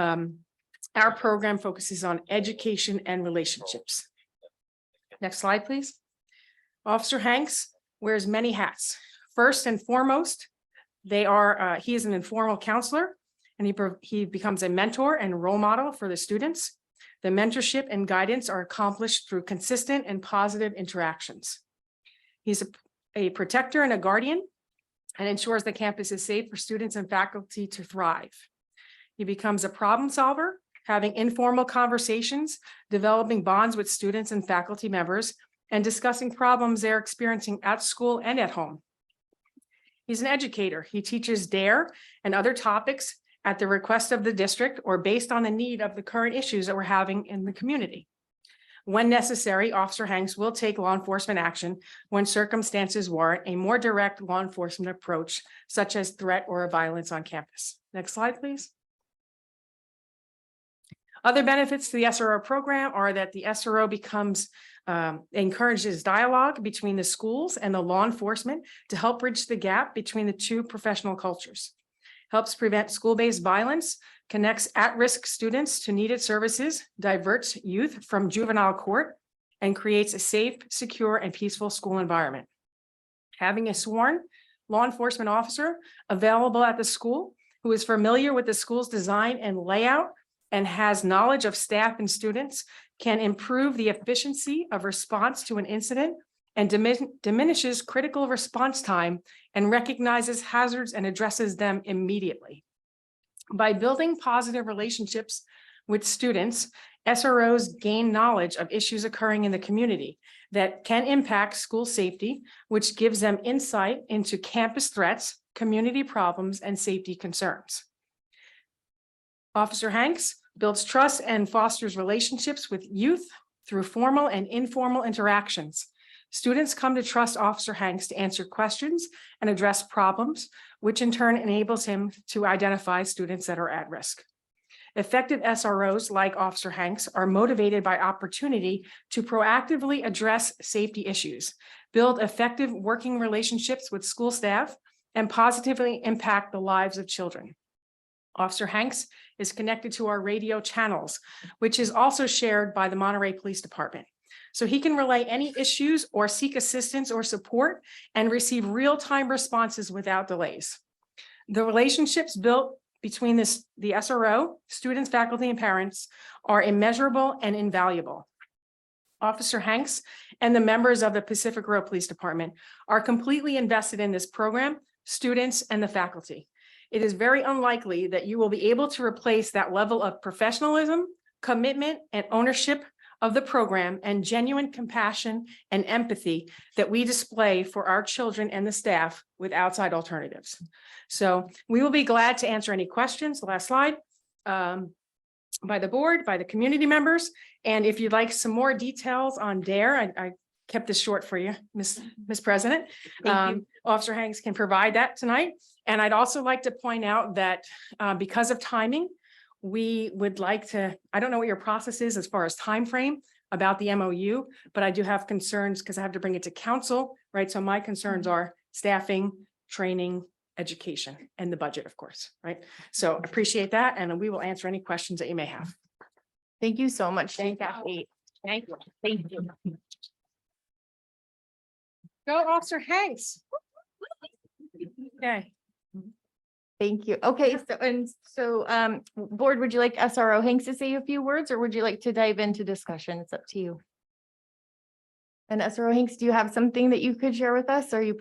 our program focuses on education and relationships. Next slide, please. Officer Hanks wears many hats. First and foremost, he is an informal counselor, and he becomes a mentor and role model for the students. The mentorship and guidance are accomplished through consistent and positive interactions. He's a protector and a guardian and ensures the campus is safe for students and faculty to thrive. He becomes a problem solver, having informal conversations, developing bonds with students and faculty members, and discussing problems they're experiencing at school and at home. He's an educator. He teaches DARE and other topics at the request of the district or based on the need of the current issues that we're having in the community. When necessary, Officer Hanks will take law enforcement action when circumstances warrant a more direct law enforcement approach, such as threat or violence on campus. Next slide, please. Other benefits to the SRO program are that the SRO encourages dialogue between the schools and the law enforcement to help bridge the gap between the two professional cultures. Helps prevent school-based violence, connects at-risk students to needed services, diverts youth from juvenile court, and creates a safe, secure, and peaceful school environment. Having a sworn law enforcement officer available at the school who is familiar with the school's design and layout and has knowledge of staff and students can improve the efficiency of response to an incident and diminishes critical response time and recognizes hazards and addresses them immediately. By building positive relationships with students, SROs gain knowledge of issues occurring in the community that can impact school safety, which gives them insight into campus threats, community problems, and safety concerns. Officer Hanks builds trust and fosters relationships with youth through formal and informal interactions. Students come to trust Officer Hanks to answer questions and address problems, which in turn enables him to identify students that are at risk. Effective SROs like Officer Hanks are motivated by opportunity to proactively address safety issues, build effective working relationships with school staff, and positively impact the lives of children. Officer Hanks is connected to our radio channels, which is also shared by the Monterey Police Department. So he can relay any issues or seek assistance or support and receive real-time responses without delays. The relationships built between the SRO, students, faculty, and parents are immeasurable and invaluable. Officer Hanks and the members of the Pacific Grove Police Department are completely invested in this program, students, and the faculty. It is very unlikely that you will be able to replace that level of professionalism, commitment, and ownership of the program and genuine compassion and empathy that we display for our children and the staff with outside alternatives. So we will be glad to answer any questions, the last slide, by the board, by the community members. And if you'd like some more details on DARE, I kept this short for you, Ms. President. Officer Hanks can provide that tonight. And I'd also like to point out that because of timing, we would like to, I don't know what your process is as far as time frame about the MOU, but I do have concerns because I have to bring it to council, right? So my concerns are staffing, training, education, and the budget, of course, right? So appreciate that, and we will answer any questions that you may have. Thank you so much. Thank you. Thank you. Thank you. Go, Officer Hanks. Okay. Thank you. Okay, so board, would you like SRO Hanks to say a few words, or would you like to dive into discussion? It's up to you. And SRO Hanks, do you have something that you could share with us? Or do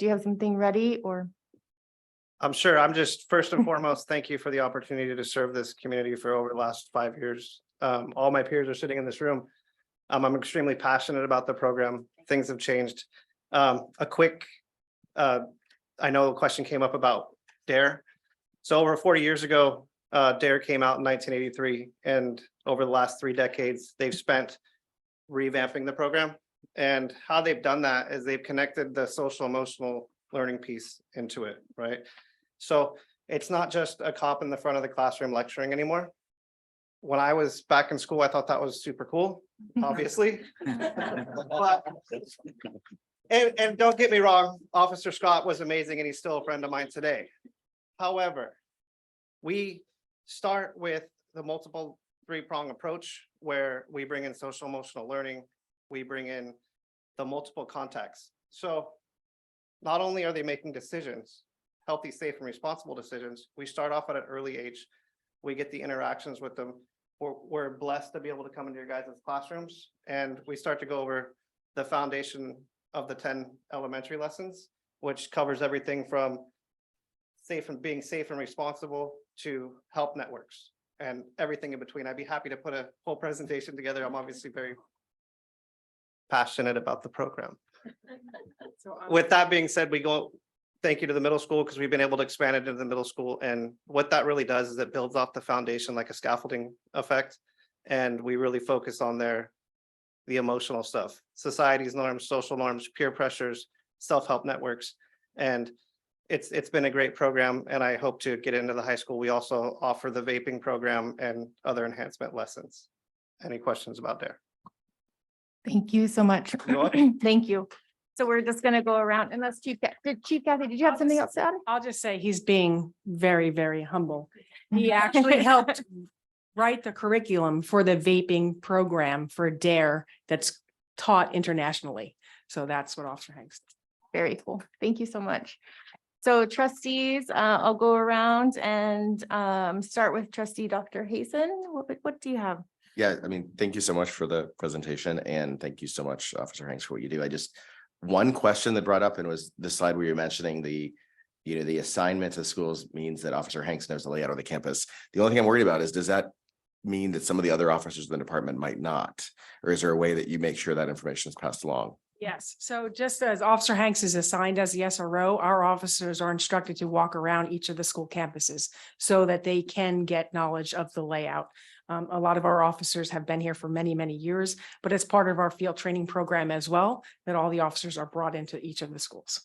you have something ready, or? I'm sure. I'm just first and foremost, thank you for the opportunity to serve this community for over the last 5 years. All my peers are sitting in this room. I'm extremely passionate about the program. Things have changed. A quick, I know a question came up about DARE. So over 40 years ago, DARE came out in 1983, and over the last 3 decades, they've spent revamping the program. And how they've done that is they've connected the social emotional learning piece into it, right? So it's not just a cop in the front of the classroom lecturing anymore. When I was back in school, I thought that was super cool, obviously. But, and don't get me wrong, Officer Scott was amazing and he's still a friend of mine today. However, we start with the multiple 3-prong approach where we bring in social emotional learning, we bring in the multiple contacts. So not only are they making decisions, healthy, safe, and responsible decisions, we start off at an early age. We get the interactions with them. We're blessed to be able to come into your guys' classrooms, and we start to go over the foundation of the 10 elementary lessons, which covers everything from being safe and responsible to help networks and everything in between. I'd be happy to put a whole presentation together. I'm obviously very passionate about the program. With that being said, thank you to the middle school because we've been able to expand it into the middle school. And what that really does is it builds off the foundation like a scaffolding effect. And we really focus on the emotional stuff, society's norms, social norms, peer pressures, self-help networks. And it's been a great program, and I hope to get into the high school. We also offer the vaping program and other enhancement lessons. Any questions about there? Thank you so much. You're welcome. Thank you. So we're just gonna go around unless Chief Kathy, did you have something else to add? I'll just say he's being very, very humble. He actually helped write the curriculum for the vaping program for DARE that's taught internationally. So that's what Officer Hanks did. Very cool. Thank you so much. So trustees, I'll go around and start with trustee Dr. Hazen. What do you have? Yeah, I mean, thank you so much for the presentation, and thank you so much, Officer Hanks, for what you do. One question that brought up, and was the slide where you're mentioning the assignment to schools means that Officer Hanks knows the layout of the campus. The only thing I'm worried about is, does that mean that some of the other officers in the department might not? Or is there a way that you make sure that information is passed along? Yes, so just as Officer Hanks is assigned as the SRO, our officers are instructed to walk around each of the school campuses so that they can get knowledge of the layout. A lot of our officers have been here for many, many years, but as part of our field training program as well, that all the officers are brought into each of the schools.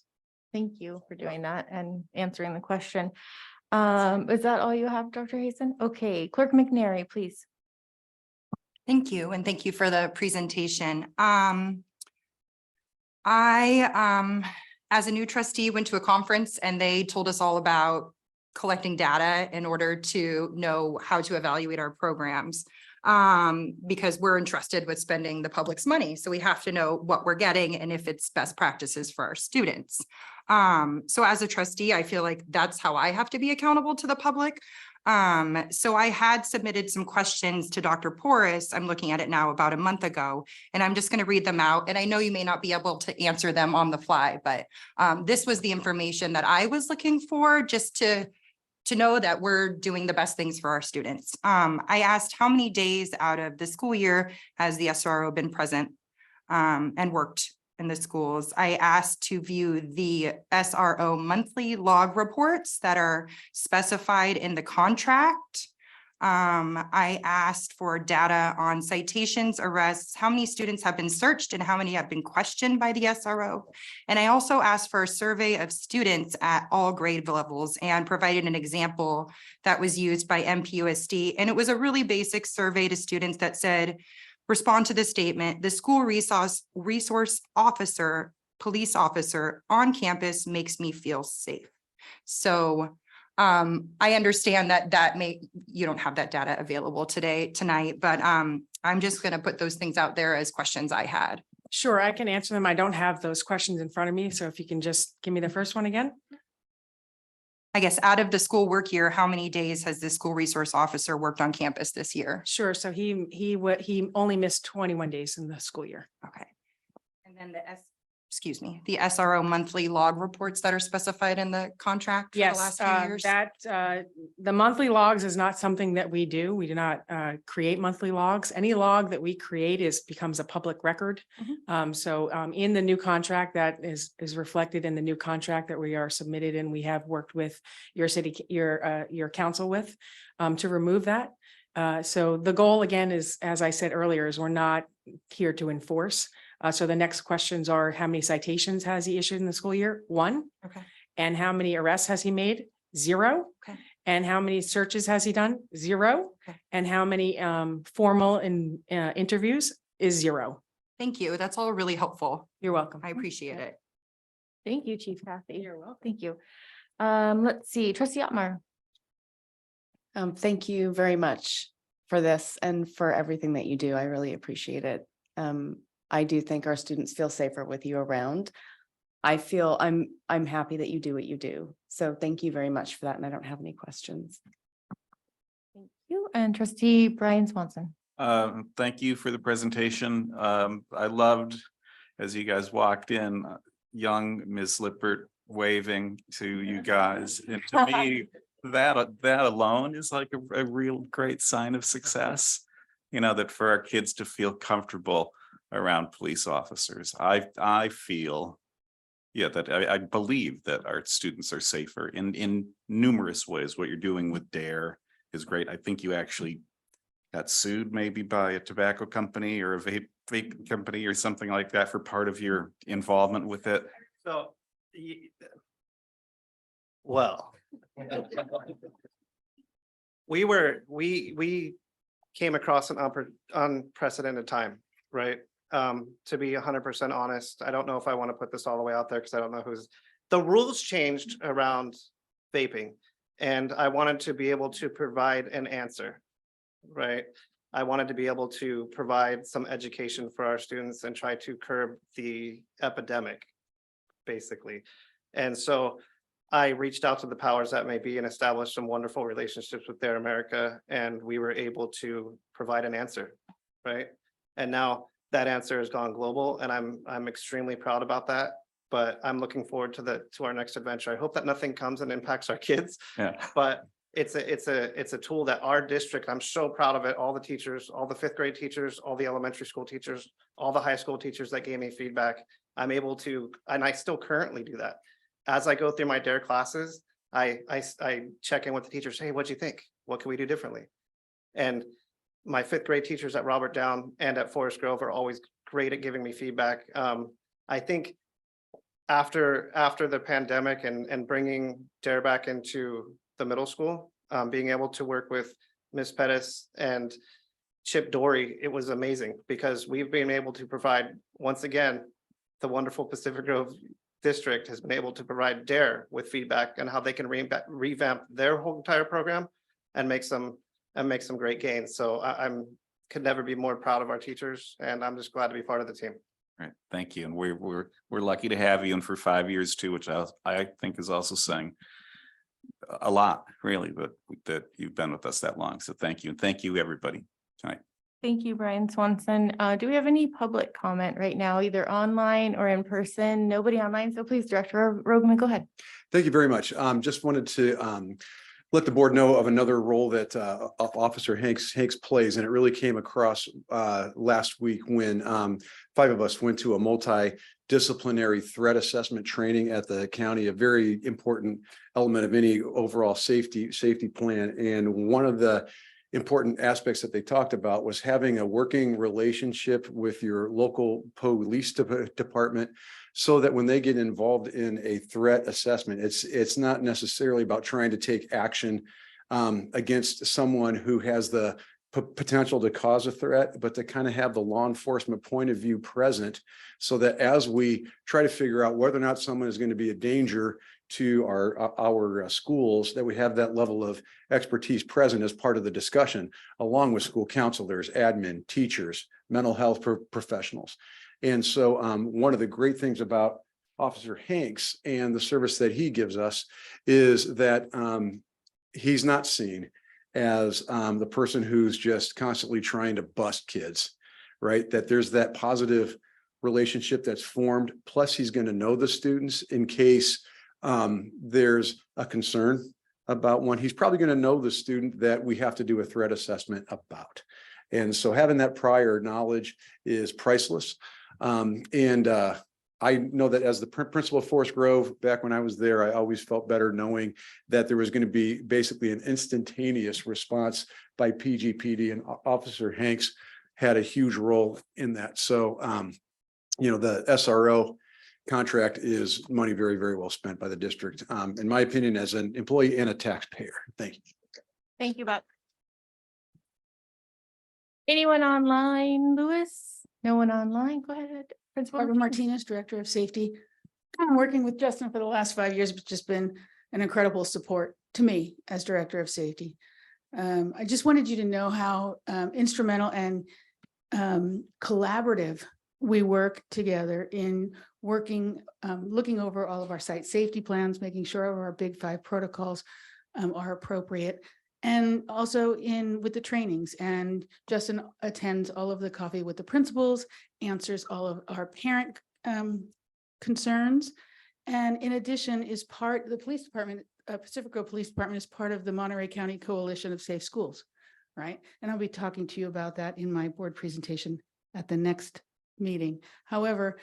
Thank you for doing that and answering the question. Is that all you have, Dr. Hazen? Okay, Clerk McNary, please. Thank you, and thank you for the presentation. As a new trustee, went to a conference and they told us all about collecting data in order to know how to evaluate our programs. Because we're entrusted with spending the public's money. So we have to know what we're getting and if it's best practices for our students. So as a trustee, I feel like that's how I have to be accountable to the public. So I had submitted some questions to Dr. Porras. I'm looking at it now about a month ago, and I'm just going to read them out. And I know you may not be able to answer them on the fly, but this was the information that I was looking for just to know that we're doing the best things for our students. I asked how many days out of the school year has the SRO been present and worked in the schools. I asked to view the SRO monthly log reports that are specified in the contract. I asked for data on citations, arrests, how many students have been searched and how many have been questioned by the SRO. And I also asked for a survey of students at all grade levels and provided an example that was used by PGUSD. And it was a really basic survey to students that said, respond to the statement, the school resource officer, police officer on campus makes me feel safe. So I understand that you don't have that data available tonight, but I'm just going to put those things out there as questions I had. Sure, I can answer them. I don't have those questions in front of me. So if you can just give me the first one again. I guess out of the school work year, how many days has the school resource officer worked on campus this year? Sure. So he only missed 21 days in the school year. Okay. And then the excuse me, the SRO monthly log reports that are specified in the contract for the Yes, last few years? the monthly logs is not something that we do. We do not create monthly logs. Any log that we create becomes a public record. In the new contract, that is reflected in the new contract that we are submitted, and we have worked with your council with to remove that. So the goal again is, as I said earlier, is we're not here to enforce. So the next questions are, how many citations has he issued in the school year? 1. Okay. And how many arrests has he made? 0. Okay. And how many searches has he done? 0. Okay. And how many formal interviews is 0. Thank you. That's all really helpful. You're welcome. I appreciate it. Thank you, Chief Kathy. You're welcome. Thank you. Let's see, Trustee Otmar. Thank you very much for this and for everything that you do. I really appreciate it. I do think our students feel safer with you around. I'm happy that you do what you do. So thank you very much for that. And I don't have any questions. Thank you. And Trustee Brian Swanson. Thank you for the presentation. I loved, as you guys walked in, young Ms. Lippert waving to you guys. And to me, that alone is like a real great sign of success. You know, that for our kids to feel comfortable around police officers. I feel, that I believe that our students are safer in numerous ways. What you're doing with DARE is great. I think you actually got sued maybe by a tobacco company or a vape company or something like that for part of your involvement with it. So, well, we came across an unprecedented time, right? To be 100% honest, I don't know if I want to put this all the way out there because I don't know the rules changed around vaping, and I wanted to be able to provide an answer, right? I wanted to be able to provide some education for our students and try to curb the epidemic, basically. And so I reached out to the powers that may be and established some wonderful relationships with Dare America, and we were able to provide an answer, right? And now that answer has gone global, and I'm extremely proud about that. But I'm looking forward to our next adventure. I hope that nothing comes and impacts our kids. Yeah. But it's a tool that our district, I'm so proud of it. All the teachers, all the 5th grade teachers, all the elementary school teachers, all the high school teachers that gave me feedback. I'm able to, and I still currently do that. As I go through my DARE classes, I check in with the teachers. Hey, what'd you think? What can we do differently? And my 5th grade teachers at Robert Down and at Forest Grove are always great at giving me feedback. I think after the pandemic and bringing DARE back into the middle school, being able to work with Ms. Pettis and Chip Dory, it was amazing because we've been able to provide, once again, the wonderful Pacific Grove district has been able to provide DARE with feedback and how they can revamp their whole entire program and make some great gains. So could never be more proud of our teachers, and I'm just glad to be part of the team. Right. Thank you. And we're lucky to have you, and for 5 years too, which I think is also saying a lot, really, but that you've been with us that long. So thank you. And thank you, everybody, tonight. Thank you, Brian Swanson. Do we have any public comment right now, either online or in person? Nobody online, so please, Director Rogan, go ahead. Thank you very much. Just wanted to let the board know of another role that Officer Hanks plays, and it really came across last week when 5 of us went to a multidisciplinary threat assessment training at the county, a very important element of any overall safety plan. And one of the important aspects that they talked about was having a working relationship with your local police department, so that when they get involved in a threat assessment, it's not necessarily about trying to take action against someone who has the potential to cause a threat, but to kind of have the law enforcement point of view present, so that as we try to figure out whether or not someone is going to be a danger to our schools, that we have that level of expertise present as part of the discussion, along with school counselors, admin, teachers, mental health professionals. And so one of the great things about Officer Hanks and the service that he gives us is that he's not seen as the person who's just constantly trying to bust kids, right? That there's that positive relationship that's formed. Plus, he's going to know the students in case there's a concern about one. He's probably going to know the student that we have to do a threat assessment about. And so having that prior knowledge is priceless. I know that as the principal of Forest Grove, back when I was there, I always felt better knowing that there was going to be basically an instantaneous response by PGPD, and Officer Hanks had a huge role in that. So, the SRO contract is money very, very well spent by the district, in my opinion, as an employee and a taxpayer. Thank you. Thank you, Buck. Anyone online, Louis? No one online? Go ahead. Principal Barbara Martinez, Director of Safety. I'm working with Justin for the last 5 years, but just been an incredible support to me as Director of Safety. I just wanted you to know how instrumental and collaborative we work together in working, looking over all of our site safety plans, making sure our Big 5 protocols are appropriate, and also with the trainings. And Justin attends all of the coffee with the principals, answers all of our parent concerns, and in addition is the police department, Pacific Grove Police Department is part of the Monterey County Coalition of Safe Schools, right? And I'll be talking to you about that in my board presentation at the next meeting. However,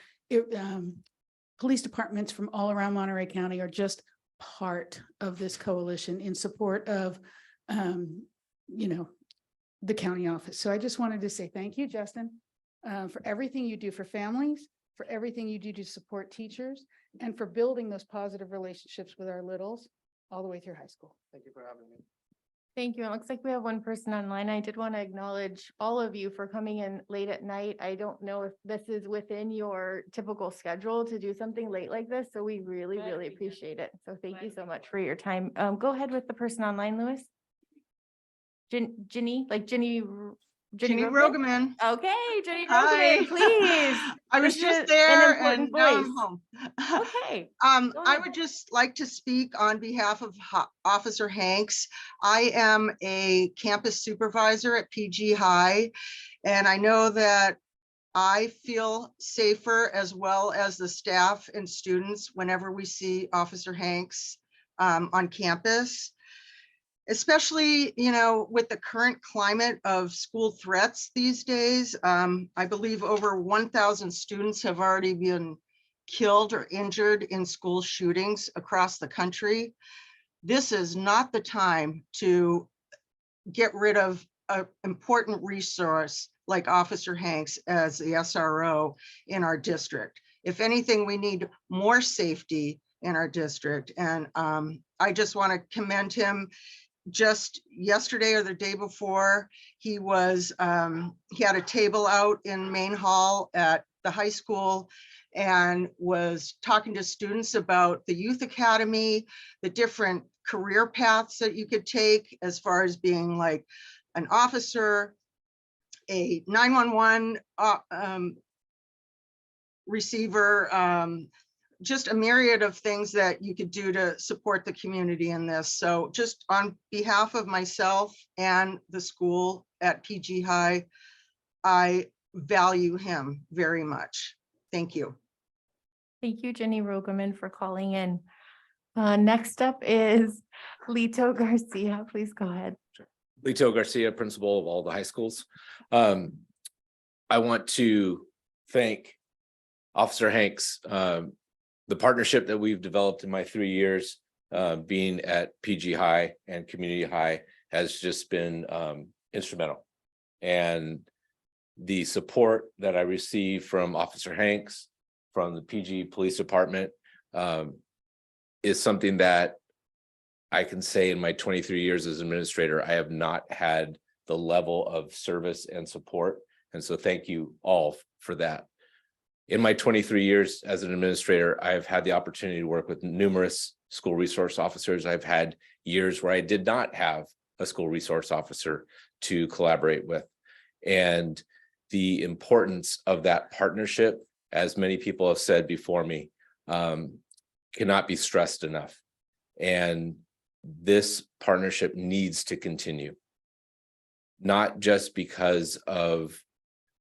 police departments from all around Monterey County are just part of this coalition in support of the county office. So I just wanted to say thank you, Justin, for everything you do for families, for everything you do to support teachers, and for building those positive relationships with our littles all the way through high school. Thank you for having me. Thank you. It looks like we have one person online. I did want to acknowledge all of you for coming in late at night. I don't know if this is within your typical schedule to do something late like this, so we really, really appreciate it. So thank you so much for your time. Go ahead with the person online, Louis. Jenny Rogaman. Okay, Jenny Hi. Rogaman, please. I was This just is there an important and now I'm voice. home. Okay. I ahead. would just like to speak on behalf of Officer Hanks. I am a campus supervisor at PG High, and I know that I feel safer as well as the staff and students whenever we see Officer Hanks on campus. Especially, with the current climate of school threats these days. I believe over 1,000 students have already been killed or injured in school shootings across the country. This is not the time to get rid of an important resource like Officer Hanks as the SRO in our district. If anything, we need more safety in our district. And I just want to commend him. Just yesterday or the day before, he had a table out in Main Hall at the high school and was talking to students about the youth academy, the different career paths that you could take as far as being like an officer, a 911 receiver, just a myriad of things that you could do to support the community in this. So just on behalf of myself and the school at PG High, I value him very much. Thank you. Thank you, Jenny Rogaman, for calling in. Next up is Lito Garcia. Please go ahead. Lito Garcia, principal of all the high schools. I want to thank Officer Hanks. The partnership that we've developed in my 3 years being at PG High and Community High has just been instrumental. And the support that I receive from Officer Hanks, from the PG Police Department, is something that I can say in my 23 years as administrator, I have not had the level of service and support. And so thank you all for that. In my 23 years as an administrator, I have had the opportunity to work with numerous school resource officers. I've had years where I did not have a school resource officer to collaborate with. And the importance of that partnership, as many people have said before me, cannot be stressed enough. And this partnership needs to continue, not just because of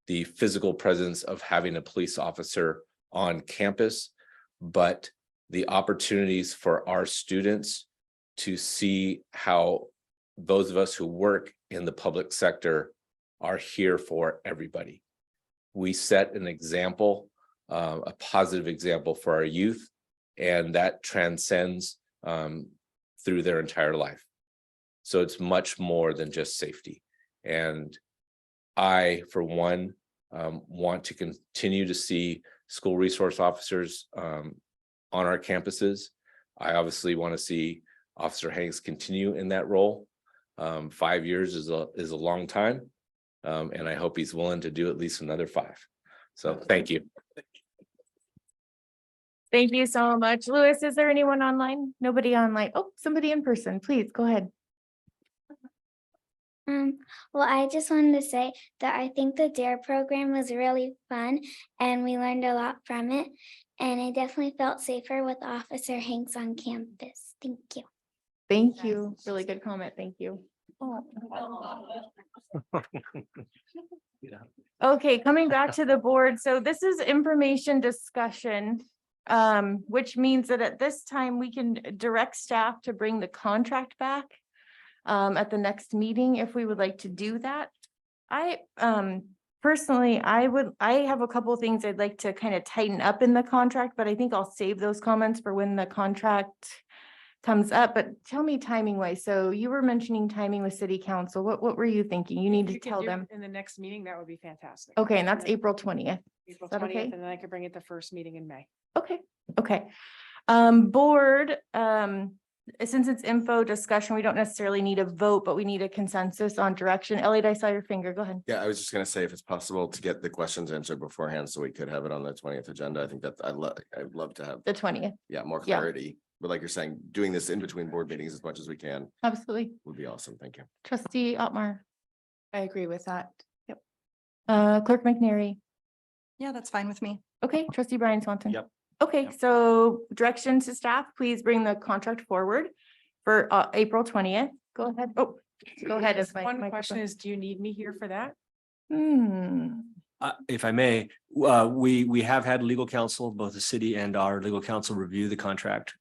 the physical presence of having a police officer on campus, but the opportunities for our students to see how those of us who work in the public sector are here for everybody. We set an example, a positive example for our youth, and that transcends through their entire life. So it's much more than just safety. And I, for one, want to continue to see school resource officers on our campuses. I obviously want to see Officer Hanks continue in that role. 5 years is a long time. And I hope he's willing to do at least another 5. So thank you. Thank you so much. Louis, is there anyone online? Nobody online. Oh, somebody in person, please go ahead. Well, I just wanted to say that I think the DARE program was really fun and we learned a lot from it. And I definitely felt safer with Officer Hanks on campus. Thank you. Thank you. Really good comment. Thank you. Okay, coming back to the board. So this is information discussion, which means that at this time we can direct staff to bring the contract back at the next meeting if we would like to do that. I personally, I have a couple of things I'd like to kind of tighten up in the contract, but I think I'll save those comments for when the contract comes up. But tell me timing wise. So you were mentioning timing with city council. What were you thinking? You need to You could tell do them. it in the next meeting, that would be fantastic. Okay, and that's April 20th. April Is that 20th, okay? and then I could bring it the first meeting in May. Okay, okay. Board, since it's info discussion, we don't necessarily need a vote, but we need a consensus on direction. Elliot, I saw your finger. Go ahead. Yeah, I was just gonna say if it's possible to get the questions answered beforehand, so we could have it on the 20th agenda. I think that I'd love to have, The 20th. yeah, more Yeah. clarity. But like you're saying, doing this in between board meetings as much as we can Absolutely. would be awesome. Thank you. Trustee Otmar, I agree with that. Clerk McNary. Yeah, that's fine with me. Okay, Trustee Brian Swanson. Yep. Okay, Yep. so direction to staff, please bring the contract forward for April 20th. Go ahead. Oh, go ahead. Just one question is, do you need me here for that? If I may, we have had legal counsel, both the city and our legal counsel review the contract.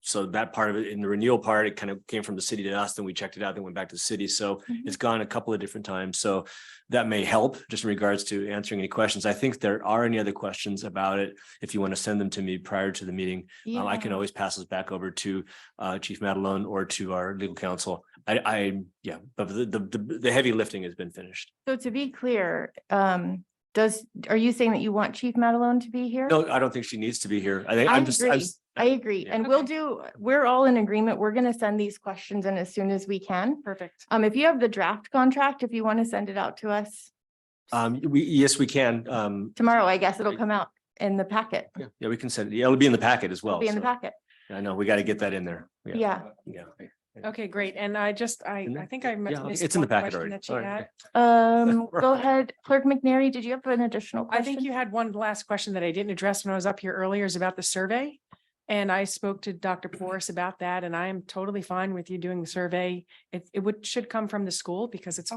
So that part of it, in the renewal part, it kind of came from the city to us, then we checked it out, then went back to the city. So it's gone a couple of different times. So that may help just in regards to answering any questions. I think there are any other questions about it. If you want to send them to me prior to the meeting, I can always pass this back over to Chief Madelon or to our legal counsel. Yeah, but the heavy lifting has been finished. So to be clear, are you saying that you want Chief Madelon to be here? No, I don't think she needs to be here. I think I agree. Yeah. And we're all in agreement. We're going to send these questions in as soon as we can. Perfect. If you have the draft contract, if you want to send it out to us yes, we can. tomorrow, I guess it'll come out in the packet. Yeah, we can send it. Yeah, it'll be in the packet as well. It'll be in the so- packet. I know, we got to get that in there. Yeah. Yeah. Okay, great. And I think I missed it's in the one packet question already. that you All right, had. Go ahead, Clerk McNary, did you have an additional I question? think you had one last question that I didn't address when I was up here earlier is about the survey. And I spoke to Dr. Porras about that, and I am totally fine with you doing the survey. Should come from the school because it's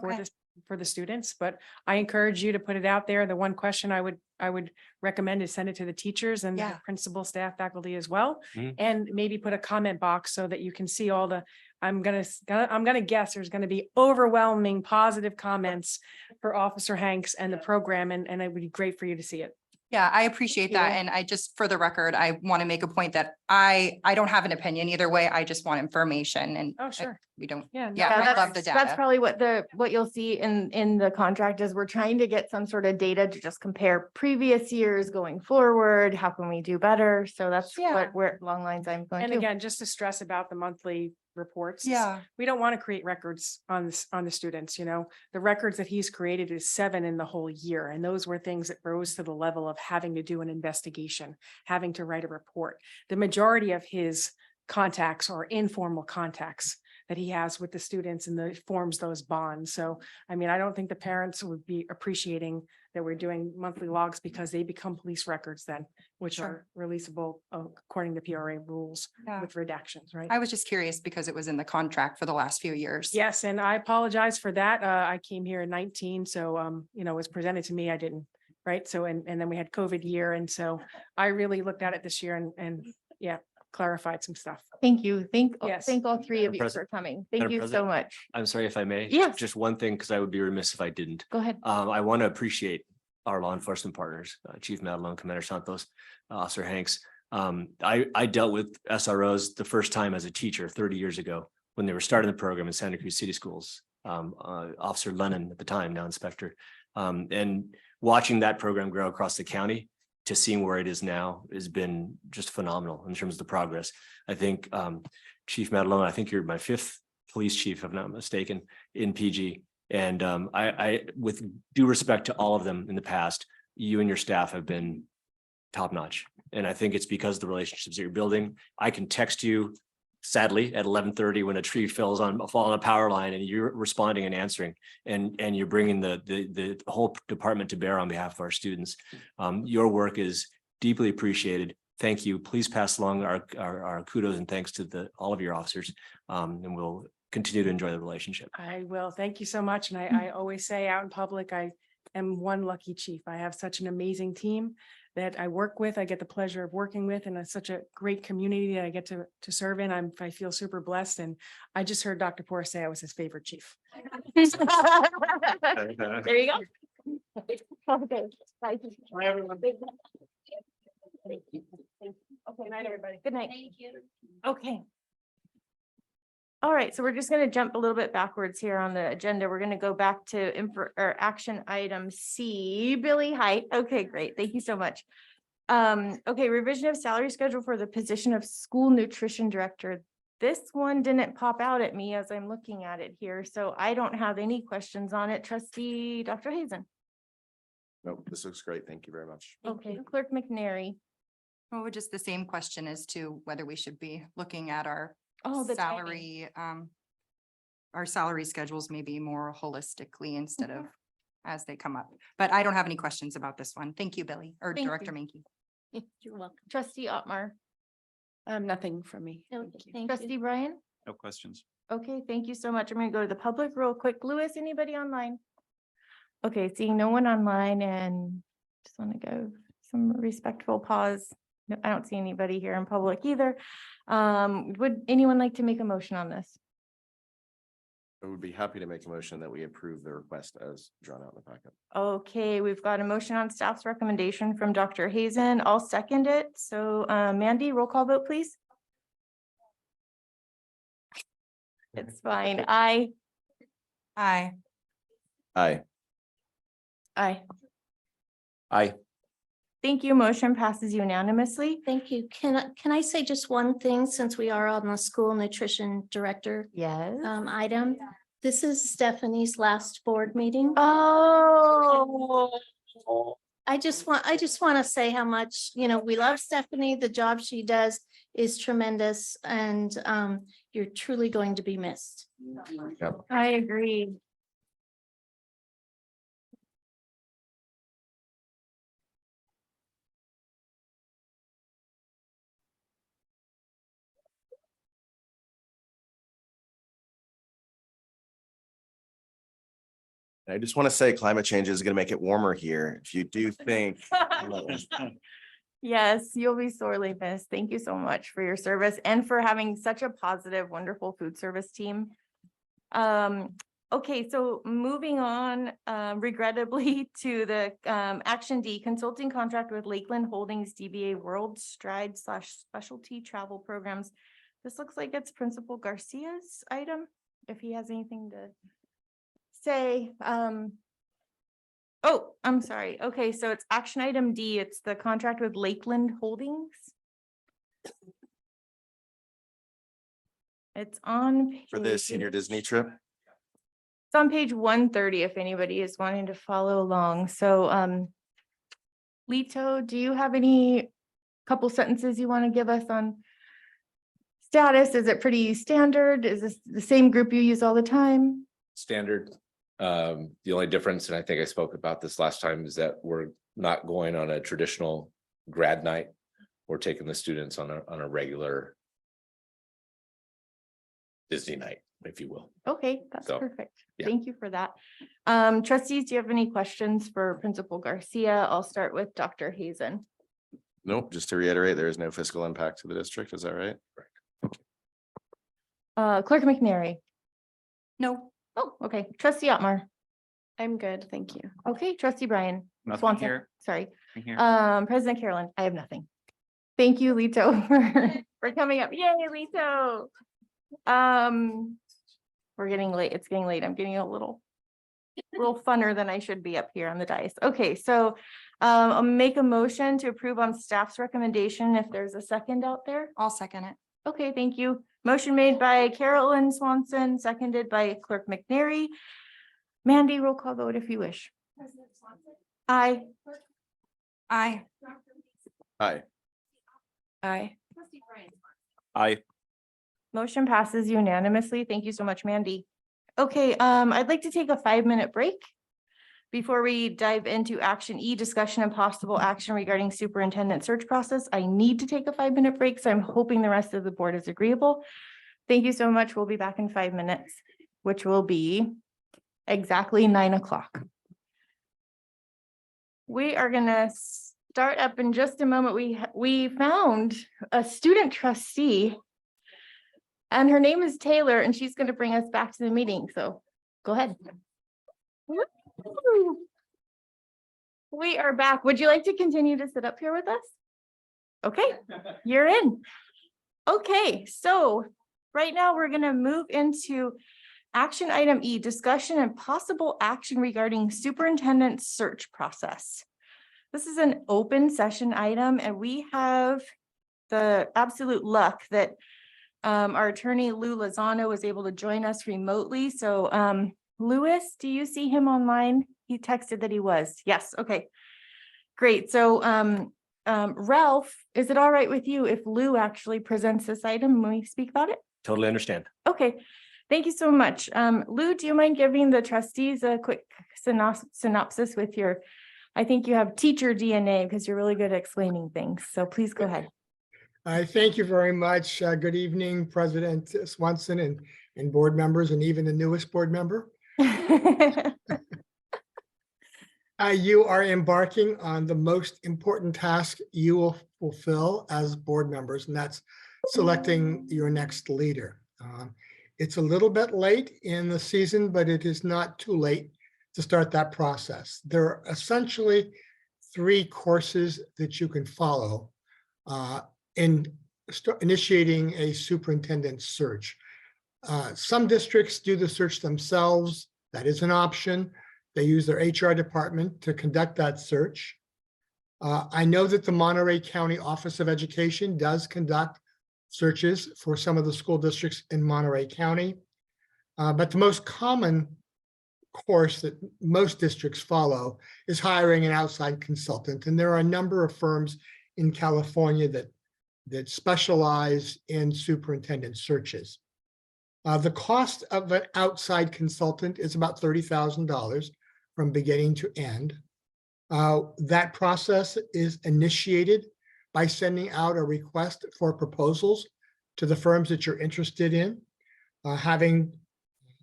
for the students, but I encourage you to put it out there. The one question I would recommend is send it to the teachers and the principal, staff, faculty as well. And maybe put a comment box so that you can see all the, I'm gonna guess there's gonna be overwhelming positive comments for Officer Hanks and the program, and it would be great for you to see it. Yeah, I appreciate that. And I just, for the record, I want to make a point that I don't have an opinion either way. I just want information and Oh, sure. we don't. Yeah. Yeah, I love the That's data. probably what you'll see in the contract is we're trying to get some sort of data to just compare previous years going forward. How can we do better? So that's where long lines I'm going And to. again, just to stress about the monthly reports. Yeah. We don't want to create records on the students, the records that he's created is 7 in the whole year. And those were things that rose to the level of having to do an investigation, having to write a report. The majority of his contacts are informal contacts. that he has with the students and forms those bonds. So, I mean, I don't think the parents would be appreciating that we're doing monthly logs because they become police records then, which are releasable according to PRA rules Yeah. with redactions, right? I was just curious because it was in the contract for the last few years. Yes, and I apologize for that. I came here in 19, so, you know, it was presented to me. I didn't, right? So, and then we had COVID year. And so I really looked at it this year and yeah, clarified some stuff. Thank you. Yes. Thank all three of you for President- coming. Thank Madam you so President? much. I'm sorry if I may. Yes. Just one thing, because I would be remiss if I didn't. Go ahead. I want to appreciate our law enforcement partners, Chief Madelon, Commander Santos, Officer Hanks. I dealt with SROs the first time as a teacher 30 years ago when they were starting the program in Santa Cruz City Schools. Officer Lennon at the time, now Inspector. And watching that program grow across the county to seeing where it is now has been just phenomenal in terms of the progress. I think Chief Madelon, I think you're my 5th police chief, if I'm not mistaken, in PG. And I, with due respect to all of them in the past, you and your staff have been top notch. And I think it's because of the relationships that you're building. I can text you, sadly, at 11:30 when a tree falls on a power line and you're responding and answering, and you're bringing the whole department to bear on behalf of our students. Your work is deeply appreciated. Thank you. Please pass along our kudos and thanks to all of your officers, and we'll continue to enjoy the relationship. I will. Thank you so much. And I always say out in public, I am one lucky chief. I have such an amazing team that I work with. I get the pleasure of working with, and it's such a great community that I get to serve in. I feel super blessed. And I just heard Dr. Poor say I was his favorite chief. There you go. Okay. Bye. Bye, everyone. Okay, night, everybody. Good night. Thank you. Okay. All right, so we're just going to jump a little bit backwards here on the agenda. We're going to go back to action item C, Billy Height. Okay, great. Thank you so much. Okay, revision of salary schedule for the position of school nutrition director. This one didn't pop out at me as I'm looking at it here, so I don't have any questions on it. Trustee Dr. Hazen. Nope, this looks great. Thank you very much. Okay, Clerk McNary. Well, just the same question as to whether we should be looking at our The salary, our salary schedules maybe more holistically instead of as they come up. But I don't have any questions about this one. Thank you, Billy, or Thank Director you. Minky. You're welcome. Trustee Otmar. Nothing from me. Trustee Brian. No questions. Okay, thank you so much. I'm gonna go to the public real quick. Louis, anybody online? Okay, seeing no one online, and just want to go some respectful pause. No, I don't see anybody here in public either. Would anyone like to make a motion on this? I would be happy to make a motion that we approve the request as drawn out in the packet. Okay, we've got a motion on staff's recommendation from Dr. Hazen. I'll second it. So Mandy, roll call vote, please. It's fine. Aye. Aye. Aye. Aye. Aye. Thank you. Motion passes unanimously. Thank you. Can I say just one thing since we are on the school nutrition director Yes. item? This is Stephanie's last board meeting. Oh. I just want to say how much, we love Stephanie. The job she does is tremendous, and you're truly going to be missed. Yep. I agree. I just want to say climate change is going to make it warmer here. If you do think. Yes, you'll be sorely missed. Thank you so much for your service and for having such a positive, wonderful food service team. Okay, so moving on, regrettably to the action D, consulting contract with Lakeland Holdings DBA World Stride / Specialty Travel Programs. This looks like it's Principal Garcia's item, if he has anything to say. Oh, I'm sorry. Okay, so it's action item D. It's the contract with Lakeland Holdings. It's on For the senior Disney trip. It's on page 130 if anybody is wanting to follow along. So Lito, do you have any couple sentences you want to give us on status? Is it pretty standard? Is this the same group you use all the time? Standard. The only difference, and I think I spoke about this last time, is that we're not going on a traditional grad night. We're taking the students on a regular Disney night, if you will. Okay, that's So, perfect. yeah. Thank you for that. Trustees, do you have any questions for Principal Garcia? I'll start with Dr. Hazen. Nope, just to reiterate, there is no fiscal impact to the district. Is that right? Clerk McNary. No. Oh, okay. Trustee Otmar. I'm good, thank you. Okay, Trustee Brian. Nothing Swanson. here. Sorry. Nothing here. President Carolyn, I have nothing. Thank you, Lito, for coming up. Yay, Lito. We're getting late. It's getting late. I'm getting a little funner than I should be up here on the dais. Okay, so I'll make a motion to approve on staff's recommendation. If there's a second out there. I'll second it. Okay, thank you. Motion made by Carolyn Swanson, seconded by Clerk McNary. Mandy, roll call vote if you wish. Aye. Aye. Hi. Aye. I Motion passes unanimously. Thank you so much, Mandy. Okay, I'd like to take a 5-minute break before we dive into action E, discussion and possible action regarding superintendent search process. I need to take a 5-minute break, so I'm hoping the rest of the board is agreeable. Thank you so much. We'll be back in 5 minutes, which will be exactly 9 o'clock. We are gonna start up in just a moment. We found a student trustee and her name is Taylor, and she's going to bring us back to the meeting. So go ahead. We are back. Would you like to continue to sit up here with us? Okay, you're in. Okay, so right now we're going to move into action item E, discussion and possible action regarding superintendent search process. This is an open session item, and we have the absolute luck that our attorney Lou Lozano was able to join us remotely. So Louis, do you see him online? He texted that he was. Yes. Okay, great. So Ralph, is it all right with you if Lou actually presents this item when we speak about it? Totally understand. Okay, thank you so much. Lou, do you mind giving the trustees a quick synopsis with your, I think you have teacher DNA because you're really good at explaining things. So please go ahead. Thank you very much. Good evening, President Swanson and board members, and even the newest board member. You are embarking on the most important task you will fulfill as board members, and that's selecting your next leader. It's a little bit late in the season, but it is not too late to start that process. There are essentially 3 courses that you can follow in initiating a superintendent search. Some districts do the search themselves. That is an option. They use their HR department to conduct that search. I know that the Monterey County Office of Education does conduct searches for some of the school districts in Monterey County. But the most common course that most districts follow is hiring an outside consultant. And there are a number of firms in California that specialize in superintendent searches. The cost of an outside consultant is about $30,000 from beginning to end. That process is initiated by sending out a request for proposals to the firms that you're interested in,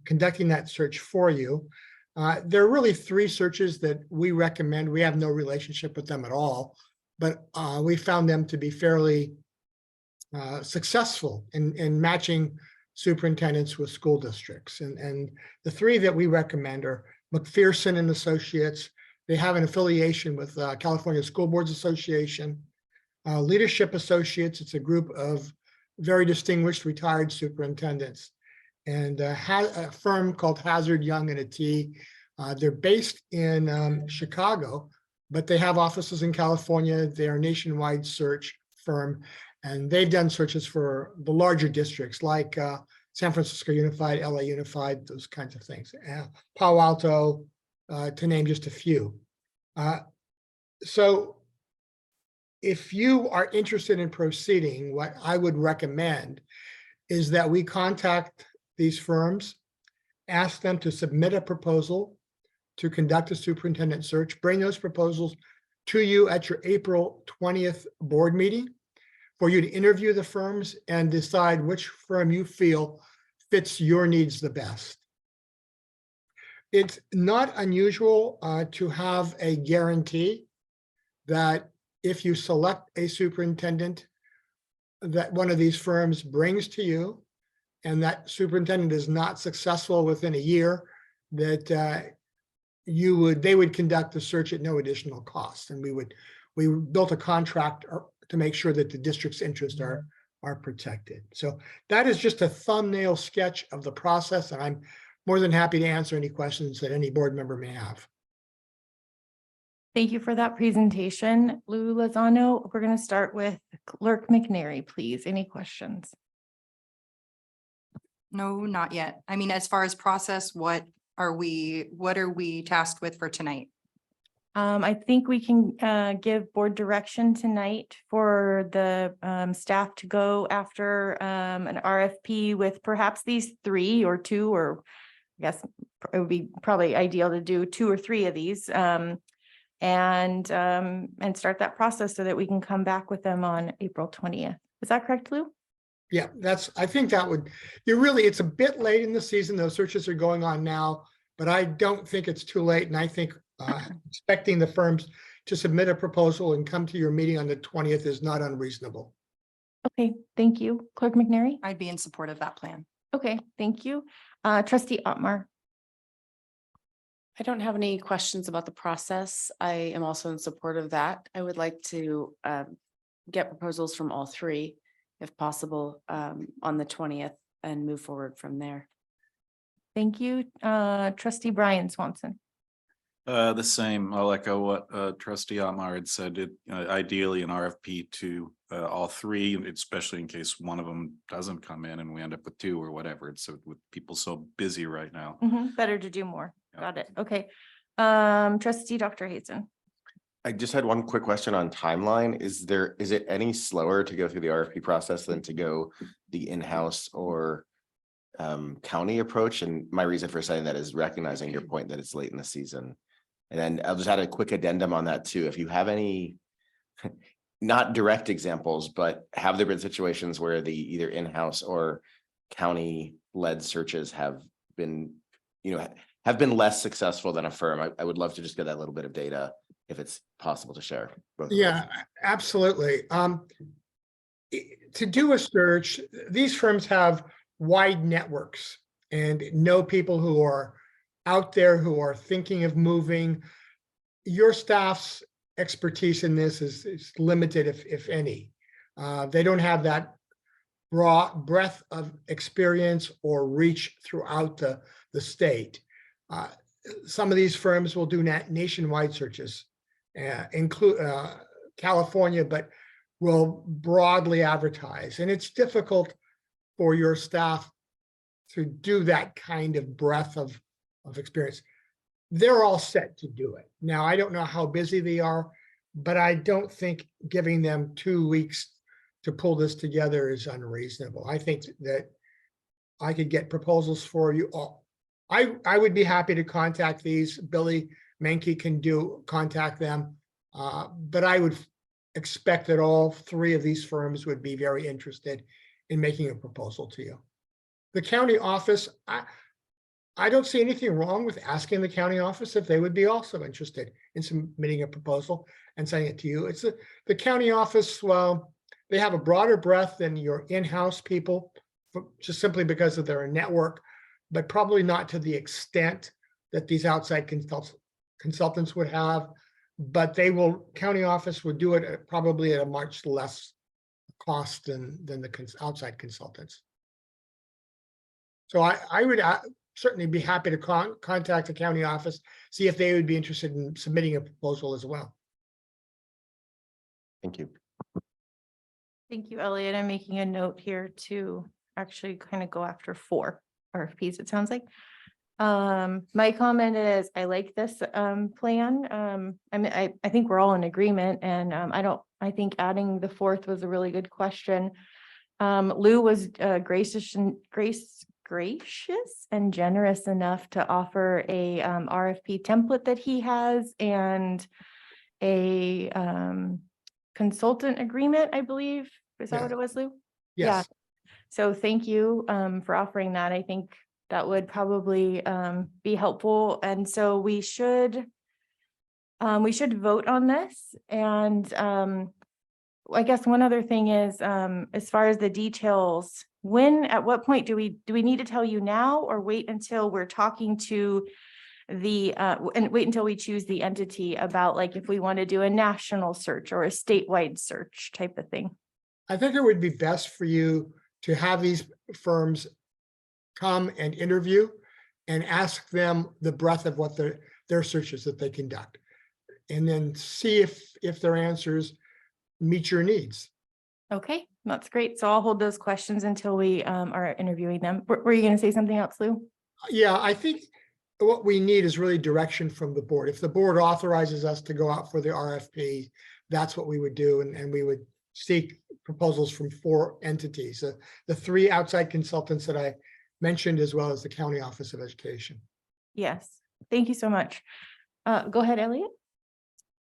conducting that search for you. There are really 3 searches that we recommend. We have no relationship with them at all, but we found them to be fairly successful in matching superintendents with school districts. And the 3 that we recommend are McPherson and Associates. They have an affiliation with California School Boards Association. Leadership Associates, it's a group of very distinguished retired superintendents. And a firm called Hazard, Young and a T. They're based in Chicago, but they have offices in California. They're a nationwide search firm, and they've done searches for the larger districts like San Francisco Unified, LA Unified, those kinds of things. Palo Alto, to name just a few. So if you are interested in proceeding, what I would recommend is that we contact these firms, ask them to submit a proposal to conduct a superintendent search, bring those proposals to you at your April 20th board meeting for you to interview the firms and decide which firm you feel fits your needs the best. It's not unusual to have a guarantee that if you select a superintendent that one of these firms brings to you, and that superintendent is not successful within a year, that they would conduct the search at no additional cost. And we built a contract to make sure that the district's interests are protected. So that is just a thumbnail sketch of the process, and I'm more than happy to answer any questions that any board member may have. Thank you for that presentation, Lou Lozano. We're going to start with Clerk McNary, please. Any questions? No, not yet. I mean, as far as process, what are we tasked with for tonight? I think we can give board direction tonight for the staff to go after an RFP with perhaps these 3 or 2, or I guess it would be probably ideal to do 2 or 3 of these and start that process so that we can come back with them on April 20th. Is that correct, Lou? Yeah, I think that would, it's a bit late in the season. Those searches are going on now, but I don't think it's too late. And I think expecting the firms to submit a proposal and come to your meeting on the 20th is not unreasonable. Okay, thank you. Clerk McNary? I'd be in support of that plan. Okay, thank you. Trustee Otmar? I don't have any questions about the process. I am also in support of that. I would like to get proposals from all 3, if possible, on the 20th and move forward from there. Thank you. Trustee Brian Swanson? The same. I'll echo what trustee Otmar had said. Ideally an RFP to all 3, especially in case one of them doesn't come in and we end up with 2 or whatever. It's with people so busy right now. Better to do more. Yeah. Got it. Okay. Trustee Dr. Hazen? I just had one quick question on timeline. Is it any slower to go through the RFP process than to go the in-house or county approach? And my reason for saying that is recognizing your point that it's late in the season. And then I'll just add a quick addendum on that too. If you have any, not direct examples, but have there been situations where the either in-house or county-led searches have been, have been less successful than a firm? I would love to just get that little bit of data if it's possible to share. Yeah, absolutely. To do a search, these firms have wide networks and know people who are out there who are thinking of moving. Your staff's expertise in this is limited, if any. They don't have that broad breadth of experience or reach throughout the state. Some of these firms will do nationwide searches, include California, but will broadly advertise. And it's difficult for your staff to do that kind of breadth of experience. They're all set to do it. Now, I don't know how busy they are, but I don't think giving them 2 weeks to pull this together is unreasonable. I think that I could get proposals for you all. I would be happy to contact these. Billy Menke can contact them. But I would expect that all 3 of these firms would be very interested in making a proposal to you. The county office, I don't see anything wrong with asking the county office if they would be also interested in submitting a proposal and sending it to you. It's the county office, well, they have a broader breadth than your in-house people, just simply because of their network, but probably not to the extent that these outside consultants would have. But county office would do it probably at a much less cost than the outside consultants. So I would certainly be happy to contact the county office, see if they would be interested in submitting a proposal as well. Thank you. Thank you, Elliot. I'm making a note here to actually kind of go after 4 RFPs, it sounds like. My comment is I like this plan. I mean, I think we're all in agreement, and I think adding the 4th was a really good question. Lou was gracious and generous enough to offer a RFP template that he has and a consultant agreement, I believe. Is that what it was, Lou? Yeah. Yes. So thank you for offering that. I think that would probably be helpful. And so we should vote on this. And I guess one other thing is, as far as the details, at what point do we need to tell you now or wait until we're talking to and wait until we choose the entity about like if we want to do a national search or a statewide search type of thing? I think it would be best for you to have these firms come and interview and ask them the breadth of what their searches that they conduct. And then see if their answers meet your needs. Okay, that's great. So I'll hold those questions until we are interviewing them. Were you going to say something else, Lou? Yeah, I think what we need is really direction from the board. If the board authorizes us to go out for the RFP, that's what we would do. And we would seek proposals from 4 entities, the 3 outside consultants that I mentioned, as well as the County Office of Education. Yes, thank you so much. Go ahead, Elliot.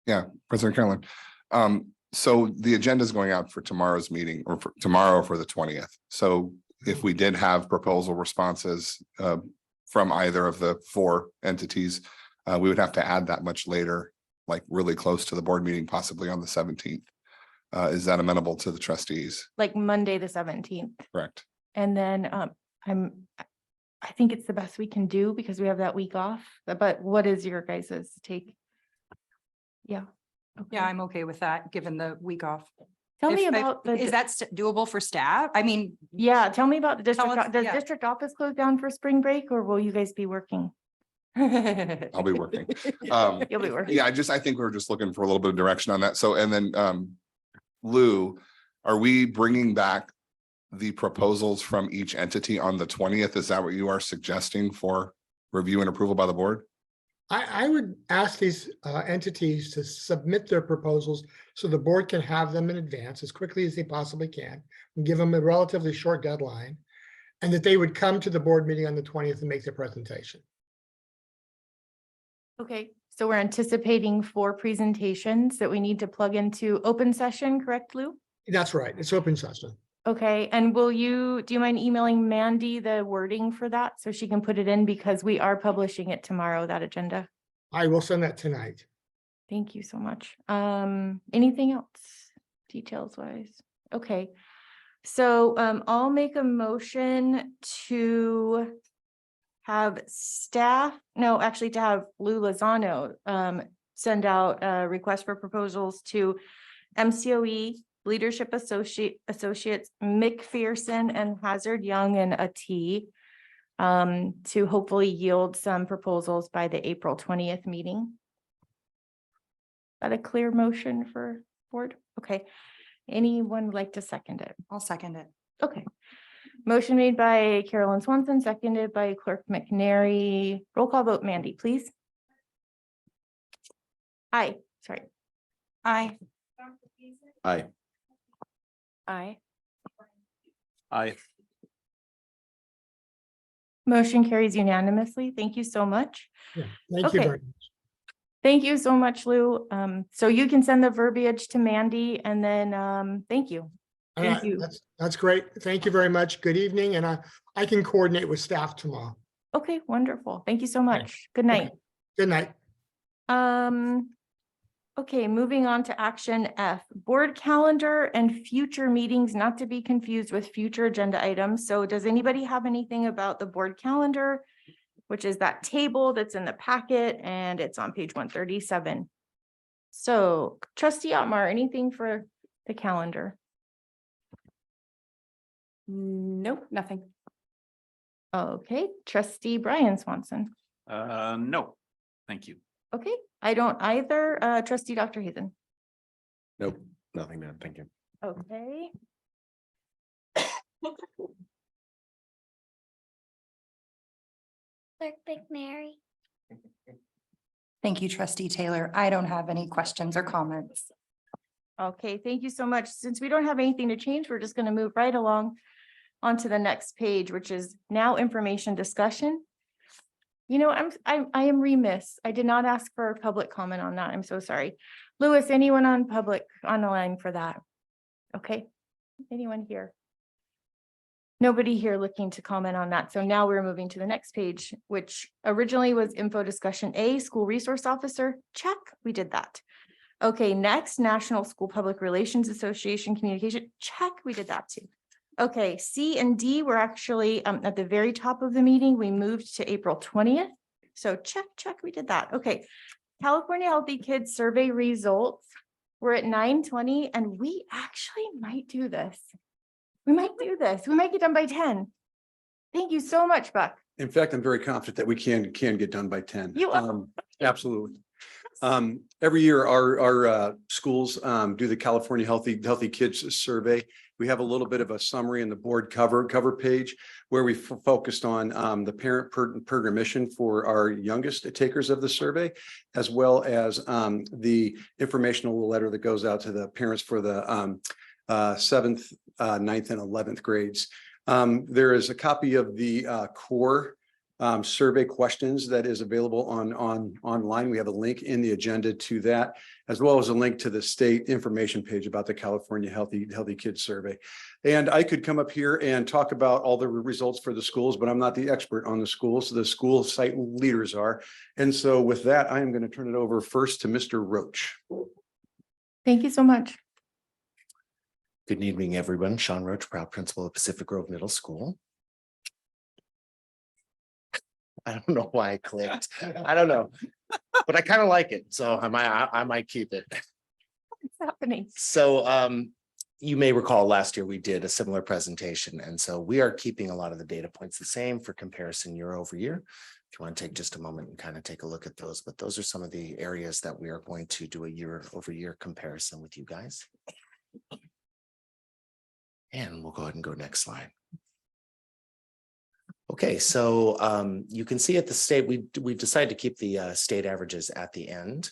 Yeah, President Carolyn. So the agenda is going out for tomorrow's meeting or for tomorrow for the 20th. So if we did have proposal responses from either of the 4 entities, we would have to add that much later, like really close to the board meeting, possibly on the 17th. Is that amenable to the trustees? Like Monday, the 17th. Correct. And then I think it's the best we can do because we have that week off. But what is your guys's take? Yeah. Okay. Yeah, I'm okay with that, given the week off. Tell me about is that doable for staff? I mean, yeah, tell me about the district. Does yeah. district office close down for spring break or will you guys be working? I'll be working. You'll be working. Yeah, I think we're just looking for a little bit of direction on that. So, and then Lou, are we bringing back the proposals from each entity on the 20th? Is that what you are suggesting for review and approval by the board? I would ask these entities to submit their proposals so the board can have them in advance as quickly as they possibly can and give them a relatively short deadline, and that they would come to the board meeting on the 20th and make their presentation. Okay, so we're anticipating 4 presentations that we need to plug into open session, correct, Lou? That's right. It's open session. Okay, and do you mind emailing Mandy the wording for that so she can put it in because we are publishing it tomorrow, that agenda? I will send that tonight. Thank you so much. Anything else details wise? Okay, so I'll make a motion to have staff, no, actually to have Lou Lozano send out a request for proposals to MCOE, Leadership Associates, McPherson and Hazard Young and a T to hopefully yield some proposals by the April 20th meeting. Is that a clear motion for board? Okay. Anyone would like to second it? I'll second it. Okay. Motion made by Carolyn Swanson, seconded by Clerk McNary. Roll call vote, Mandy, please. Aye. Sorry. Aye. Aye. Aye. Aye. Motion carries unanimously. Thank you so much. Yeah, thank you Okay. very much. Thank you so much, Lou. So you can send the verbiage to Mandy and then thank you. Thank you. That's great. Thank you very much. Good evening. And I can coordinate with staff tomorrow. Okay, wonderful. Thank you so much. Good night. Okay. Good night. Okay, moving on to action F, board calendar and future meetings, not to be confused with future agenda items. So does anybody have anything about the board calendar, which is that table that's in the packet and it's on page 137. So trustee Otmar, anything for the calendar? Nope, nothing. Okay, trustee Brian Swanson. No, thank you. Okay, I don't either. Trustee Dr. Hazen. Nope, nothing, man. Thank you. Okay. Clerk McNary. Thank you, trustee Taylor. I don't have any questions or comments. Okay, thank you so much. Since we don't have anything to change, we're just going to move right along onto the next page, which is now information discussion. You know, I am remiss. I did not ask for a public comment on that. I'm so sorry. Louis, anyone on public on the line for that? Okay, anyone here? Nobody here looking to comment on that. So now we're moving to the next page, which originally was info discussion A, school resource officer. Check, we did that. Okay, next, National School Public Relations Association communication. Check, we did that too. Okay, C and D were actually at the very top of the meeting. We moved to April 20th. So check, we did that. Okay, California Healthy Kids Survey results. We're at 9:20 and we actually might do this. We might do this. We might get done by 10. Thank you so much, Buck. In fact, I'm very confident that we can get done by 10. You are. Absolutely. Every year our schools do the California Healthy Kids Survey. We have a little bit of a summary in the board cover page where we focused on the parent program mission for our youngest takers of the survey, as well as the informational letter that goes out to the parents for the 7th, 9th, and 11th grades. There is a copy of the core survey questions that is available online. We have a link in the agenda to that, as well as a link to the state information page about the California Healthy Kids Survey. And I could come up here and talk about all the results for the schools, but I'm not the expert on the schools. So the school site leaders are. And so with that, I am going to turn it over first to Mr. Roach. Thank you so much. Good evening, everyone. Sean Roach, proud principal of Pacific Grove Middle School. I don't know why I clicked. I don't know, but I kind of like it, so I might keep it. What's happening? So you may recall last year we did a similar presentation, and so we are keeping a lot of the data points the same for comparison year over year. If you want to take just a moment and kind of take a look at those, but those are some of the areas that we are going to do a year over year comparison with you guys. And we'll go ahead and go next slide. Okay, so you can see at the state, we decided to keep the state averages at the end.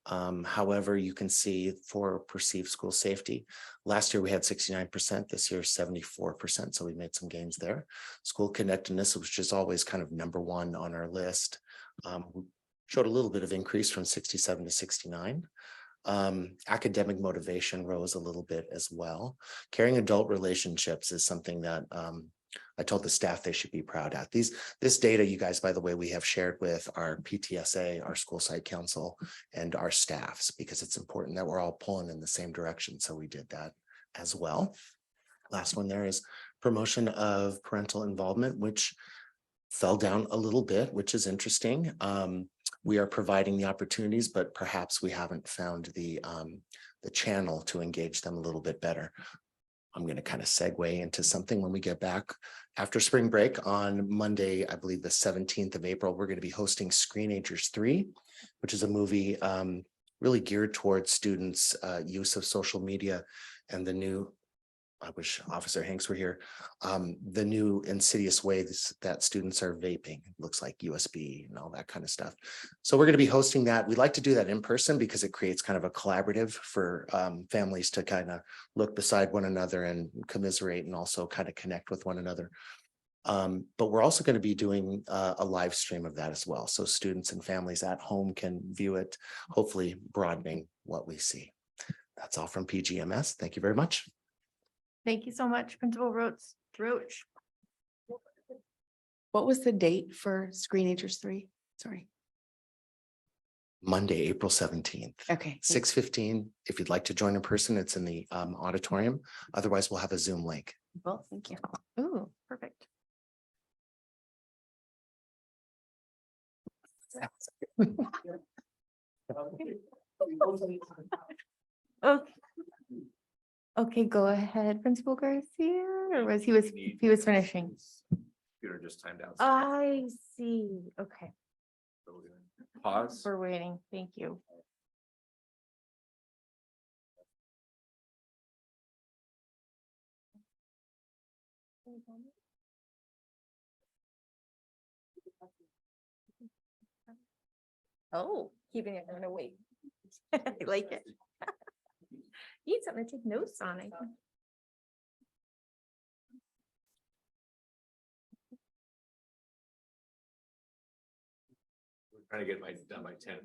However, you can see for perceived school safety, last year we had 69%, this year 74%, so we made some gains there. School connectedness, which is always kind of number one on our list, showed a little bit of increase from 67 to 69. Academic motivation rose a little bit as well. Caring adult relationships is something that I told the staff they should be proud at. This data, you guys, by the way, we have shared with our PTSA, our school site council, and our staffs, because it's important that we're all pulling in the same direction. So we did that as well. Last one there is promotion of parental involvement, which fell down a little bit, which is interesting. We are providing the opportunities, but perhaps we haven't found the channel to engage them a little bit better. I'm going to kind of segue into something when we get back after spring break on Monday, I believe the 17th of April, we're going to be hosting Screenagers 3, which is a movie really geared towards students' use of social media and the new, I wish Officer Hanks were here, the new insidious ways that students are vaping. It looks like USB and all that kind of stuff. So we're going to be hosting that. We like to do that in person because it creates kind of a collaborative for families to kind of look beside one another and commiserate and also kind of connect with one another. But we're also going to be doing a live stream of that as well. So students and families at home can view it, hopefully broadening what we see. That's all from PGMS. Thank you very much. Thank you so much, Principal Roach. What was the date for Screenagers 3? Sorry. Monday, April 17th. Okay. 6:15. If you'd like to join in person, it's in the auditorium. Otherwise, we'll have a Zoom link. Well, thank you. Ooh, perfect. Okay. Okay, go ahead, Principal Garcia, or was he was finishing? Computer just timed out. I see. Okay, Pause. we're waiting. Thank you. Oh, keeping it on a wait. I like it. Need something to take notes on, I think. Trying to get done by 10.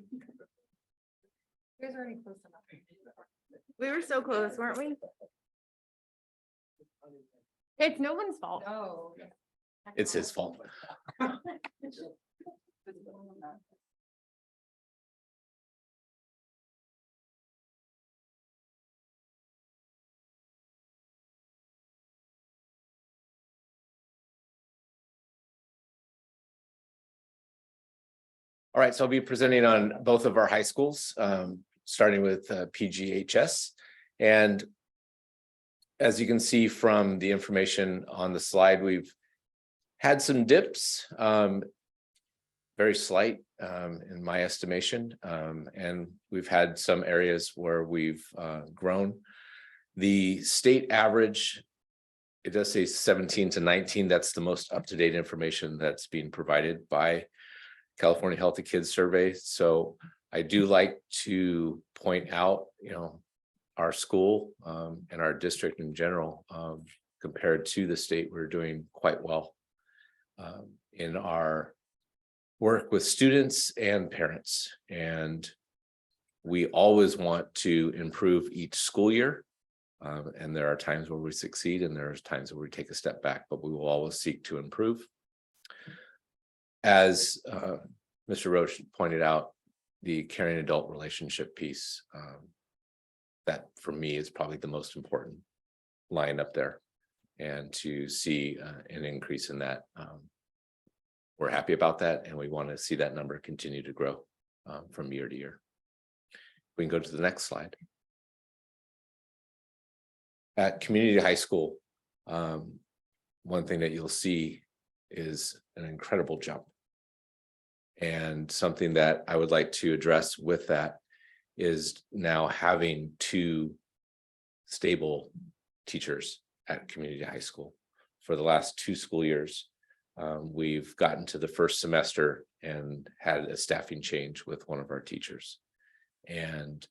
We were so close, weren't we? It's no one's fault. No. It's his fault. All right, so I'll be presenting on both of our high schools, starting with PGHS. And as you can see from the information on the slide, we've had some dips, very slight in my estimation, and we've had some areas where we've grown. The state average, it does say 17 to 19. That's the most up-to-date information that's being provided by California Healthy Kids Survey. So I do like to point out, our school and our district in general, compared to the state, we're doing quite well in our work with students and parents. And we always want to improve each school year. And there are times where we succeed and there's times where we take a step back, but we will always seek to improve. As Mr. Roach pointed out, the caring adult relationship piece, that for me is probably the most important line up there. And to see an increase in that, we're happy about that, and we want to see that number continue to grow from year to year. We can go to the next slide. At community high school, one thing that you'll see is an incredible jump. And something that I would like to address with that is now having 2 stable teachers at community high school. For the last 2 school years, we've gotten to the first semester and had a staffing change with one of our teachers. And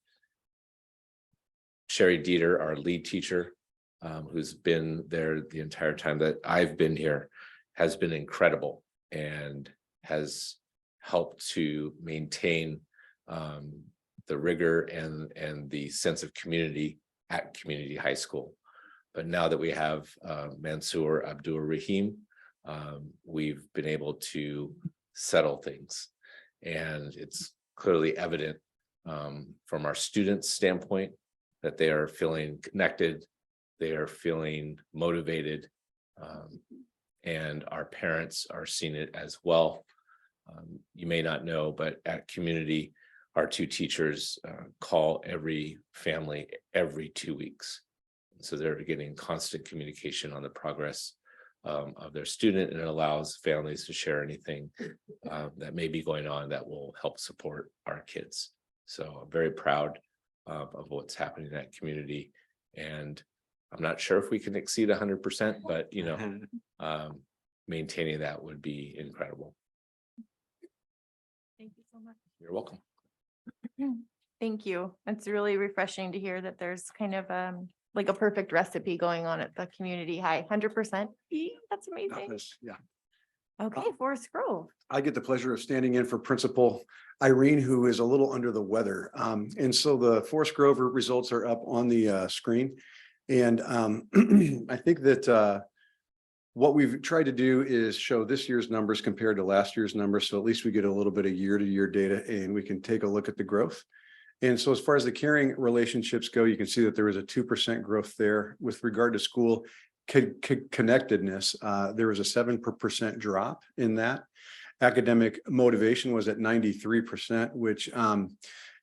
Sherry Dieter, our lead teacher, who's been there the entire time that I've been here, has been incredible and has helped to maintain the rigor and the sense of community at community high school. But now that we have Mansour Abdul Rahim, we've been able to settle things. And it's clearly evident from our students' standpoint that they are feeling connected, they are feeling motivated, and our parents are seeing it as well. You may not know, but at community, our 2 teachers call every family every 2 weeks. So they're getting constant communication on the progress of their student, and it allows families to share anything that may be going on that will help support our kids. So I'm very proud of what's happening in that community. And I'm not sure if we can exceed 100%, but maintaining that would be incredible. Thank you so much. You're welcome. Thank you. It's really refreshing to hear that there's kind of like a perfect recipe going on at the community high. 100%. That's amazing. Yeah. Okay, Forest Grove. I get the pleasure of standing in for Principal Irene, who is a little under the weather. And so the Forest Grove results are up on the screen. And I think that what we've tried to do is show this year's numbers compared to last year's numbers. So at least we get a little bit of year-to-year data and we can take a look at the growth. And so as far as the caring relationships go, you can see that there was a 2% growth there. With regard to school connectedness, there was a 7% drop in that. Academic motivation was at 93%, which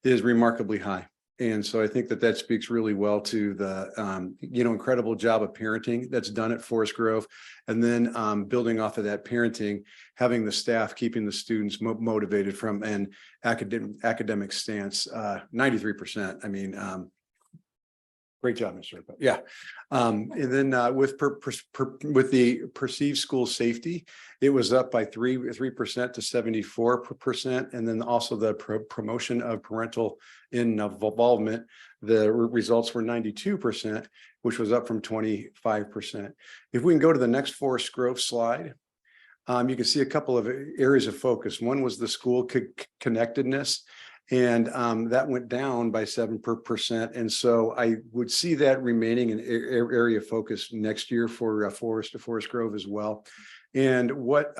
is remarkably high. And so I think that that speaks really well to the, incredible job of parenting that's done at Forest Grove. And then building off of that parenting, having the staff, keeping the students motivated from an academic stance, 93%. I mean, Great job, Mr. Rippo. Yeah. And then with the perceived school safety, it was up by 3% to 74%. And then also the promotion of parental involvement, the results were 92%, which was up from 25%. If we can go to the next Forest Grove slide, you can see a couple of areas of focus. One was the school connectedness, and that went down by 7%. And so I would see that remaining an area of focus next year for Forest Grove as well. And what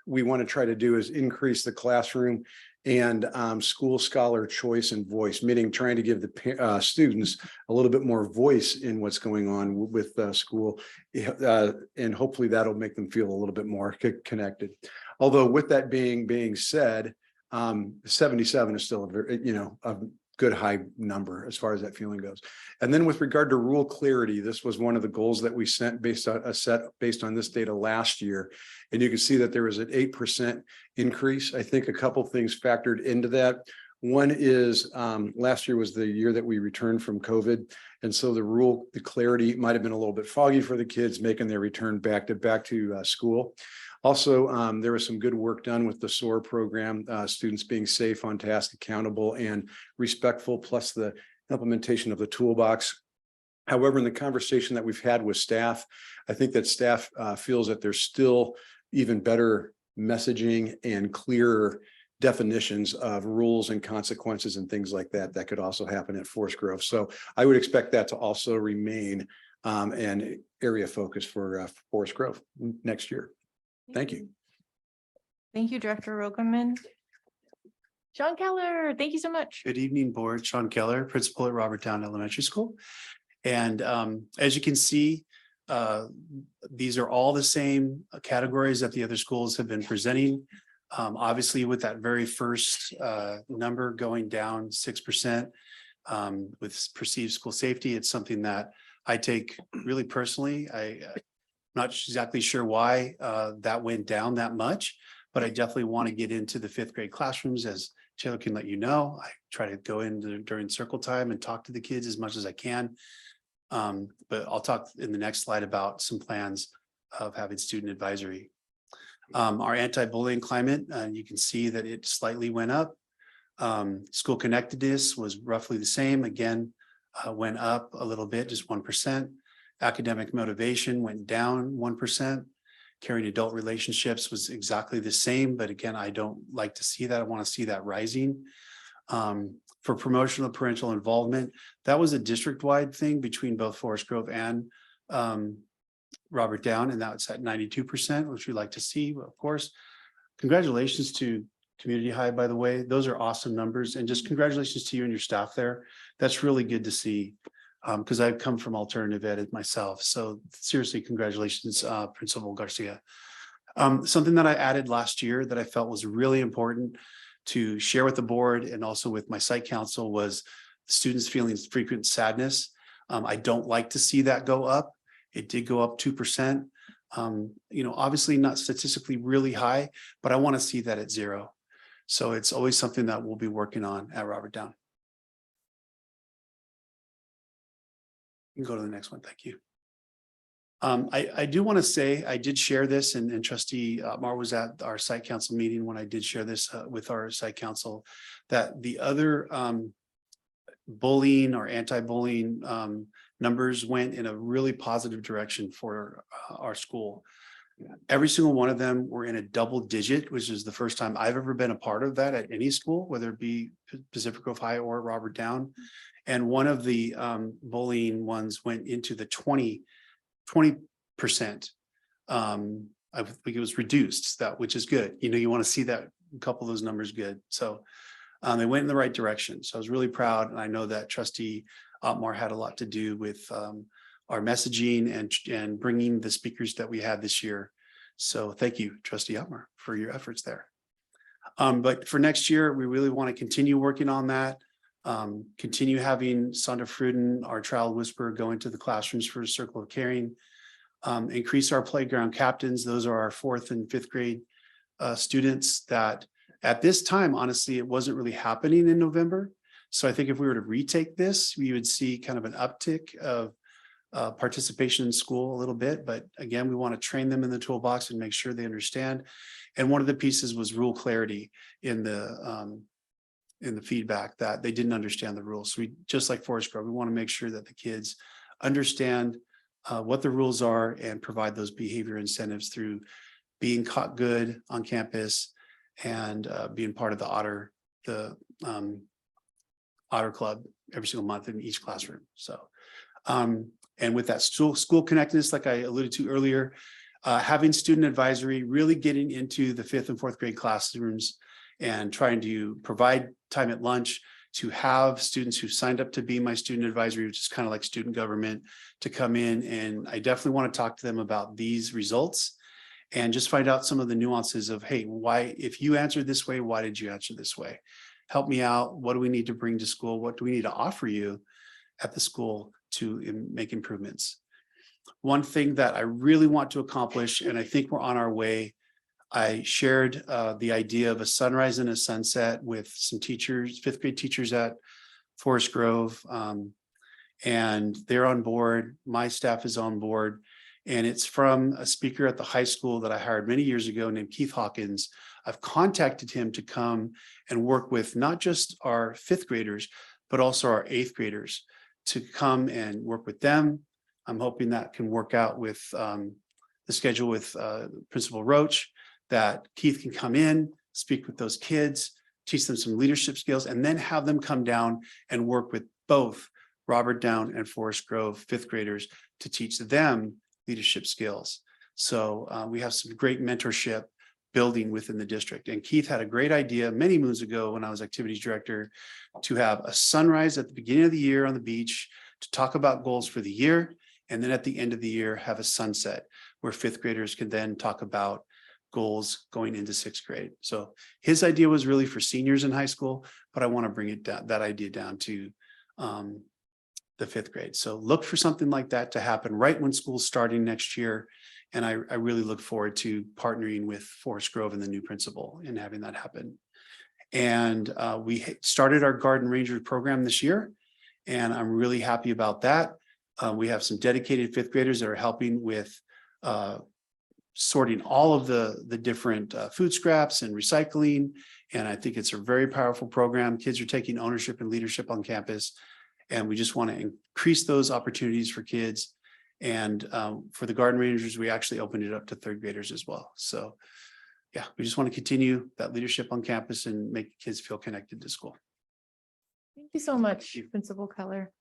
we want to try to do is increase the classroom and school scholar choice and voice, meaning trying to give the students a little bit more voice in what's going on with school. And hopefully that'll make them feel a little bit more connected. Although with that being said, 77 is still a very, a good high number as far as that feeling goes. And then with regard to rural clarity, this was one of the goals that we set based on this data last year. And you can see that there was an 8% increase. I think a couple things factored into that. One is last year was the year that we returned from COVID. And so the clarity might have been a little bit foggy for the kids making their return back to school. Also, there was some good work done with the SOAR program, students being safe, on task, accountable, and respectful, plus the implementation of the toolbox. However, in the conversation that we've had with staff, I think that staff feels that there's still even better messaging and clearer definitions of rules and consequences and things like that that could also happen at Forest Grove. So I would expect that to also remain an area of focus for Forest Grove next year. Thank you. Thank you, Director Rogelman. Sean Keller, thank you so much. Good evening, board. Sean Keller, principal at Roberttown Elementary School. And as you can see, these are all the same categories that the other schools have been presenting. Obviously, with that very first number going down 6% with perceived school safety, it's something that I take really personally. I'm not exactly sure why that went down that much, but I definitely want to get into the 5th grade classrooms. As Taylor can let you know, I try to go in during circle time and talk to the kids as much as I can. But I'll talk in the next slide about some plans of having student advisory. Our anti-bullying climate, you can see that it slightly went up. School connectedness was roughly the same. Again, went up a little bit, just 1%. Academic motivation went down 1%. Caring adult relationships was exactly the same, but again, I don't like to see that. I want to see that rising. For promotional parental involvement, that was a district-wide thing between both Forest Grove and Roberttown, and that's at 92%, which we like to see, of course. Congratulations to Community High, by the way. Those are awesome numbers, and just congratulations to you and your staff there. That's really good to see, because I've come from alternative ed myself. So seriously, congratulations, Principal Garcia. Something that I added last year that I felt was really important to share with the board and also with my site council was students feeling frequent sadness. I don't like to see that go up. It did go up 2%. Obviously not statistically really high, but I want to see that at 0. So it's always something that we'll be working on at Roberttown. You can go to the next one. Thank you. I do want to say I did share this, and Trustee Mar was at our site council meeting when I did share this with our site council, that the other bullying or anti-bullying numbers went in a really positive direction for our school. Every single one of them were in a double digit, which is the first time I've ever been a part of that at any school, whether it be Pacific Grove High or Roberttown. And one of the bullying ones went into the 20%. I think it was reduced, which is good. You want to see that a couple of those numbers good. So they went in the right direction. So I was really proud. And I know that Trustee Otmar had a lot to do with our messaging and bringing the speakers that we had this year. So thank you, Trustee Otmar, for your efforts there. But for next year, we really want to continue working on that. Continue having Sonda Fruden, our child whisperer, go into the classrooms for a circle of caring. Increase our playground captains. Those are our 4th and 5th grade students that at this time, honestly, it wasn't really happening in November. So I think if we were to retake this, we would see kind of an uptick of participation in school a little bit. But again, we want to train them in the toolbox and make sure they understand. And one of the pieces was rule clarity in the feedback, that they didn't understand the rules. So we, just like Forest Grove, we want to make sure that the kids understand what the rules are and provide those behavior incentives through being caught good on campus and being part of the Otter Club every single month in each classroom. So, and with that school connectedness, like I alluded to earlier, having student advisory, really getting into the 5th and 4th grade classrooms and trying to provide time at lunch to have students who signed up to be my student advisory, which is kind of like student government, to come in. And I definitely want to talk to them about these results and just find out some of the nuances of, hey, why, if you answered this way, why did you answer this way? Help me out. What do we need to bring to school? What do we need to offer you at the school to make improvements? One thing that I really want to accomplish, and I think we're on our way, I shared the idea of a sunrise and a sunset with some teachers, 5th grade teachers at Forest Grove. And they're on board. My staff is on board. And it's from a speaker at the high school that I hired many years ago named Keith Hawkins. I've contacted him to come and work with not just our 5th graders, but also our 8th graders to come and work with them. I'm hoping that can work out with the schedule with Principal Roach, that Keith can come in, speak with those kids, teach them some leadership skills, and then have them come down and work with both Robert Down and Forest Grove 5th graders to teach them leadership skills. So we have some great mentorship building within the district. And Keith had a great idea many moons ago when I was activities director to have a sunrise at the beginning of the year on the beach to talk about goals for the year. And then at the end of the year, have a sunset where 5th graders can then talk about goals going into 6th grade. So his idea was really for seniors in high school, but I want to bring it down, that idea down to the 5th grade. So look for something like that to happen right when school's starting next year. And I really look forward to partnering with Forest Grove and the new principal and having that happen. And we started our Garden Ranger program this year, and I'm really happy about that. We have some dedicated 5th graders that are helping with sorting all of the different food scraps and recycling. And I think it's a very powerful program. Kids are taking ownership and leadership on campus. And we just want to increase those opportunities for kids. And for the Garden Rangers, we actually opened it up to 3rd graders as well. So yeah, we just want to continue that leadership on campus and make kids feel connected to school. Thank you so much, Principal Keller.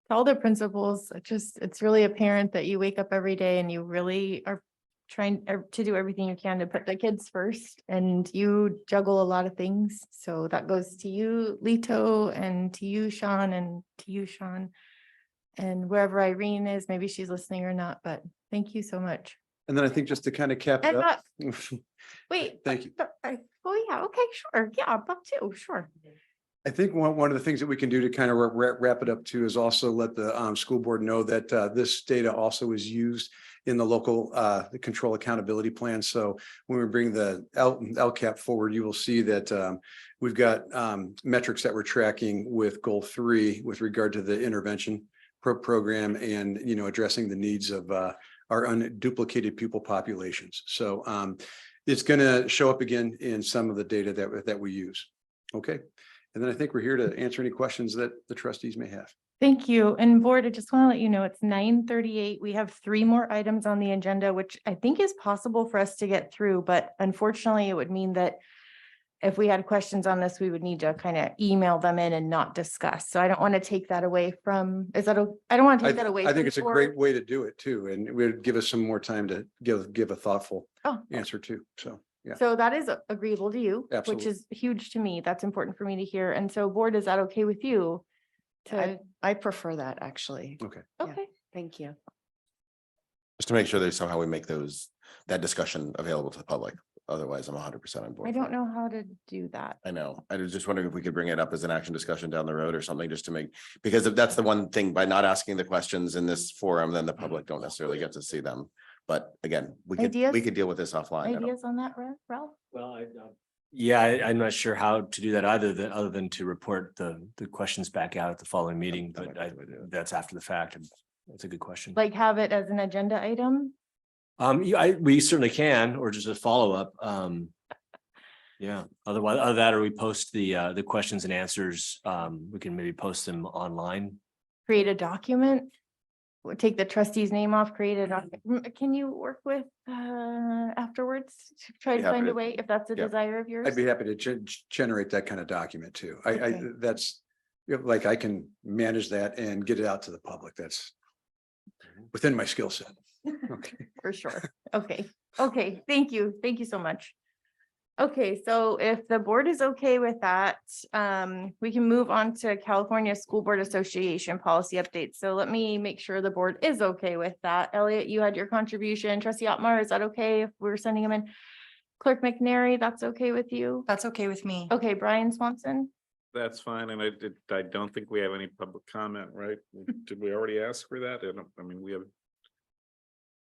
To all the principals, it's really apparent that you wake up every day and you really are trying to do everything you can to put the kids first, and you juggle a lot of things. So that goes to you, Lito, and to you, Sean, and to you, Sean, and wherever Irene is, maybe she's listening or not, but thank you so much. And then I think just to kind of cap it And up. wait. Thank you. Oh, yeah, okay, sure. Yeah, Buck too, sure. I think one of the things that we can do to kind of wrap it up too is also let the school board know that this data also is used in the local the control accountability plan. So when we bring the LCAP forward, you will see that we've got metrics that we're tracking with goal 3 with regard to the intervention program and, you know, addressing the needs of our unduplicated pupil populations. So it's going to show up again in some of the data that we use. Okay. And then I think we're here to answer any questions that the trustees may have. Thank you. And board, I just want to let you know it's 9:38. We have 3 more items on the agenda, which I think is possible for us to get through, but unfortunately it would mean that if we had questions on this, we would need to kind of email them in and not discuss. So I don't want to take that away from, I don't want to take that away. I think from it's a board. great way to do it too. And it would give us some more time to give a thoughtful answer too. So, yeah. So that is agreeable to you, Absolutely. which is huge to me. That's important for me to hear. And so board, is that okay with you? I prefer that, actually. Okay. Okay. Thank you. Just to make sure that somehow we make that discussion available to the public. Otherwise, I'm 100% on board. I don't know how to do that. I know. I was just wondering if we could bring it up as an action discussion down the road or something, just to make, because if that's the one thing, by not asking the questions in this forum, then the public don't necessarily get to see them. But again, we could deal with this offline. Ideas on that, Ralph? Well, Yeah, I'm not sure how to do that other than to report the questions back out at the following meeting, but that's after the fact. And that's a good question. Like have it as an agenda item? Yeah, we certainly can, or just a follow-up. Yeah, otherwise, other that, or we post the questions and answers. We can maybe post them online. Create a document? Or take the trustee's name off, create a document. Can you work with afterwards to try to Be happy find a to- way if that's a yeah. desire of yours? I'd be happy to generate that kind of document too. Okay. That's, like I can manage that and get it out to the public. That's within my skill set. Okay. For sure. Okay, okay, thank you. Thank you so much. Okay, so if the board is okay with that, we can move on to California School Board Association policy updates. So let me make sure the board is okay with that. Elliot, you had your contribution. Trustee Otmar, is that okay if we're sending them in? Clerk McNary, that's okay with you? That's okay with me. Okay, Brian Swanson? That's fine, and I don't think we have any public comment, right? Did we already ask for that? I mean, we have.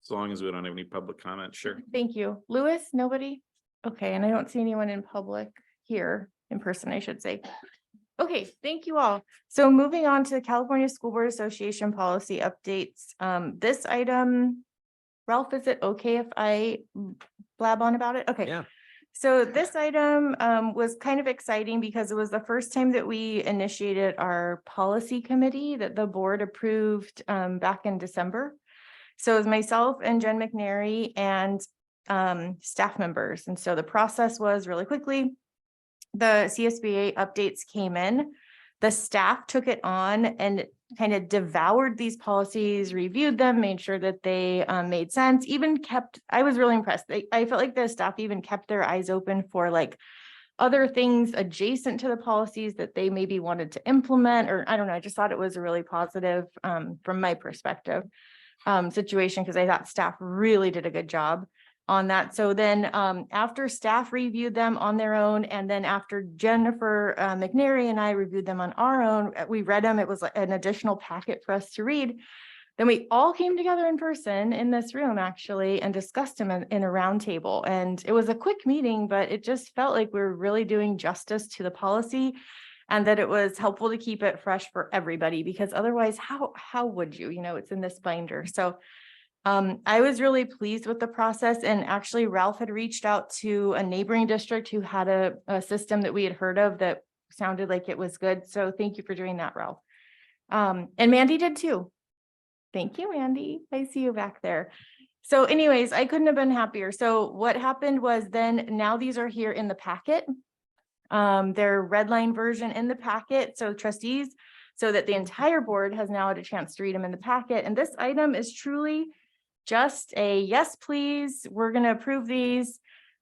As long as we don't have any public comment, sure. Thank you. Lewis, nobody? Okay, and I don't see anyone in public here, in person, I should say. Okay, thank you all. So moving on to the California School Board Association policy updates. This item, Ralph, is it okay if I blab on about it? Okay. Yeah. So this item was kind of exciting because it was the first time that we initiated our policy committee that the board approved back in December. So it was myself and Jen McNary and staff members. And so the process was really quickly. The CSBA updates came in, the staff took it on and kind of devoured these policies, reviewed them, made sure that they made sense, even kept, I was really impressed. I felt like the staff even kept their eyes open for like other things adjacent to the policies that they maybe wanted to implement, or I don't know, I just thought it was a really positive from my perspective situation, because I thought staff really did a good job on that. So then after staff reviewed them on their own, and then after Jennifer McNary and I reviewed them on our own, we read them. It was like an additional packet for us to read. Then we all came together in person in this room actually and discussed them in a roundtable. And it was a quick meeting, but it just felt like we were really doing justice to the policy, and that it was helpful to keep it fresh for everybody, because otherwise how would you, it's in this binder. So I was really pleased with the process, and actually Ralph had reached out to a neighboring district who had a system that we had heard of that sounded like it was good. So thank you for doing that, Ralph. And Mandy did too. Thank you, Mandy. I see you back there. So anyways, I couldn't have been happier. So what happened was then now these are here in the packet. Their red line version in the packet. So trustees, so that the entire board has now had a chance to read them in the packet. And this item is truly just a yes, please, we're going to approve these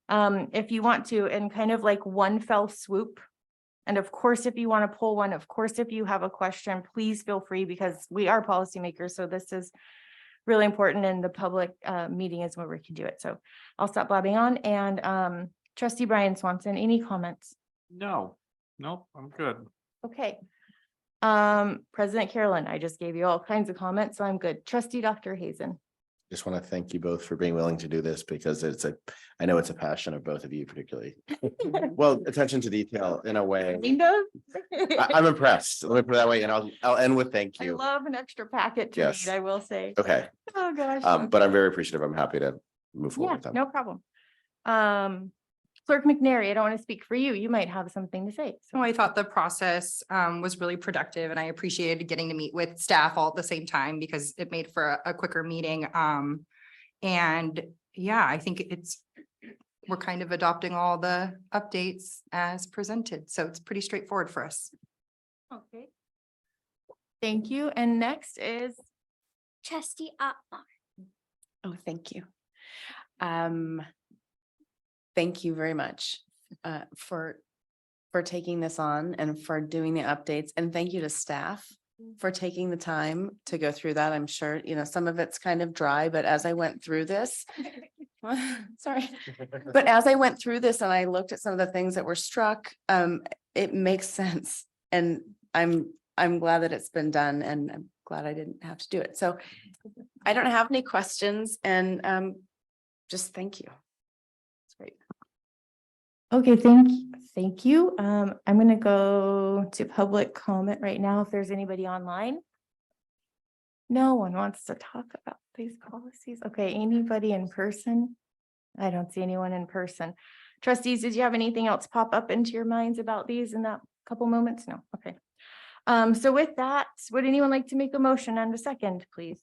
if you want to, and kind of like one fell swoop. And of course, if you want to pull one, of course, if you have a question, please feel free, because we are policymakers. So this is really important, and the public meeting is where we can do it. So I'll stop blabbing on. And trustee Brian Swanson, any comments? No, nope, I'm good. Okay. President Carolyn, I just gave you all kinds of comments, so I'm good. Trustee Dr. Hazen. Just want to thank you both for being willing to do this, because I know it's a passion of both of you particularly. Well, attention to detail in a way. I'm impressed. Let me put it that way. And I'll end with thank I you. love an extra packet to Yes. read, I will say. Okay. Oh, gosh. But I'm very appreciative. I'm happy to move forward Yeah, with them. no problem. Clerk McNary, I don't want to speak for you. You might have something to say. So I thought the process was really productive, and I appreciated getting to meet with staff all at the same time because it made for a quicker meeting. And yeah, I think we're kind of adopting all the updates as presented. So it's pretty straightforward for us. Okay. Thank you. And next is Trustee Otmar. Oh, thank you. Thank you very much for taking this on and for doing the updates. And thank you to staff for taking the time to go through that. I'm sure, some of it's kind of dry, but as I went through this, sorry, but as I went through this and I looked at some of the things that were struck, it makes sense. And I'm glad that it's been done, and I'm glad I didn't have to do it. So I don't have any questions, and just thank you. It's great. Okay, thank you. I'm gonna go to public comment right now if there's anybody online. No one wants to talk about these policies. Okay, anybody in person? I don't see anyone in person. Trustees, did you have anything else pop up into your minds about these in that couple moments? No, okay. So with that, would anyone like to make a motion and a second, please?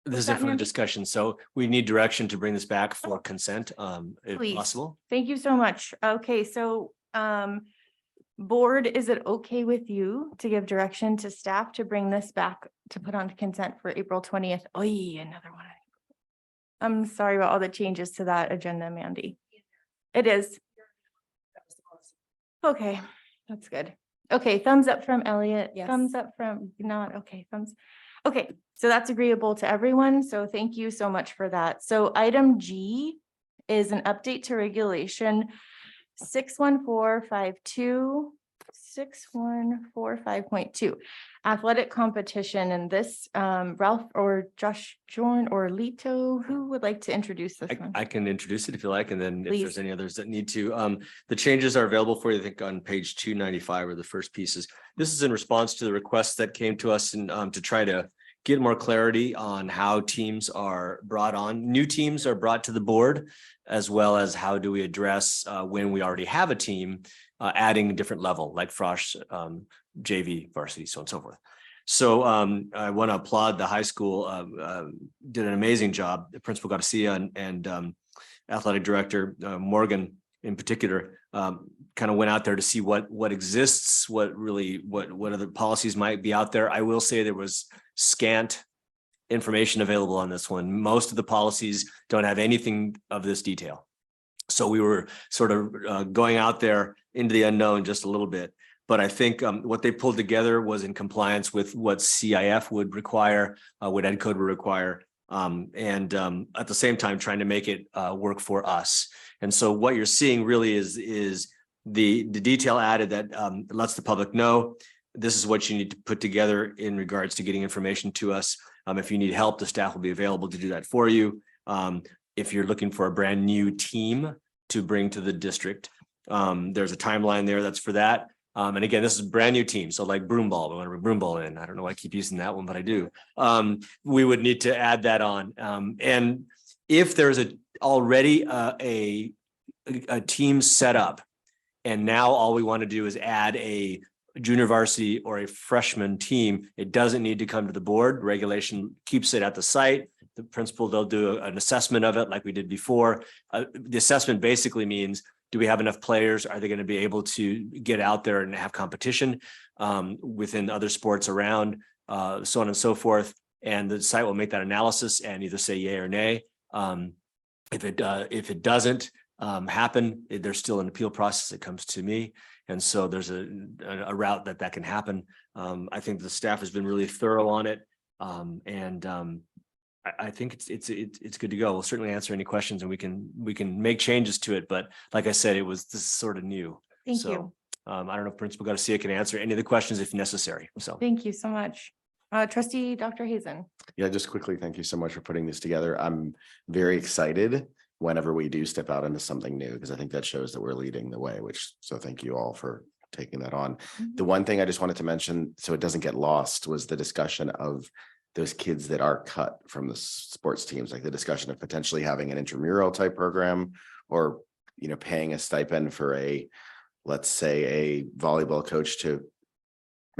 This is that, it for the ma'am? discussion. So we need direction to bring this back for consent, if Please. possible. Thank you so much. Okay, so board, is it okay with you to give direction to staff to bring this back to put on consent for April 20th? Oh, another one. I'm sorry about all the changes to that agenda, Mandy. It is. Okay, that's good. Okay, thumbs up from Elliot. Yes. Thumbs up from not, okay, thumbs. Okay, so that's agreeable to everyone. So thank you so much for that. So item G is an update to regulation 61452, 6145.2, athletic competition. And this, Ralph or Josh Jorn or Lito, who would like to introduce this one? I can introduce it if you like, and then if Please. there's any others that need to, the changes are available for you, I think, on page 295 or the first pieces. This is in response to the requests that came to us and to try to get more clarity on how teams are brought on. New teams are brought to the board, as well as how do we address when we already have a team, adding a different level like Frosh, JV, varsity, so on and so forth. So I want to applaud the high school, did an amazing job. The Principal Garcia and athletic director Morgan in particular kind of went out there to see what exists, what other policies might be out there. I will say there was scant information available on this one. Most of the policies don't have anything of this detail. So we were sort of going out there into the unknown just a little bit. But I think what they pulled together was in compliance with what CIF would require, what Ed Code would require, and at the same time trying to make it work for us. And so what you're seeing really is the detail added that lets the public know this is what you need to put together in regards to getting information to us. If you need help, the staff will be available to do that for you. If you're looking for a brand new team to bring to the district, there's a timeline there that's for that. And again, this is a brand new team. So like broom ball, we want to bring broom ball in. I don't know why I keep using that one, but I do. We would need to add that on. And if there's already a team set up, and now all we want to do is add a junior varsity or a freshman team, it doesn't need to come to the board. Regulation keeps it at the site. The principal, they'll do an assessment of it like we did before. The assessment basically means, do we have enough players? Are they going to be able to get out there and have competition within other sports around, so on and so forth? And the site will make that analysis and either say yay or nay. If it doesn't happen, there's still an appeal process that comes to me. And so there's a route that can happen. I think the staff has been really thorough on it. I think it's good to go. We'll certainly answer any questions and we can make changes to it. But like I said, this is sort of new. Thank you. I don't know if Principal Garcia can answer any of the questions if necessary. So Thank you so much. Trustee Dr. Hazen. Yeah, just quickly, thank you so much for putting this together. I'm very excited whenever we do step out into something new, because I think that shows that we're leading the way, so thank you all for taking that on. The one thing I just wanted to mention, so it doesn't get lost, was the discussion of those kids that are cut from the sports teams, like the discussion of potentially having an intramural type program, or, paying a stipend for let's say a volleyball coach to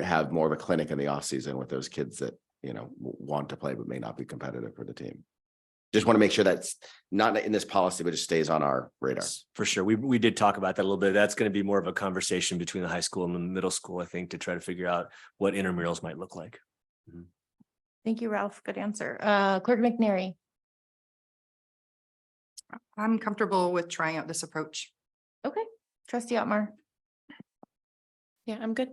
have more of a clinic in the off season with those kids that, want to play, but may not be competitive for the team. Just want to make sure that's not in this policy, but it stays on our radar. For sure. We did talk about that a little bit. That's going to be more of a conversation between the high school and the middle school, I think, to try to figure out what intramurals might look like. Thank you, Ralph. Good answer. Clerk McNary. I'm comfortable with trying out this approach. Okay. Trustee Otmar. Yeah, I'm good.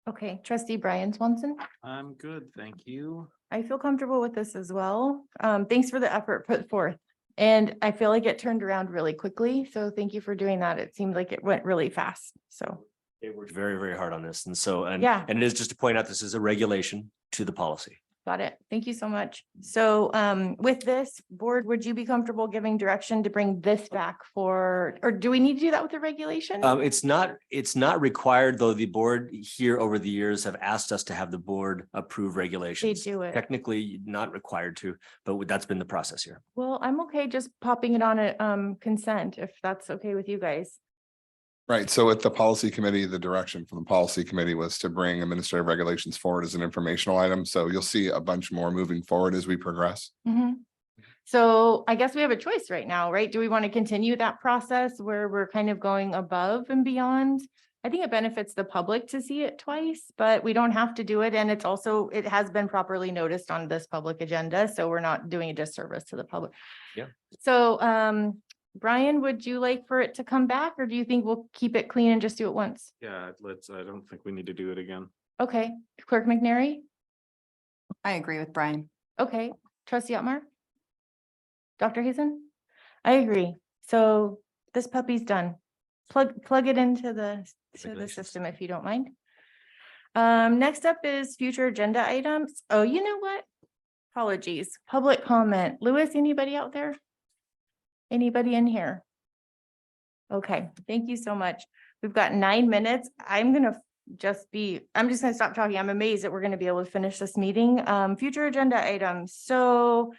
Okay. Trustee Brian Swanson. I'm good, thank you. I feel comfortable with this as well. Thanks for the effort put forth. And I feel like it turned around really quickly. So thank you for doing that. It seemed like it went really fast. So They worked very, very hard on this. And so, and Yeah. it is just to point out, this is a regulation to the policy. Got it. Thank you so much. So with this board, would you be comfortable giving direction to bring this back for, or do we need to do that with the regulation? It's not required, though the board here over the years have asked us to have the board approve regulations. do it. Technically not required to, but that's been the process here. Well, I'm okay just popping it on a consent if that's okay with you guys. Right, so at the policy committee, the direction from the policy committee was to bring administrative regulations forward as an informational item. So you'll see a bunch more moving forward as we progress. So I guess we have a choice right now, right? Do we want to continue that process where we're kind of going above and beyond? I think it benefits the public to see it twice, but we don't have to do it. And it's also, it has been properly noticed on this public agenda, so we're not doing a disservice to the public. Yeah. So Brian, would you like for it to come back, or do you think we'll keep it clean and just do it once? Yeah, I don't think we need to do it again. Okay, Clerk McNary? I agree with Brian. Okay, Trustee Otmar? Dr. Hazen? I agree. So this puppy's done. Plug it into the system if you don't mind. Next up is future agenda items. Oh, you know what? Apologies. Public comment. Lewis, anybody out there? Anybody in here? Okay, thank you so much. We've got 9 minutes. I'm just gonna stop talking. I'm amazed that we're gonna be able to finish this meeting. Future agenda items. So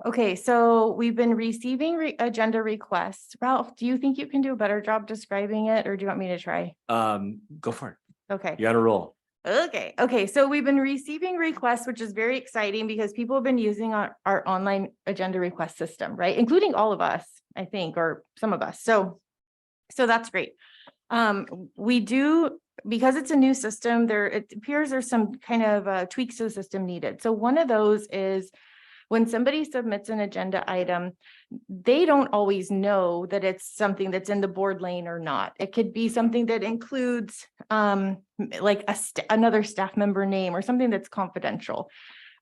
okay, so we've been receiving agenda requests. Ralph, do you think you can do a better job describing it, or do you want me to try? Go for it. Okay. You got to roll. Okay, so we've been receiving requests, which is very exciting because people have been using our online agenda request system, right? Including all of us, I think, or some of us. So that's great. We do, because it's a new system, it appears there's some kind of tweaks to the system needed. So one of those is when somebody submits an agenda item, they don't always know that it's something that's in the board lane or not. It could be something that includes like another staff member name or something that's confidential.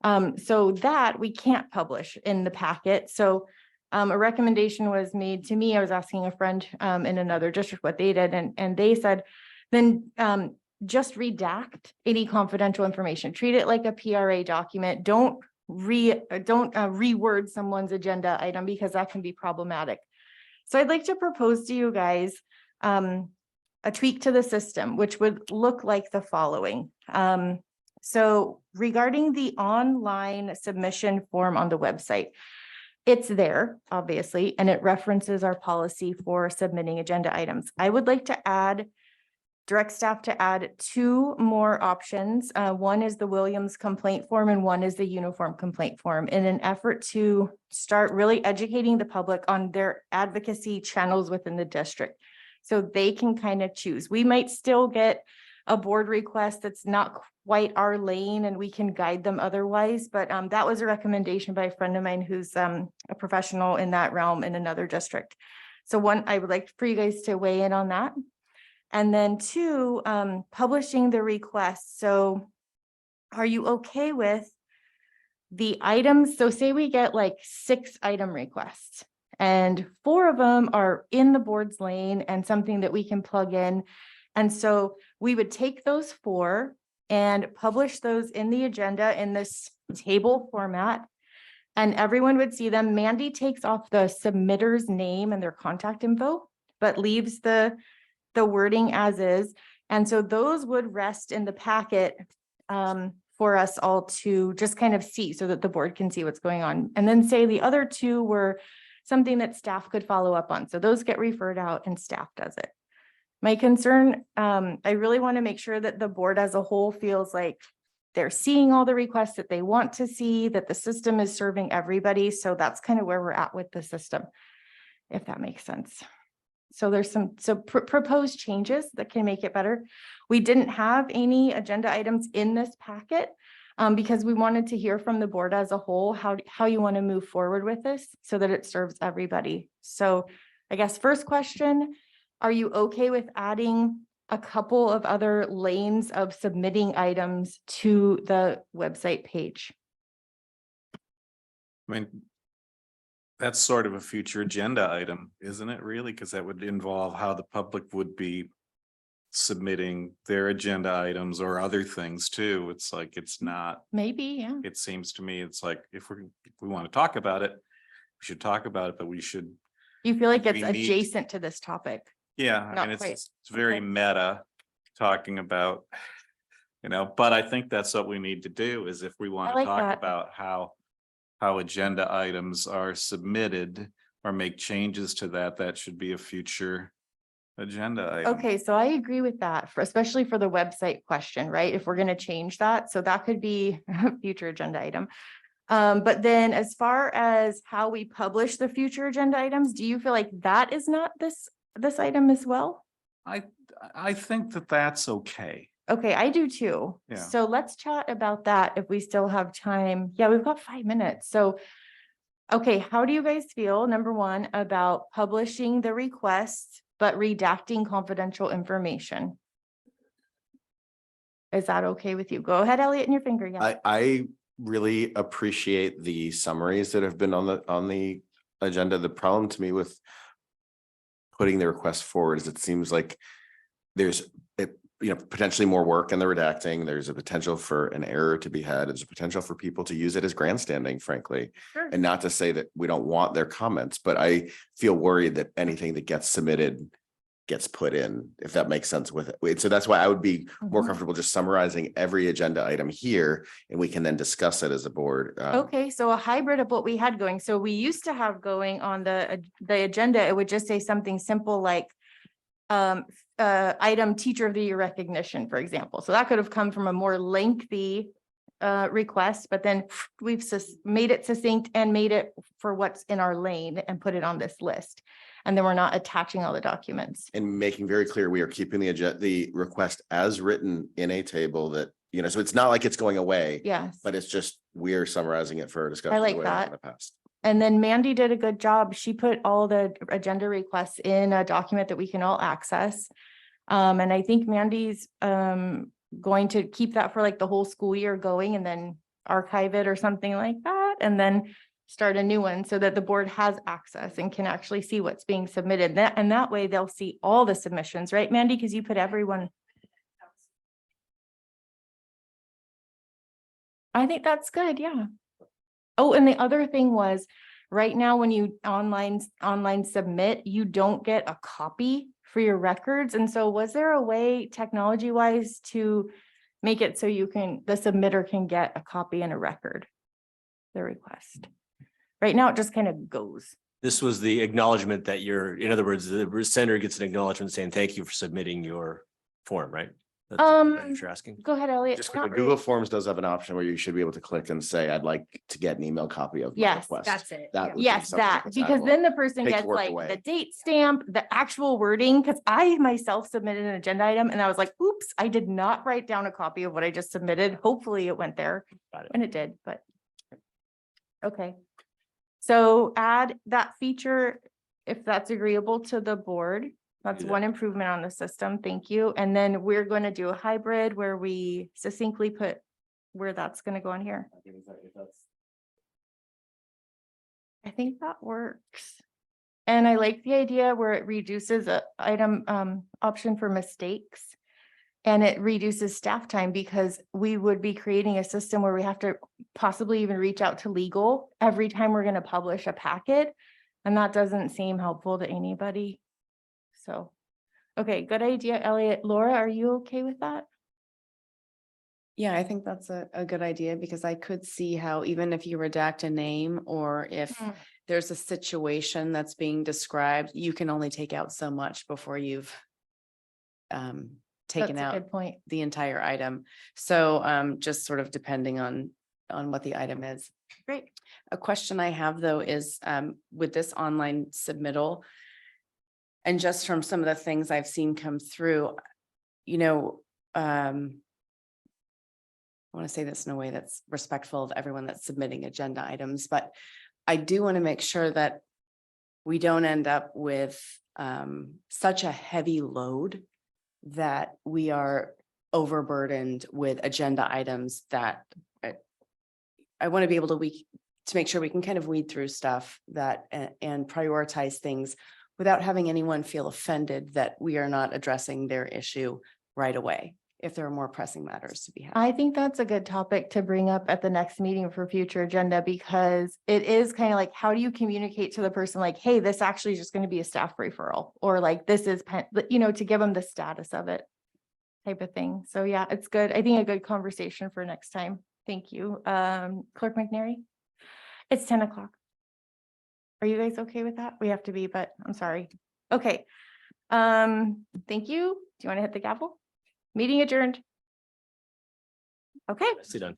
So that we can't publish in the packet. So a recommendation was made to me. I was asking a friend in another district what they did, and they said, then just redact any confidential information. Treat it like a PRA document. Don't reword someone's agenda item because that can be problematic. So I'd like to propose to you guys a tweak to the system, which would look like the following. So regarding the online submission form on the website, it's there, obviously, and it references our policy for submitting agenda items. I would like to direct staff to add 2 more options. One is the Williams complaint form and one is the uniform complaint form, in an effort to start really educating the public on their advocacy channels within the district. So they can kind of choose. We might still get a board request that's not quite our lane and we can guide them otherwise, but that was a recommendation by a friend of mine who's a professional in that realm in another district. So one, I would like for you guys to weigh in on that. And then 2, publishing the request. So are you okay with the items? So say we get like 6 item requests and 4 of them are in the board's lane and something that we can plug in. And so we would take those 4 and publish those in the agenda in this table format, and everyone would see them. Mandy takes off the submitter's name and their contact info, but leaves the wording as is. And so those would rest in the packet for us all to just kind of see so that the board can see what's going on. And then say the other 2 were something that staff could follow up on. So those get referred out and staff does it. My concern, I really want to make sure that the board as a whole feels like they're seeing all the requests that they want to see, that the system is serving everybody. So that's kind of where we're at with the system, if that makes sense. So there's some proposed changes that can make it better. We didn't have any agenda items in this packet because we wanted to hear from the board as a whole, how you want to move forward with this so that it serves everybody. So I guess first question, are you okay with adding a couple of other lanes of submitting items to the website page? I mean, that's sort of a future agenda item, isn't it really? Because that would involve how the public would be submitting their agenda items or other things too. It's like, it's not, Maybe, yeah. it seems to me, it's like, if we want to talk about it, we should talk about it, but we should, You feel like it's we need- adjacent to this topic? yeah, I Not mean, it's, quite. it's very Okay. meta talking about, but I think that's what we need to do is if we want to like talk that. about how agenda items are submitted or make changes to that, that should be a future agenda item. Okay, so I agree with that, especially for the website question, right? If we're gonna change that, so that could be a future agenda item. But then as far as how we publish the future agenda items, do you feel like that is not this item as well? I think that that's okay. Okay, I do too. Yeah. So let's chat about that if we still have time. Yeah, we've got 5 minutes. So, okay, how do you guys feel, number one, about publishing the request, but redacting confidential information? Is that okay with you? Go ahead, Elliot, and your finger. Yeah. I really appreciate the summaries that have been on the agenda. The problem to me with putting the request forward is it seems like there's potentially more work in the redacting. There's a potential for an error to be had. There's a potential for people to use it as grandstanding, frankly. Sure. And not to say that we don't want their comments, but I feel worried that anything that gets submitted gets put in, if that makes sense with it. So that's why I would be more Mhm. comfortable just summarizing every agenda item here, and we can then discuss it as a board. Okay, so a hybrid of what we had going. So we used to have going on the agenda, it would just say something simple like item teacher of the year recognition, for example. So that could have come from a more lengthy request, but then we've made it succinct and made it for what's in our lane and put it on this list. And then we're not attaching all the documents. And making very clear, we are keeping the request as written in a table that, so it's not like it's going away. Yes. But it's just, we're summarizing it for our discussion. like the way it was that. in the past. And then Mandy did a good job. She put all the agenda requests in a document that we can all access. And I think Mandy's going to keep that for like the whole school year going and then archive it or something like that. And then start a new one so that the board has access and can actually see what's being submitted. And that way they'll see all the submissions, right, Mandy? Because you put everyone. I think that's good, yeah. Oh, and the other thing was, right now, when you online submit, you don't get a copy for your records. And so was there a way technology wise to make it so the submitter can get a copy and a record, the request? Right now, it just kind of goes. This was the acknowledgement that in other words, the sender gets an acknowledgement saying, thank you for submitting your form, right? That's what you're asking. Go ahead, Elliot. Just Not quickly, really. Google Forms does have an option where you should be able to click and say, I'd like to get an email copy of my Yes, request. that's it. That would be Yes, something that, that's because addable. then the person Takes gets work like away. the date stamp, the actual wording, because I myself submitted an agenda item and I was like, oops, I did not write down a copy of what I just submitted. Hopefully it went there. Got it. And it did, but. Okay. So add that feature if that's agreeable to the board. That's Yeah. one improvement on the system. Thank you. And then we're going to do a hybrid where we succinctly put where that's going to go in here. I think that works. And I like the idea where it reduces a item option for mistakes. And it reduces staff time because we would be creating a system where we have to possibly even reach out to legal every time we're going to publish a packet. And that doesn't seem helpful to anybody. So, okay, good idea, Elliot. Laura, are you okay with that? Yeah, I think that's a good idea because I could see how even if you redact a name or if there's a situation that's being described, you can only take out so much before you've taken That's a out good point. the entire item. So just sort of depending on what the item is. Great. A question I have though is with this online submittal, and just from some of the things I've seen come through, I want to say this in a way that's respectful of everyone that's submitting agenda items, but I do want to make sure that we don't end up with such a heavy load that we are overburdened with agenda items that I want to be able to make sure we can kind of weed through stuff that and prioritize things without having anyone feel offended that we are not addressing their issue right away, if there are more pressing matters to be had. I think that's a good topic to bring up at the next meeting for future agenda, because it is kind of like, how do you communicate to the person like, hey, this actually is just going to be a staff referral, or like, this is, to give them the status of it type of thing. So yeah, it's good. I think a good conversation for next time. Thank you. Clerk McNary? It's 10 o'clock. Are you guys okay with that? We have to be, but I'm sorry. Okay. Thank you. Do you want to hit the gavel? Meeting adjourned. Okay. Nicely done.